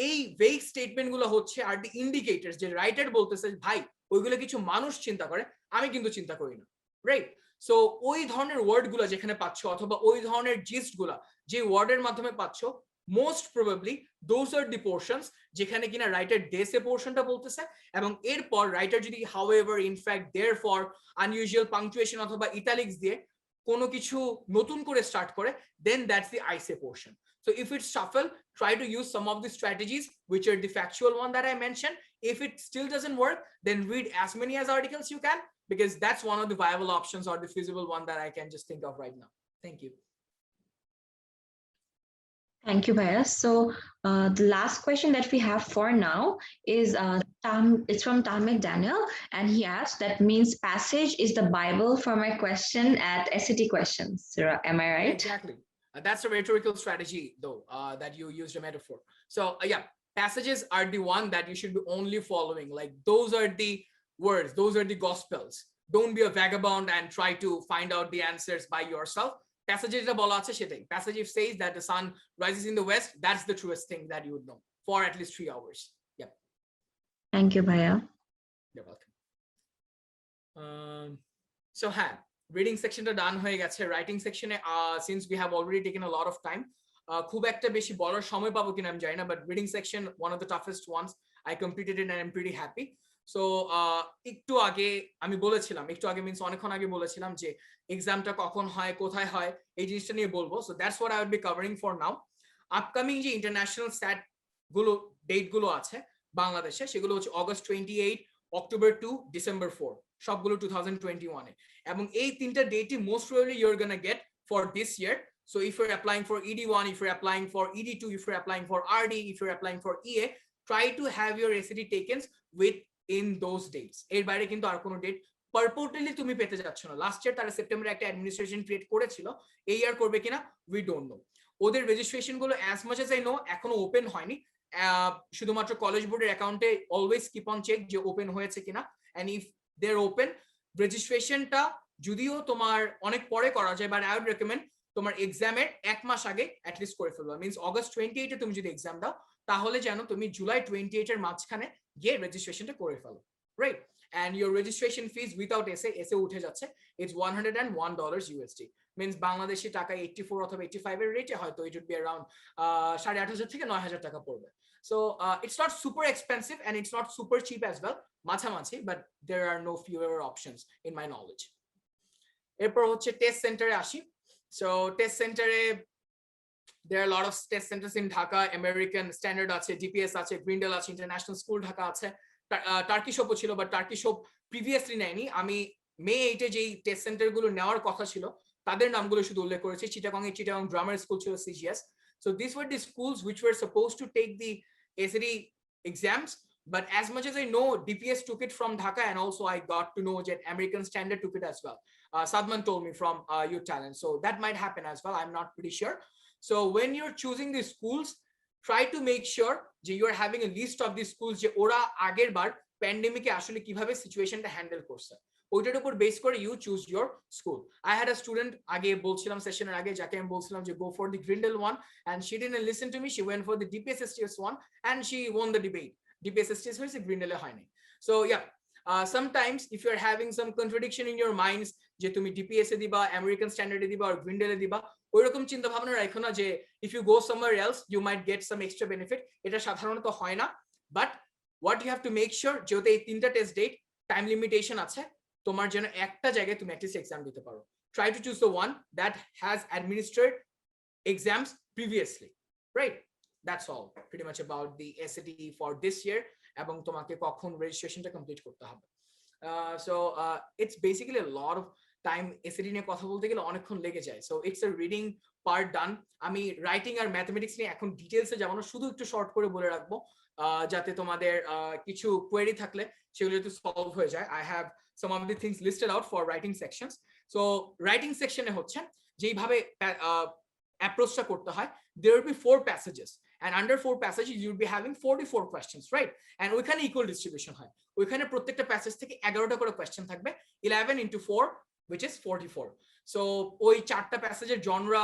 এই ভেগ স্টেটমেন্ট গুলো হচ্ছে আর দি ইন্ডিকেটরস যে রাইটার বলতেছে ভাই ওইগুলো কিছু মানুষ চিন্তা করে, আমি কিন্তু চিন্তা করি না, রাইট? সো ওই ধরনের ওয়ার্ড গুলো যেখানে পাচ্ছ অথবা ওই ধরনের জিস্ট গুলা যে ওয়ার্ডের মাধ্যমে পাচ্ছ, most probably those are the portions যেখানে কিনা রাইটার দে সে পোর্শনটা বলতেছে, এবং এরপর রাইটার যদি however, in fact, therefore, unusual punctuation অথবা ইটালিক্স দিয়ে কোনো কিছু নতুন করে স্টার্ট করে, then that's the I say portion. So if it's shuffle, try to use some of the strategies which are the factual one that I mentioned. If it still doesn't work, then read as many as articles you can, because that's one of the viable options or the feasible one that I can just think of right now. Thank you. Thank you, Bhaiya. So the last question that we have for now is it's from Tamik Daniel, and he asked, that means passage is the Bible for my question at SAT questions. Am I right? Exactly. That's a rhetorical strategy, though, that you used a metaphor. So yeah, passages are the one that you should be only following. Like those are the words, those are the gospels. Don't be a vagabond and try to find out the answers by yourself. Passages are bola ache shetai. Passage says that the sun rises in the west. That's the truest thing that you would know for at least 3 hours. Yep. Thank you, Bhaiya. You're welcome. So reading section টা ডান হয়ে গেছে। Writing সেকশনে since we have already taken a lot of time, খুব একটা বেশি বলার সময় পাবো কিনা আমি জানি না, but reading section one of the toughest ones. I completed it and I'm pretty happy. So একটু আগে আমি বলেছিলাম, একটু আগে মিন্স অনেকক্ষণ আগে বলেছিলাম যে এক্সামটা কখন হয়, কোথায় হয়, এই জিনিসটা নিয়ে বলবো। So that's what I will be covering for now. Upcoming যে ইন্টারন্যাশনাল স্যাট গুলো ডেট গুলো আছে বাংলাদেশে, সেগুলো হচ্ছে August 28, October 2, December 4, সবগুলো 2021 এ, এবং এই তিনটা ডেটই most probably you are gonna get for this year. So if you're applying for ED1, if you're applying for ED2, if you're applying for RD, if you're applying for EA, try to have your SAT taken within those dates. এর বাইরে কিন্তু আর কোনো date পারপোর্টেলি তুমি পেতে যাচ্ছ না। Last year তারা সেপ্টেম্বরে একটা অ্যাডমিনিস্ট্রেশন ক্রিয়েট করেছিল, এই ইয়ার করবে কিনা উই ডোন্ট নো। ওদের রেজিস্ট্রেশন গুলো as much as I know এখনো ওপেন হয়নি, শুধুমাত্র কলেজ বোর্ডের অ্যাকাউন্টে অলওয়েজ কিপ অন চেক যে ওপেন হয়েছে কিনা, and if they are open, রেজিস্ট্রেশনটা যদিও তোমার অনেক পরে করা যায়, বাট আই উড রেকমেন্ড তোমার এক্সামের 1 মাস আগে অ্যাটলিস্ট করে ফেলবা। মিন্স August 28 এ তুমি যদি এক্সাম দাও, তাহলে যেন তুমি July 28 এর মাঝখানে গিয়ে রেজিস্ট্রেশনটা করে ফেলো, right? And your registration fees without essay উঠে যাচ্ছে, it's $101 USD. Means বাংলাদেশি টাকা 84 অথবা 85 এর রেটে হয়তো it would be around 8,500 থেকে 9,000 টাকা পড়বে। So it's not super expensive and it's not super cheap as well, মাঝামাঝি, but there are no fewer options in my knowledge. এরপর হচ্ছে টেস্ট সেন্টারে আসি। So test center there are a lot of test centers in Dhaka. American Standard আছে, DPS আছে, Grindel আছে, International School Dhaka আছে, Turkish হোপও ছিল, বাট টার্কিশ হোপ প্রিভিয়াসলি নেয়নি। আমি মে 8 এ যেই টেস্ট সেন্টার গুলো নেওয়ার কথা ছিল তাদের নামগুলো শুধু উল্লেখ করেছি। চিটাগং গ্রামার স্কুল ছিল CGS. So these were the schools which were supposed to take the SAT exams, but as much as I know, DPS took it from Dhaka, and also I got to know that American Standard took it as well. Sadman told me from Youth Talent, so that might happen as well. I'm not pretty sure. So when you're choosing the schools, try to make sure that you are having a list of the schools যে ওরা আগের বার প্যান্ডেমিকে আসলে কিভাবে সিচুয়েশনটা handle করছে, ওইটার উপর base করে you choose your school. I had a student, আগে বলছিলাম সেশনের আগে, যাকে আমি বলছিলাম যে go for the Grindel one, and she didn't listen to me. She went for the DPS STS one and she won the debate. DPS STS হয়েছে, গ্রিন্ডেলে হয়নি। So yeah, sometimes if you're having some contradiction in your minds যে তুমি DPS এ দিবা, American স্ট্যান্ডার্ডে দিবা আর গ্রিন্ডেলে দিবা, ওইরকম চিন্তা ভাবনা রাখো না যে if you go somewhere else you might get some extra benefit. এটা সাধারণত হয় না, but what you have to make sure যেহেতু এই তিনটা টেস্ট ডেট টাইম লিমিটেশন আছে তোমার যেন একটা জায়গায় তুমি অ্যাটলিস্ট এক্সাম দিতে পারো try to choose the one that has administered exams previously right that's all pretty much about the SAT for this year এবং তোমাকে কখন রেজিস্ট্রেশনটা কমপ্লিট করতে হবে so it's basically a lot of time SAT নিয়ে কথা বলতে গেলে অনেকক্ষণ লেগে যায় so it's a reading part done আমি রাইটিং আর ম্যাথমেটিক্স নিয়ে এখন ডিটেইলসে যাব না শুধু একটু শর্ট করে বলে রাখবো যাতে তোমাদের কিছু কোয়েরি থাকলে সেগুলো একটু সলভ হয়ে যায় I have some of the things listed out for writing sections so writing section এ হচ্ছে যেইভাবে অ্যাপ্রোচটা করতে হয় there will be 4 passages and under 4 passages you will be having 44 questions right and ওইখানে ইকুয়াল ডিস্ট্রিবিউশন হয় ওইখানে প্রত্যেকটা প্যাসেজ থেকে 11টা করে কোশ্চেন থাকবে 11 into 4 which is 44 so ওই চারটা প্যাসেজের জনরা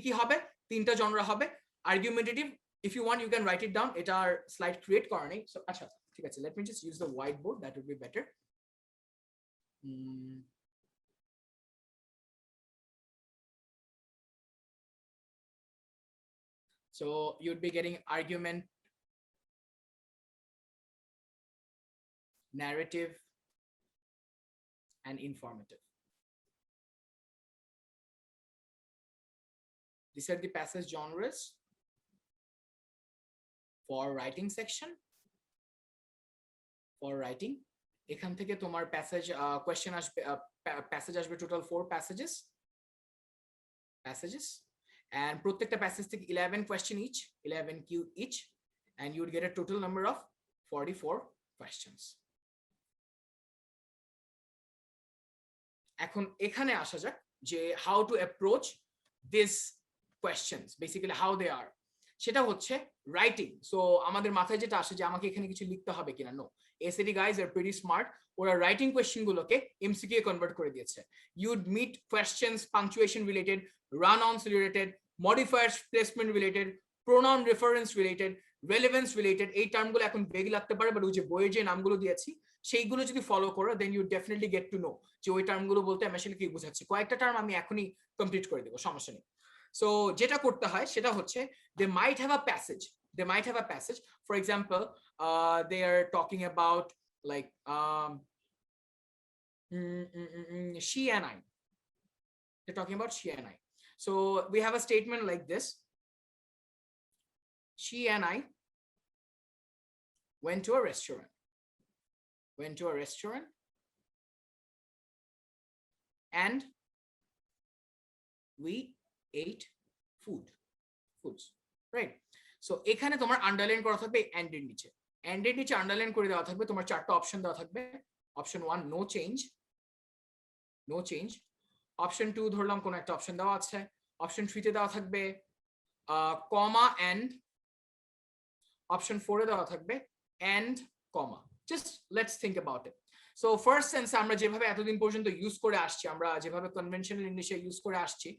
কি হবে তিনটা জনরা হবে argumentative if you want you can write it down এটার স্লাইড ক্রিয়েট করা নেই so আচ্ছা ঠিক আছে let me just use the whiteboard that would be better so you'd be getting argument narrative and informative these are the passage genres for writing section for writing এখান থেকে তোমার passage question আসবে passage আসবে total 4 passages and প্রত্যেকটা passage থেকে 11 question each 11 q each and you would get a total number of 44 questions এখন এখানে আসা যাক যে how to approach these questions basically how they are সেটা হচ্ছে রাইটিং সো আমাদের মাথায় যেটা আসে যে আমাকে এখানে কিছু লিখতে হবে কিনা no SAT guys are pretty smart ওরা রাইটিং কোয়েশ্চেন গুলোকে MCQ এ কনভার্ট করে দিয়েছে you'd meet questions punctuation related run-ons related modifiers placement related pronoun reference related relevance related এই টার্মগুলো এখন বেগি লাগতে পারে বাট ওই যে বইয়ের যে নামগুলো দিয়েছি সেইগুলো যদি ফলো করো then you definitely get to know যে ওই টার্মগুলো বলতে আমি আসলে কি বোঝাচ্ছি কয়েকটা টার্ম আমি এখনই কমপ্লিট করে দেবো সমস্যা নেই so যেটা করতে হয় সেটা হচ্ছে they might have a passage for example they are talking about like she and I they're talking about she and I so we have a statement like this she and I went to a restaurant and we ate foods right so এখানে তোমার underline করা থাকবে and এর নিচে underline করে দেওয়া থাকবে তোমার চারটা অপশন দেওয়া থাকবে অপশন 1 নো চেঞ্জ অপশন 2 ধরলাম কোন একটা অপশন দেওয়া আছে অপশন 3 তে দেওয়া থাকবে কমা এন্ড অপশন 4 এ দেওয়া থাকবে and comma just let's think about it so first sense আমরা যেভাবে এতদিন পর্যন্ত ইউজ করে আসছি আমরা যেভাবে কনভেনশনাল ইংলিশে ইউজ করে আসছি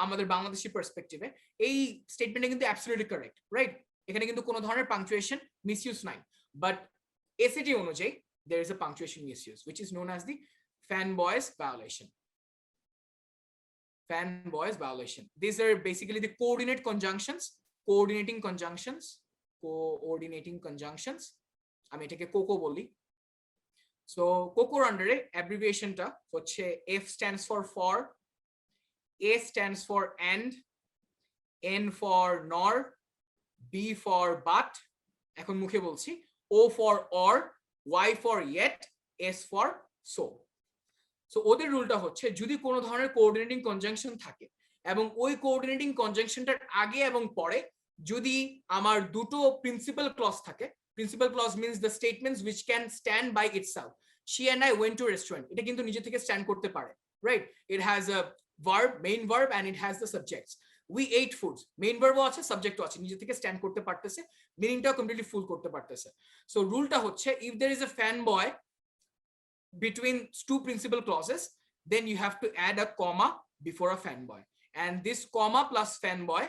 আমাদের বাংলাদেশি পার্সপেক্টিভে এই স্টেটমেন্টটা কিন্তু অ্যাবসলিউটলি কারেক্ট রাইট এখানে কিন্তু কোনো ধরনের পাংচুয়েশন মিসইউজ নাই বাট SAT অনুযায়ী there is a punctuation misuse which is known as the Fanboys Violation these are basically the coordinating conjunctions আমি এটাকে কোকো বলি so কোকোর আন্ডারে অ্যাব্রিভিয়েশনটা হচ্ছে F stands for A stands for and N for nor B for but এখন মুখে বলছি O for or Y for yet S for so ওদের রুলটা হচ্ছে যদি কোনো ধরনের কোঅর্ডিনেটিং কনজাংশন থাকে এবং ওই কোঅর্ডিনেটিং কনজাংশনটার আগে এবং পরে যদি আমার দুটো প্রিন্সিপাল ক্লজ থাকে principal clause means the statements which can stand by itself she and I went to a restaurant এটা কিন্তু নিজে থেকে স্ট্যান্ড করতে পারে right it has a verb main verb and it has the subjects we ate foods main verb আছে subject আছে নিজে থেকে স্ট্যান্ড করতে পারতেছে মিনিংটাও কমপ্লিটলি ফুল করতে পারতেছে সো রুলটা হচ্ছে if there is a fanboy between two principal clauses then you have to add a comma before a fanboy and this comma plus fanboy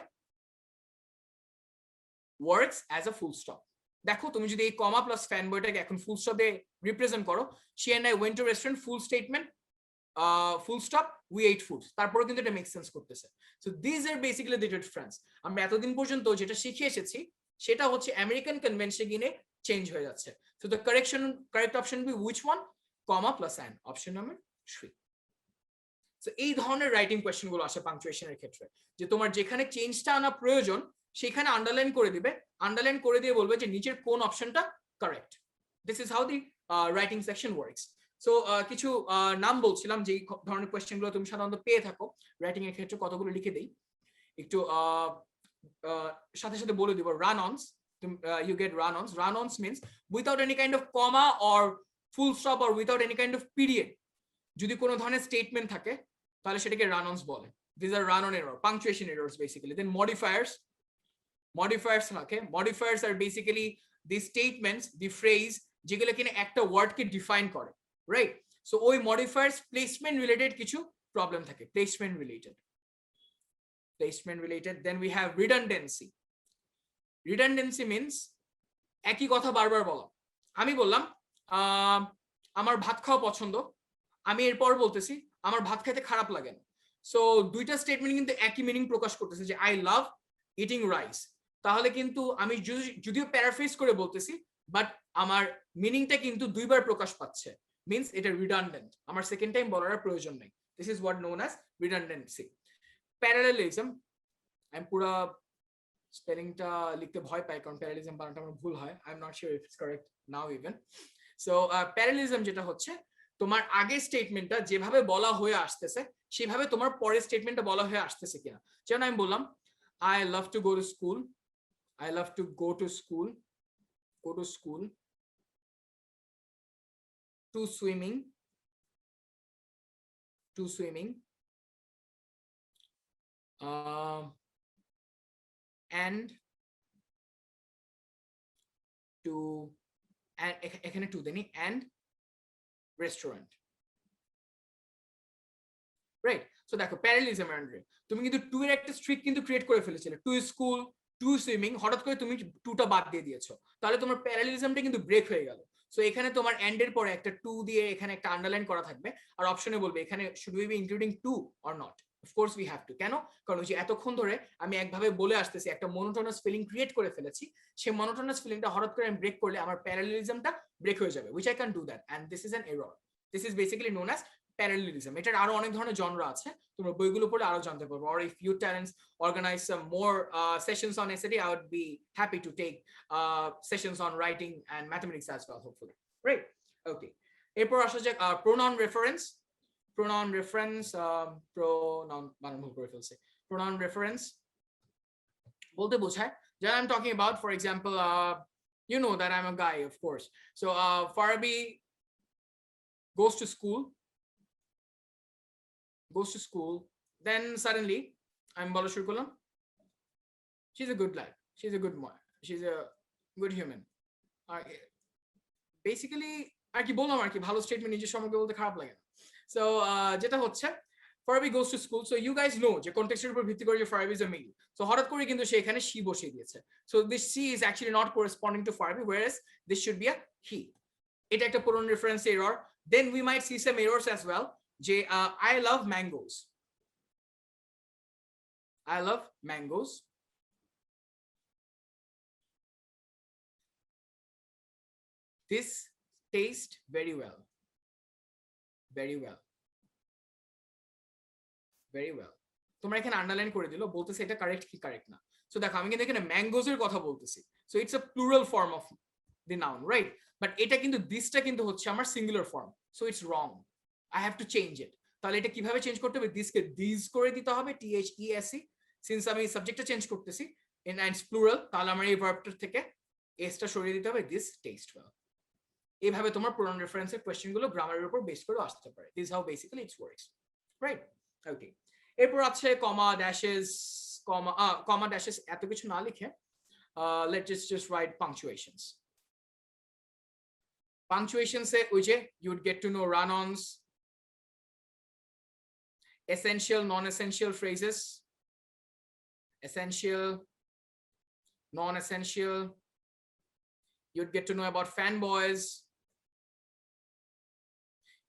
works as a full stop দেখো তুমি যদি এই কমা plus ফ্যানবয়টাকে এখন ফুল স্টপে represent করো she and I went to a restaurant full statement full stop we ate food তারপরে কিন্তু এটা make sense করতেছে so this are basically the difference আমরা এতদিন পর্যন্ত যেটা শিখে এসেছি সেটা হচ্ছে আমেরিকান কনভেনশনে চেঞ্জ হয়ে যাচ্ছে so the correct option B which one comma plus and, option number 3. So এই ধরনের রাইটিং কোয়েশ্চেন গুলো আসে পাংচুয়েশনের ক্ষেত্রে, যে তোমার যেখানে চেঞ্জটা আনা প্রয়োজন সেখানে আন্ডারলাইন করে দিবে, আন্ডারলাইন করে দিয়ে বলবে যে নিচের কোন অপশনটা correct. This is how the writing section works. So কিছু নাম বলছিলাম যে ধরনের কোয়েশ্চেন গুলো তুমি সাধারণত পেয়ে থাকো রাইটিং এর ক্ষেত্রে, কতগুলো লিখে দেই একটু সাথে সাথে বলে দিব। run-ons, you get run-ons. Run-ons means without any kind of comma or full stop or without any kind of period, যদি কোনো ধরনের স্টেটমেন্ট থাকে তাহলে সেটাকে run-ons বলে। These are run-on error, punctuation errors basically. Then modifiers, okay, modifiers are basically the statements, the phrase যেগুলো কিনা একটা ওয়ার্ডকে ডিফাইন করে, রাইট? সো ওই মডিফায়ার্স প্লেসমেন্ট রিলেটেড কিছু প্রবলেম থাকে, placement related. Then we have redundancy. Redundancy means একই কথা বারবার বলা। আমি বললাম আমার ভাত খাওয়া পছন্দ, আমি এরপর বলতেছি আমার ভাত খেতে খারাপ লাগে না। সো দুইটা স্টেটমেন্ট কিন্তু একই মিনিং প্রকাশ করতেছে, যে আই লাভ ইটিং রাইস। তাহলে কিন্তু আমি যদিও প্যারাফ্রেজ করে বলতেছি, বাট আমার মিনিংটা কিন্তু দুইবার প্রকাশ পাচ্ছে, মিন্স এটা রিডান্ডেন্ট, আমার সেকেন্ড টাইম বলার প্রয়োজন নেই। This is what known as redundancy. Parallelism, আমি পুরো স্পেলিংটা লিখতে ভয় পাই কারণ প্যারালিজম বানানটা আমার ভুল হয়। I am not sure if it's correct now even. So parallelism যেটা হচ্ছে তোমার আগের স্টেটমেন্টটা যেভাবে বলা হয়ে আসতেছে সেভাবে তোমার পরের স্টেটমেন্টটা বলা হয়ে আসতেছে কিনা। যেমন আমি বললাম I love to go to school, I love to go to school, to swimming, and to, এখানে to দেনি, and restaurant, right? So দেখো প্যারালিজম আন্ডারে তুমি কিন্তু টু এর একটা স্ট্রিক কিন্তু ক্রিয়েট করে ফেলেছিলে, টু স্কুল টু সুইমিং, হঠাৎ করে তুমি টুটা বাদ দিয়ে দিয়েছো, তাহলে তোমার প্যারালিজমটা কিন্তু ব্রেক হয়ে গেল। সো এখানে তোমার এন্ড এর পরে একটা টু দিয়ে এখানে একটা আন্ডারলাইন করা থাকবে, আর অপশনে বলবে এখানে should we be including to or not. Of course we have to. কেন? কারণ ওই যে এতক্ষণ ধরে আমি একভাবে বলে আসতেছি, একটা মনোটোনাস ফিলিং ক্রিয়েট করে ফেলেছি, সেই মনোটোনাস ফিলিংটা হঠাৎ করে আমি ব্রেক করলে আমার প্যারালিজমটা ব্রেক হয়ে যাবে, which I can do that, and this is an error. This is basically known as parallelism. এটার আরো অনেক ধরনের জনরা আছে, তোমরা বইগুলো পড়লে আরো জানতে পারবে। or if you talents organize some more sessions on SAT, I would be happy to take sessions on writing and mathematics as well, hopefully, right? Okay, এরপর আসা যাক pronoun reference. Pronoun reference বলতে বোঝায় যে I'm talking about, for example, you know that I'm a guy, of course. So Farabie goes to school, then suddenly I'm বলা শুরু করলাম she's a good lad, she's a good mom, she's a good human. Basically আর কি বললাম, আর কি ভালো statement নিজের সম্পর্কে বলতে খারাপ লাগে না। সো যেটা হচ্ছে Farabie goes to school, so you guys know যে কনটেক্সটের উপর ভিত্তি করে যে Farabie is a male, so হঠাৎ করে কিন্তু সে এখানে she বসিয়ে দিয়েছে, so this she is actually not corresponding to Farabie, whereas this should be a he. এটা একটা pronoun reference error. Then we might see some errors as well, যে I love mangoes, this taste very well, তোমরা এখানে underline করে দিলো, বলতেছে এটা correct কি কারেক্ট না। সো দেখো আমি কিন্তু এখানে ম্যাঙ্গোজ এর কথা বলতেছি, so it's a plural form of the noun, right? But এটা কিন্তু দিসটা কিন্তু হচ্ছে আমার singular form, so it's wrong, I have to change it. তাহলে এটা কিভাবে চেঞ্জ করতে হবে? দিসকে দিস করে দিতে হবে, THESE, সিন্স আমি সাবজেক্টটা চেঞ্জ করতেছি ইন ইটস প্লুরাল, তাহলে আমার এই ভার্বটার থেকে এসটা সরিয়ে দিতে হবে, দিস টেস্ট ওয়েল। এইভাবে তোমার প্রোনাউন রেফারেন্সের কোশ্চেনগুলো গ্রামারের উপর বেস করে আসতে পারে। This how basically it's works, right? Okay, এরপর আছে কমা ড্যাশেস এত কিছু না লিখে let's just write punctuations. Punctuations এ ওই যে you would get to know run-ons, essential non-essential phrases, essential non-essential, you'd get to know about fanboys,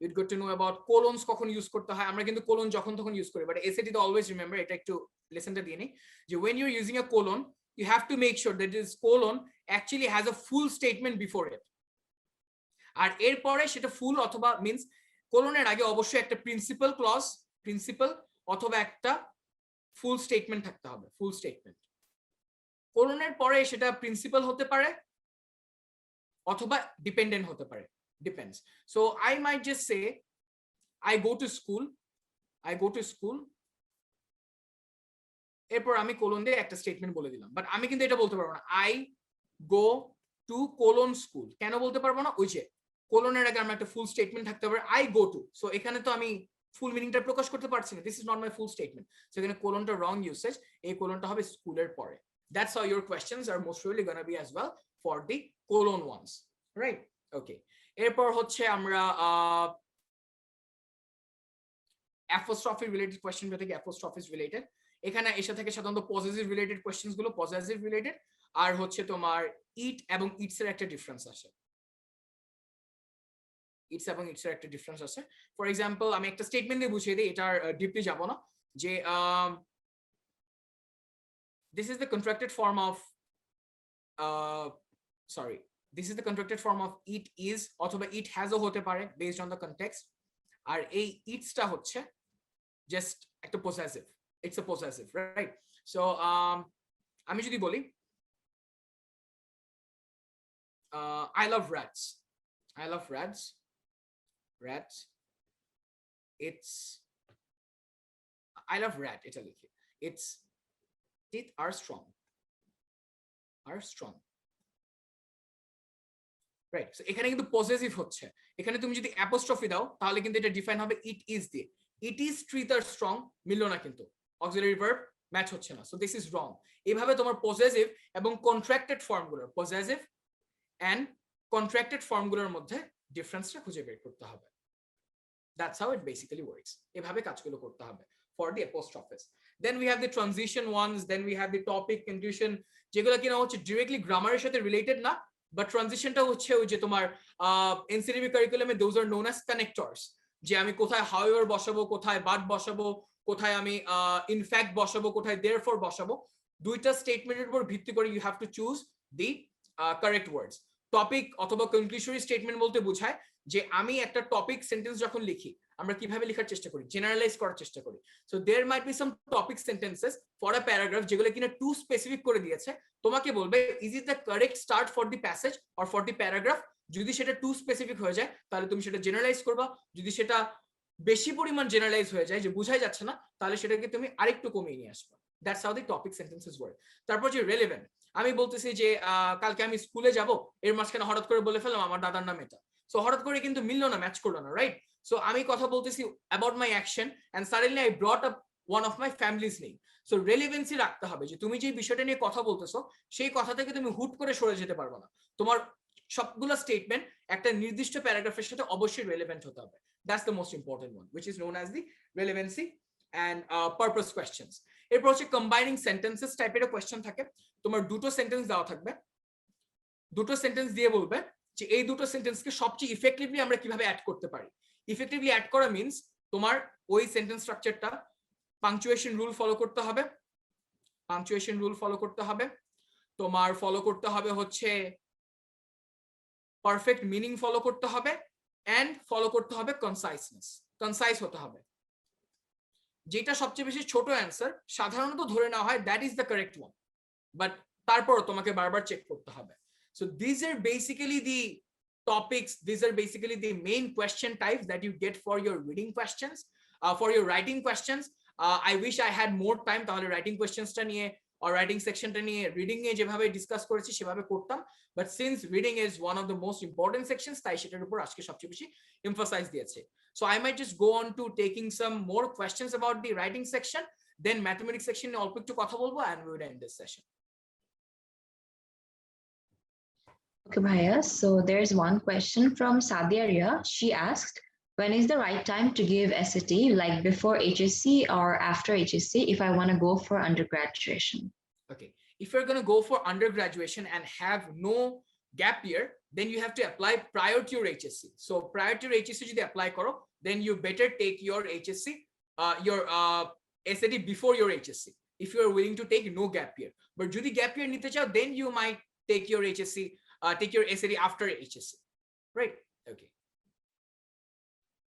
you'd get to know about colons কখন use করতে হয়। আমরা কিন্তু colon যখন তখন ইউজ করি, বাট SAT তো অলওয়েজ রিমেম্বার, এটা একটু লেসনটা দিয়ে নিই, যে when you're using a colon you have to make sure that this colon actually has a full statement before it. আর এরপরে সেটা ফুল অথবা মিন্স কোলনের আগে অবশ্যই একটা প্রিন্সিপাল ক্লজ প্রিন্সিপাল অথবা একটা ফুল স্টেটমেন্ট থাকতে হবে, ফুল স্টেটমেন্ট। কোলনের পরে সেটা প্রিন্সিপাল হতে পারে অথবা ডিপেন্ডেন্ট হতে পারে, depends. So I might just say I go to school, এরপর আমি কোলন দিয়ে একটা স্টেটমেন্ট বলে দিলাম। বাট আমি কিন্তু এটা বলতে পারবো না I go to colon school. কেন বলতে পারবো না? ওই যে কোলনের আগে আমার একটা ফুল স্টেটমেন্ট থাকতে হবে, আই গো টু। সো এখানে তো আমি ফুল মিনিংটা প্রকাশ করতে পারছি না, this is not my full statement. So এখানে কোলনটা রং ইউসেজ, এই কোলনটা হবে স্কুলের পরে। That's how your questions are most probably gonna be as well for the colon ones, right? Okay, এরপর হচ্ছে আমরা অ্যাপোস্ট্রফি রিলেটেড কোয়েশ্চেন থেকে অ্যাপোস্ট্রফিস রিলেটেড, এখানে এসে থেকে সাধারণত পজেসিভ রিলেটেড কোয়েশ্চেনস গুলো পজেসিভ রিলেটেড, আর হচ্ছে তোমার ইট এবং ইটস এর একটা ডিফারেন্স আছে, ইটস এবং ইটস এর একটা ডিফারেন্স আছে। ফর এক্সাম্পল আমি একটা স্টেটমেন্ট দিয়ে বুঝিয়ে দিই, এটার ডিপলি যাব না, যে this is the contracted form of this is the contracted form of it is অথবা it has ও হতে পারে based on the context। আর এই ইটসটা হচ্ছে জাস্ট একটা possessive, it's a possessive, right? So আমি যদি বলি I love rats, it's I love rat, এটা লিখি, its teeth are strong, right? So এখানে কিন্তু পসেসিভ হচ্ছে, এখানে তুমি যদি অ্যাপোস্ট্রফি দাও তাহলে কিন্তু এটা ডিফাইন হবে ইট ইজ দিয়ে, ইট ইজ ট্রিথ আর স্ট্রং মিললো না, কিন্তু অক্সিলারি ভার্ব ম্যাচ হচ্ছে না, সো দিস ইজ রং। এভাবে তোমার পসেসিভ এবং কন্ট্রাক্টেড ফর্মগুলোর, পসেসিভ এন্ড কন্ট্রাক্টেড ফর্মগুলোর মধ্যে ডিফারেন্সটা খুঁজে বের করতে হবে। That's how it basically works, এভাবে কাজগুলো করতে হবে for the apostrophes. Then we have the transition ones, then we have the topic conclusion, যেগুলো কিনা হচ্ছে ডিরেক্টলি গ্রামারের সাথে রিলেটেড না, বাট ট্রানজিশনটা হচ্ছে ওই যে তোমার এনসিটিভি কারিকুলামে those are known as connectors, যে আমি কোথায় হাউএভার বসাবো, কোথায় বাট বসাবো, কোথায় আমি ইনফ্যাক্ট বসাবো, কোথায় দেয়ারফর বসাবো, দুইটা স্টেটমেন্টের উপর ভিত্তি করে you have to choose the correct words. Topic অথবা কনক্লুশনারি স্টেটমেন্ট বলতে বোঝায় যে আমি একটা টপিক সেন্টেন্স যখন লিখি আমরা কিভাবে লেখার চেষ্টা করি, জেনারেলাইজ করার চেষ্টা করি। So there might be some topic sentences for a paragraph যেগুলো কিনা টু স্পেসিফিক করে দিয়েছে, তোমাকে বলবে is it the correct start for the passage or for the paragraph. যদি সেটা টু স্পেসিফিক হয়ে যায় তাহলে তুমি সেটা জেনারেলাইজ করবা, যদি সেটা বেশি পরিমাণ জেনারেলাইজ হয়ে যায় যে বোঝাই যাচ্ছে না তাহলে সেটাকে তুমি আরেকটু কমিয়ে নিয়ে আসবা। That's how the topic sentences work. তারপর যে রেলেভেন্ট, আমি বলতেছি যে কালকে আমি স্কুলে যাব, এর মাঝখানে হঠাৎ করে বলে ফেললাম আমার দাদার নাম এটা, সো হঠাৎ করে কিন্তু মিললো না, ম্যাচ করলো না, রাইট? সো আমি কথা বলতেছি about my action and suddenly I brought up one of my family's name. So relevancy রাখতে হবে যে তুমি যে বিষয়টা নিয়ে কথা বলতেছো সেই কথা থেকে তুমি হুট করে সরে যেতে পারবে না, তোমার সবগুলো স্টেটমেন্ট একটা নির্দিষ্ট প্যারাগ্রাফের সাথে অবশ্যই রেলেভেন্ট হতে হবে। That's the most important one which is known as the relevancy and purpose questions. এরপর হচ্ছে কম্বাইনিং সেন্টেন্সেস টাইপের কোয়েশ্চেন থাকে, তোমার দুটো সেন্টেন্স দেওয়া থাকবে, দুটো সেন্টেন্স দিয়ে বলবে যে এই দুটো সেন্টেন্সকে সবচেয়ে ইফেক্টিভলি আমরা কিভাবে অ্যাড করতে পারি। ইফেক্টিভলি অ্যাড করা মিন্স তোমার ওই সেন্টেন্স স্ট্রাকচারটা পাংচুয়েশন রুল ফলো করতে হবে, তোমার ফলো করতে হবে হচ্ছে পারফেক্ট মিনিং ফলো করতে হবে, এন্ড ফলো করতে হবে কনসাইসনেস, কনসাইস হতে হবে। যেটা সবচেয়ে বেশি ছোট অ্যান্সার সাধারণত ধরে নেওয়া হয় that is the correct one, but তারপর তোমাকে বারবার চেক করতে হবে। So this are basically the topics, these are basically the main question types that you get for your reading questions, for your writing questions. I wish I had more time তাহলে writing questions টা নিয়ে or writing section টা নিয়ে reading নিয়ে যেভাবে discuss করেছি সেভাবে করতাম, but since reading is one of the most important sections তাই সেটার উপর আজকে সবচেয়ে বেশি emphasize দিয়েছে। So I might just go on to taking some more questions about the writing section, then mathematics section নিয়ে অল্প একটু কথা বলবো and we will end this session. Okay, Bhaiya. So there's one question from Sadia. She asked, when is the right time to give SAT, like before HSC or after HSC, if I want to go for undergraduation? Okay, if you're going to go for undergraduation and have no gap year, then you have to apply prior to your HSC. So prior to your HSC যদি apply করো, then you better take your HSC, your SAT before your HSC, if you are willing to take no gap year. But যদি gap year নিতে চাও, then you might take your HSC, take your SAT after HSC, right?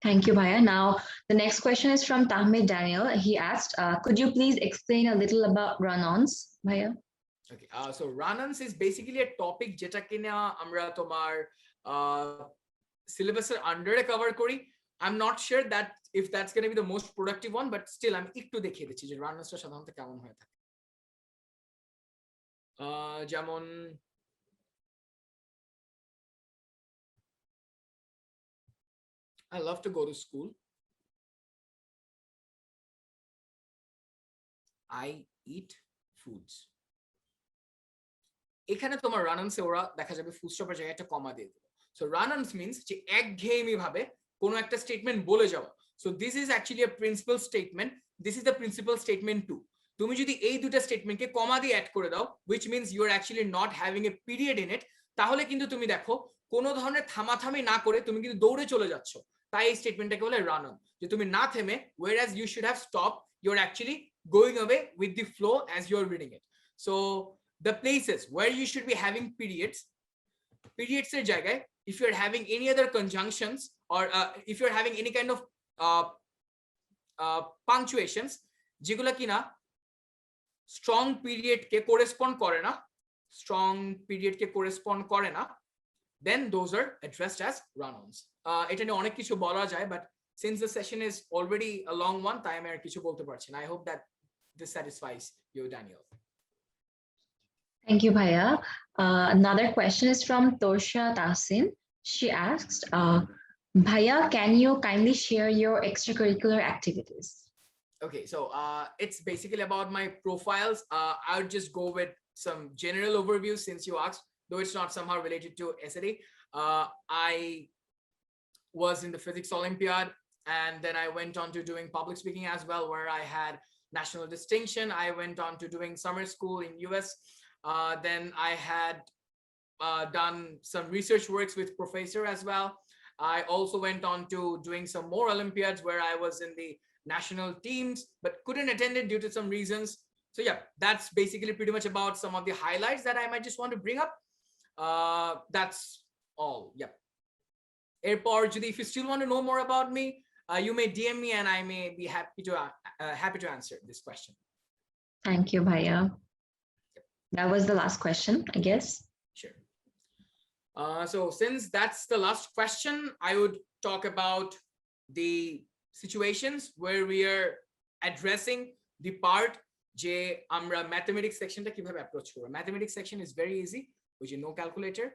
Thank you, Bhaiya. Now, the next question is from Tahmid Daniel. He asked, could you please explain a little about run-ons, Bhaiya? Okay, so run-ons is basically a topic যেটা কিনা আমরা তোমার সিলেবাসের আন্ডারে cover করি. I'm not sure that if that's going to be the most productive one, but still আমি একটু দেখিয়ে দিচ্ছি যে run-onsটা সাধারণত কেমন হয়ে থাকে. যেমন I love to go to school. I eat foods. এখানে তোমার রান-অনসে ওরা দেখা যাবে ফুল স্টপের জায়গায় একটা কমা দিয়ে দিল. সো রান-অনস মিন্স যে একঘেয়েমি ভাবে কোনো একটা স্টেটমেন্ট বলে যাওয়া. So this is actually a principal statement. This is the principal statement 2. তুমি যদি এই দুটো স্টেটমেন্টকে কমা দিয়ে অ্যাড করে দাও, which means you are actually not having a period in it, তাহলে কিন্তু তুমি দেখো কোনো ধরনের থামাথামি না করে তুমি কিন্তু দৌড়ে চলে যাচ্ছ. তাই এই স্টেটমেন্টটাকে বলে রান-অন, যে তুমি না থেমে, whereas you should have stopped, you're actually going away with the flow as you're reading it. So the places where you should be having periods er jagay, if you're having any other conjunctions or if you're having any kind of punctuations যেগুলা কিনা strong period ke correspond করে না, then those are addressed as run-ons. এটা নিয়ে অনেক কিছু বলা যায়, but since the session is already a long one, তাই আমি আর কিছু বলতে পারছি না. I hope that this satisfies you, Daniel. Thank you, Bhaiya. Another question is from Torsha Tahsin. She asked, Bhaiya, can you kindly share your extracurricular activities? Okay, so it's basically about my profiles. I would just go with some general overview since you asked, though it's not somehow related to SAT. I was in the physics Olympiad, and then I went on to doing public speaking as well, where I had national distinction. I went on to doing summer school in US. Then I had done some research works with professor as well. I also went on to doing some more Olympiads where I was in the national teams, but couldn't attend it due to some reasons. So yeah, that's basically pretty much about some of the highlights that I might just want to bring up. That's all. Yep. Airport, Judy, if you still want to know more about me, you may DM me and I may be happy to answer this question. Thank you, Bhaiya. That was the last question, I guess. Sure. So since that's the last question, I would talk about the situations where we are addressing the part je amra mathematics section ta kibhabe approach korbo. Mathematics section is very easy, which is no calculator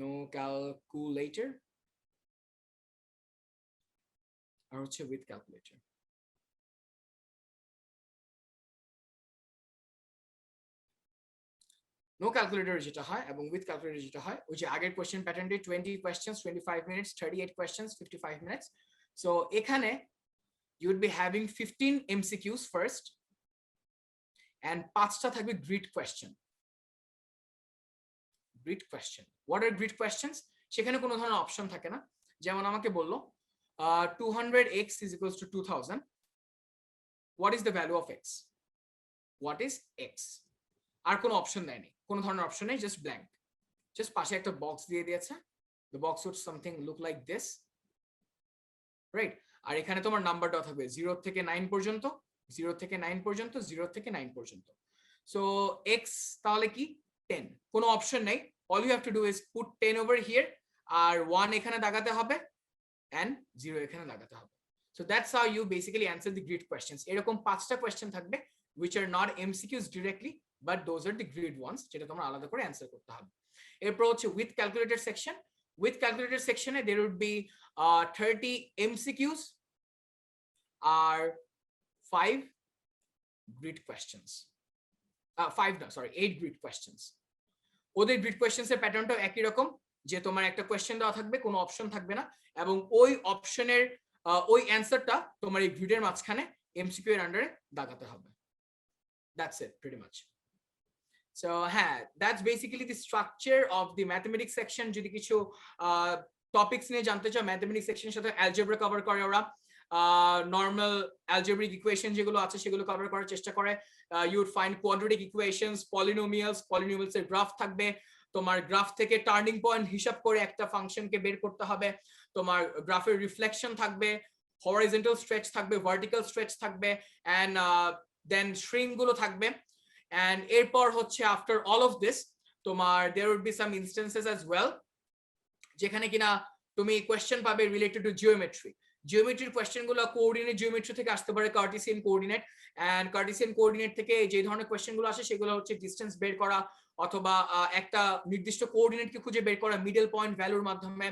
or with calculator. No calculator যেটা হয় এবং with calculator যেটা হয় ওই যে আগের question প্যাটার্নটি 20 questions 25 minutes 38 questions 55 minutes. So এখানে you would be having 15 MCQs first and 5টা থাকবে grid question. What are grid questions? সেখানে কোনো ধরনের অপশন থাকে না. যেমন আমাকে বললো 200x is equals to 2000. What is the value of x? What is x? আর কোনো অপশন দেয়নি, কোনো ধরনের অপশন নেই, জাস্ট ব্ল্যাঙ্ক, জাস্ট পাশে একটা বক্স দিয়ে দিয়েছে. The box would something look like this, right? আর এখানে তোমার নাম্বার দেওয়া থাকবে 0 থেকে 9 পর্যন্ত, 0 থেকে 9 পর্যন্ত, 0 থেকে 9 পর্যন্ত. সো x তাহলে কি 10, কোনো অপশন নেই. all you have to do is put 10 over here আর 1 এখানে দাগাতে হবে and 0 এখানে দাগাতে হবে. So that's how you basically answer the grid questions. এরকম 5টা কোশ্চেন থাকবে which are not MCQs directly, but those are the grid ones যেটা তোমরা আলাদা করে অ্যানসার করতে হবে. এরপর হচ্ছে with calculator section. With calculator section there would be 30 MCQs are 5 grid questions. 8 grid questions. ওদের grid questions এর প্যাটার্নটাও একই রকম, যে তোমার একটা কোশ্চেন দেওয়া থাকবে, কোনো অপশন থাকবে না, এবং ওই অপশনের ওই অ্যানসারটা তোমার এই গ্রিডের মাঝখানে MCQ এর আন্ডারে দাগাতে হবে. That's it pretty much. So that's basically the structure of the mathematics section. যদি কিছু টপিকস নিয়ে জানতে চাও, ম্যাথমেটিক্স সেকশনের সাথে অ্যালজেব্রা কভার করে ওরা, নর্মাল অ্যালজেব্রিক ইকুয়েশন যেগুলো আছে সেগুলো কভার করার চেষ্টা করে. You would find quadratic equations, polynomials এর গ্রাফ থাকবে, তোমার গ্রাফ থেকে টার্নিং পয়েন্ট হিসাব করে একটা ফাংশনকে বের করতে হবে, তোমার গ্রাফের রিফ্লেকশন থাকবে, হরাইজন্টাল স্ট্রেচ থাকবে, ভার্টিক্যাল স্ট্রেচ থাকবে, এন্ড দেন স্ট্রিং গুলো থাকবে। এন্ড এরপর হচ্ছে আফটার অল অফ দিস তোমার there would be some instances as well যেখানে কিনা তুমি কোয়েশ্চেন পাবে রিলেটেড টু জিওমেট্রি। জিওমেট্রির কোয়েশ্চেন গুলো কোঅর্ডিনেট জিওমেট্রি থেকে আসতে পারে, Cartesian coordinate, and Cartesian coordinate থেকে যে ধরনের কোয়েশ্চেন গুলো আসে সেগুলো হচ্ছে ডিসটেন্স বের করা অথবা একটা নির্দিষ্ট কোঅর্ডিনেটকে খুঁজে বের করা মিডল পয়েন্ট ভ্যালুর মাধ্যমে।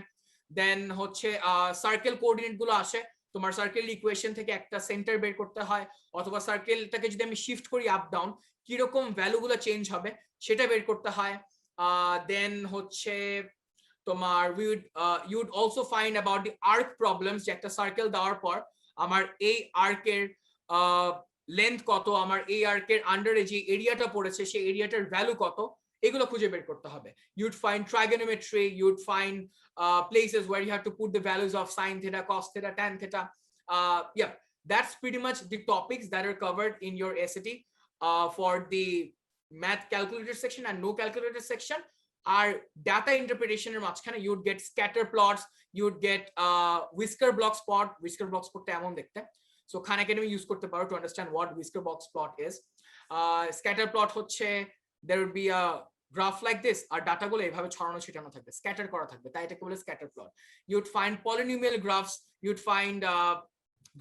দেন হচ্ছে সার্কেল কোঅর্ডিনেট গুলো আসে, তোমার সার্কেল ইকুয়েশন থেকে একটা সেন্টার বের করতে হয়, অথবা সার্কেলটাকে যদি আমি শিফট করি আপ ডাউন কিরকম ভ্যালুগুলো চেঞ্জ হবে সেটা বের করতে হয়। দেন হচ্ছে তোমার you would also find about the arc problems, যে একটা সার্কেল দেওয়ার পর আমার এই আর্কের লেন্থ কত, আমার এই আর্কের আন্ডারে যে এরিয়াটা পড়েছে সেই এরিয়াটার ভ্যালু কত, এগুলো খুঁজে বের করতে হবে। You'd find trigonometry, you'd find places where you have to put the values of sin theta, cos theta, tan theta. Yeah, that's pretty much the topics that are covered in your SAT for the math calculator section and no calculator section. Our data interpretation মাঝখানে you would get scatter plots, you would get whisker block plot এমন দেখতে, so Khan Academy use করতে পারো to understand what whisker box plot is. Scatter plot হচ্ছে there would be a graph like this আর data গুলো এভাবে ছড়ানো ছিটানো থাকবে, স্ক্যাটার করা থাকবে, তাই এটাকে বলে scatter plot. You would find polynomial graphs, you would find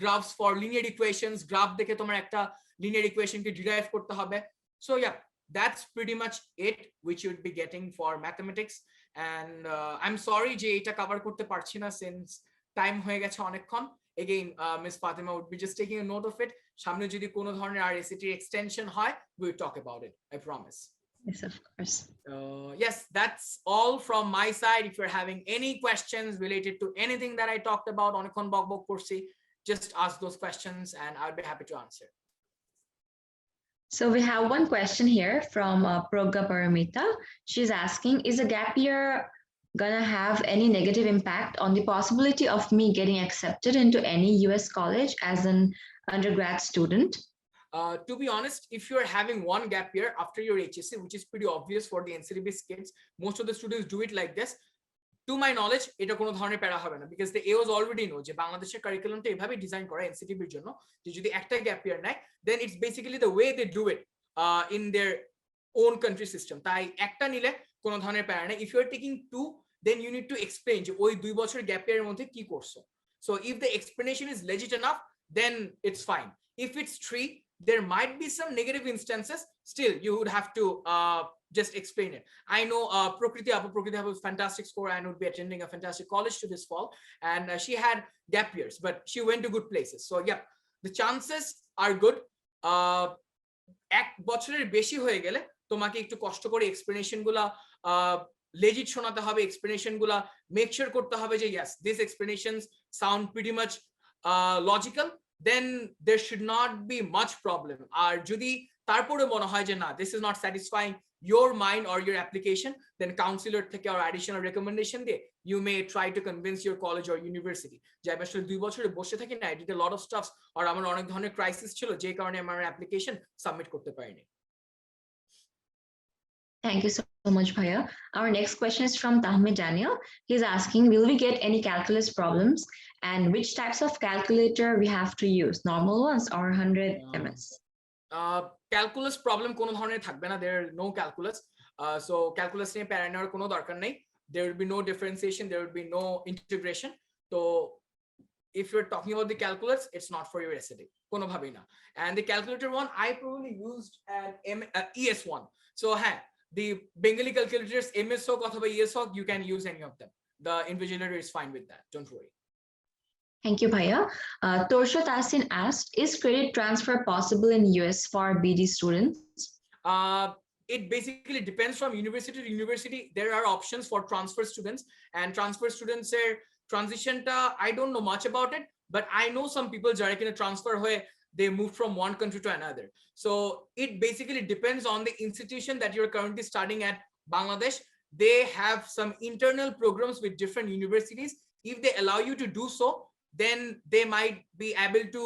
graphs for linear equations, graph দেখে তোমার একটা linear equation কে derive করতে হবে. So yeah, that's pretty much it which you'd be getting for mathematics. And I'm sorry যে এটা cover করতে পারছি না since টাইম হয়ে গেছে অনেকক্ষণ. Again, Miss Fatima would be just taking a note of it. সামনে যদি কোনো ধরনের আর SAT extension হয় we will talk about it, I promise. Yes, of course. Yes, that's all from my side. If you're having any questions related to anything that I talked about অনেকক্ষণ বকবক করছি, just ask those questions and I'll be happy to answer. So we have one question here from Progga Paramita. She's asking, is a gap year gonna have any negative impact on the possibility of me getting accepted into any US college as an undergrad student? To be honest, if you're having one gap year after your HSC, which is pretty obvious for the NCT-based kids, most of the students do it like this. To my knowledge, এটা কোনো ধরনের প্যারা হবে না, because the AOs already know যে বাংলাদেশের কারিকুলামটা এভাবে design করা NCT-র জন্য যে যদি একটা গ্যাপ ইয়ার নেয় then it's basically the way they do it in their own country system. তাই একটা নিলে কোনো ধরনের প্যারা নেই. If you are taking two, then you need to explain যে ওই 2 বছর গ্যাপ ইয়ারের মধ্যে কি করছো. So if the explanation is legit enough, then it's fine. If it's 3, there might be some negative instances. Still, you would have to just explain it. I know Prakriti have a fantastic score and would be attending a fantastic college to this fall, and she had gap years, but she went to good places. So yeah, the chances are good. এক বছরের বেশি হয়ে গেলে তোমাকে একটু কষ্ট করে explanation গুলা legit শোনাতে হবে, এক্সপ্লেনেশন গুলা মেক শিওর করতে হবে যে yes, these explanations sound pretty much logical, then there should not be much problem. আর যদি তারপরে মনে হয় যে না, this is not satisfying your mind or your application, then counselor থেকে or additional recommendation দিয়ে you may try to convince your college or university যে আমি আসলে 2 বছরে বসে থাকি না, I did a lot of stuff or আমার অনেক ধরনের ক্রাইসিস ছিল যে কারণে আমার অ্যাপ্লিকেশন সাবমিট করতে পারিনি. Thank you so much, Bhaiya. Our next question is from Tahmid Daniel. He's asking, will we get any calculus problems and which types of calculator we have to use, normal ones or 100 MS? Calculus problem কোনো ধরনের থাকবে না, there no calculus. So calculus নিয়ে প্যারা নেওয়ার কোনো দরকার নেই. There will be no differentiation, there will be no integration. So if you're talking about the calculus, it's not for your SAT. কোনো ভাবেই না. And the calculator one, I probably used an ES1. So the Bengali calculators, MS hoc অথবা ES hoc, you can use any of them. The invigilator is fine with that, don't worry. Thank you, Bhaiya. Torsha Tasin asked, is credit transfer possible in US for BD students? It basically depends from university to university. There are options for transfer students, and transfer students transition ta, I don't know much about it, but I know some people যারা কিনা transfer হয়ে they move from one country to another. So it basically depends on the institution that you're currently studying at. Bangladesh, they have some internal programs with different universities. If they allow you to do so, then they might be able to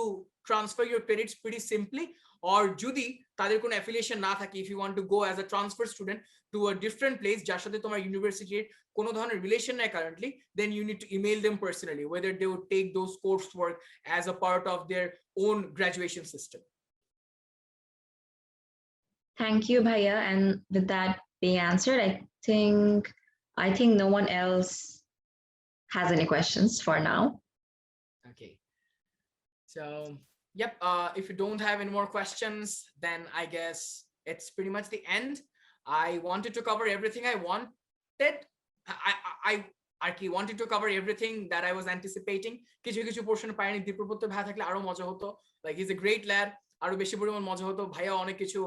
transfer your credits pretty simply, or যদি তাদের কোনো affiliation না থাকে, if you want to go as a transfer student to a different place যার সাথে তোমার ইউনিভার্সিটির কোনো ধরনের রিলেশন নাই currently, then you need to email them personally whether they would take those coursework as a part of their own graduation system. Thank you, Bhaiya. And with that being answered, I think no one else has any questions for now. Okay. So, yep. If you don't have any more questions, then I guess it's pretty much the end. I wanted to cover everything I wanted. I wanted to cover everything that I was anticipating. কিছু portion পাইনি, দীপ্রপত্য ভাই থাকলে আরো মজা হতো। Like he's a great lad. আরো বেশি পরিমাণ মজা হতো, ভাইয়া অনেক কিছু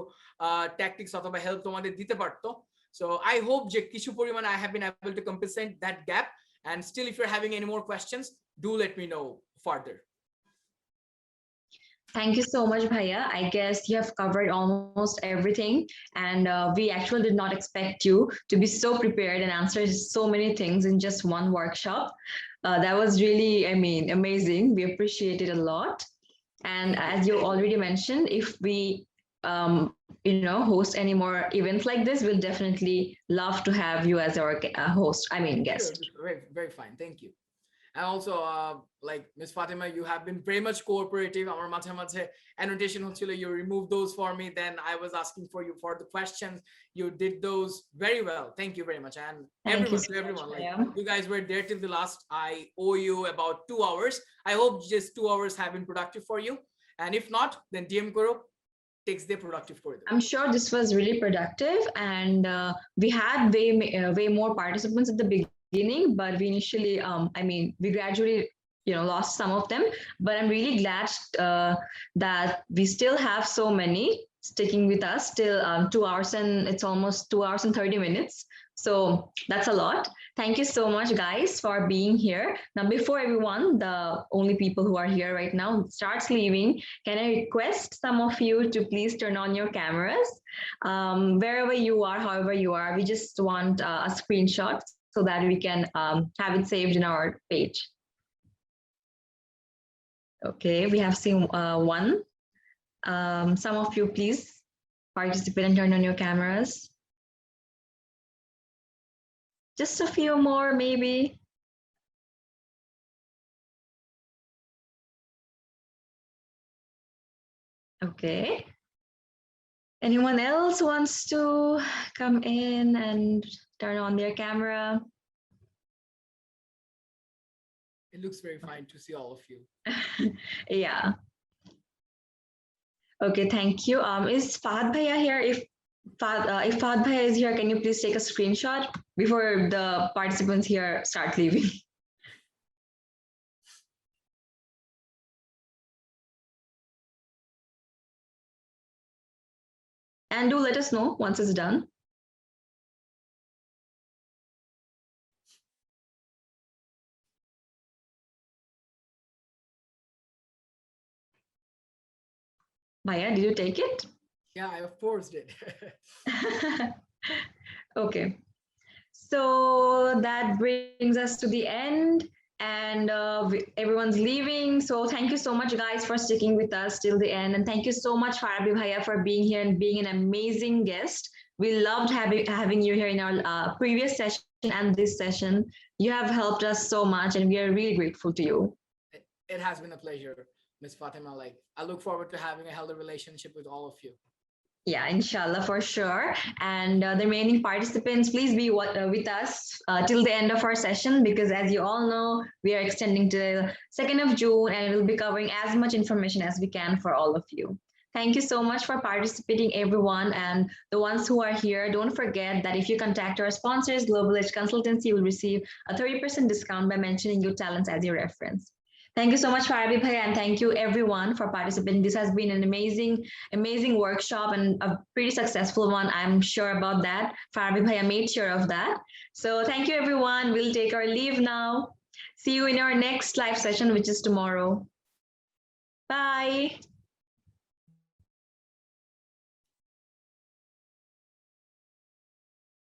tactics অথবা help তোমাদের দিতে পারতো। So I hope যে কিছু পরিমাণ I have been able to compensate that gap. And still, if you're having any more questions, do let me know further. Thank you so much, Bhaiya. I guess you have covered almost everything, and we actually did not expect you to be so prepared and answer so many things in just one workshop. That was really, amazing. We appreciate it a lot. And as you already mentioned, if we host any more events like this, we'll definitely love to have you as our guest. Sure, very, very fine. Thank you. And also, like Ms. Fatima, you have been very much cooperative. Our mathematics annotation, you removed those for me. Then I was asking for you for the questions. You did those very well. Thank you very much. And everyone, like you guys were there till the last. I owe you about 2 hours. I hope just 2 hours have been productive for you. And if not, then DM Koro takes the productive for you. I'm sure this was really productive, and we had way more participants at the beginning, but we initially, we gradually, lost some of them. But I'm really glad that we still have so many sticking with us till 2 hours, and it's almost 2 hours and 30 minutes. So that's a lot. Thank you so much, guys, for being here. Now, before everyone, the only people who are here right now, starts leaving, can I request some of you to please turn on your cameras? Wherever you are, however you are, we just want a screenshot so that we can have it saved in our page. Okay, we have seen one. Some of you, please participate and turn on your cameras. Just a few more, maybe. Okay. Anyone else wants to come in and turn on their camera? It looks very fine to see all of you. Yeah. Okay, thank you. Is Fahad Bhaiya here? If Fahad Bhaiya is here, can you please take a screenshot before the participants here start leaving? And do let us know once it's done. Bhaiya, did you take it? Yeah, I forced it. Okay. So that brings us to the end, and everyone's leaving. So thank you so much, guys, for sticking with us till the end. And thank you so much, Farabie Bhaiya, for being here and being an amazing guest. We loved having you here in our previous session and this session. You have helped us so much, and we are really grateful to you. It has been a pleasure, Ms. Fatima. Like, I look forward to having a healthy relationship with all of you. Yeah, inshallah, for sure. And the remaining participants, please be with us till the end of our session, because as you all know, we are extending till 2nd of June, and we'll be covering as much information as we can for all of you. Thank you so much for participating, everyone. And the ones who are here, don't forget that if you contact our sponsors, Global Edge Consultancy, you will receive a 30% discount by mentioning your talents as your reference. Thank you so much, Farabie Bhaiya, and thank you everyone for participating. This has been an amazing workshop and a pretty successful one. I'm sure about that. Farabie Bhaiya made sure of that. So thank you, everyone. We'll take our leave now. See you in our next live session, which is tomorrow. Bye.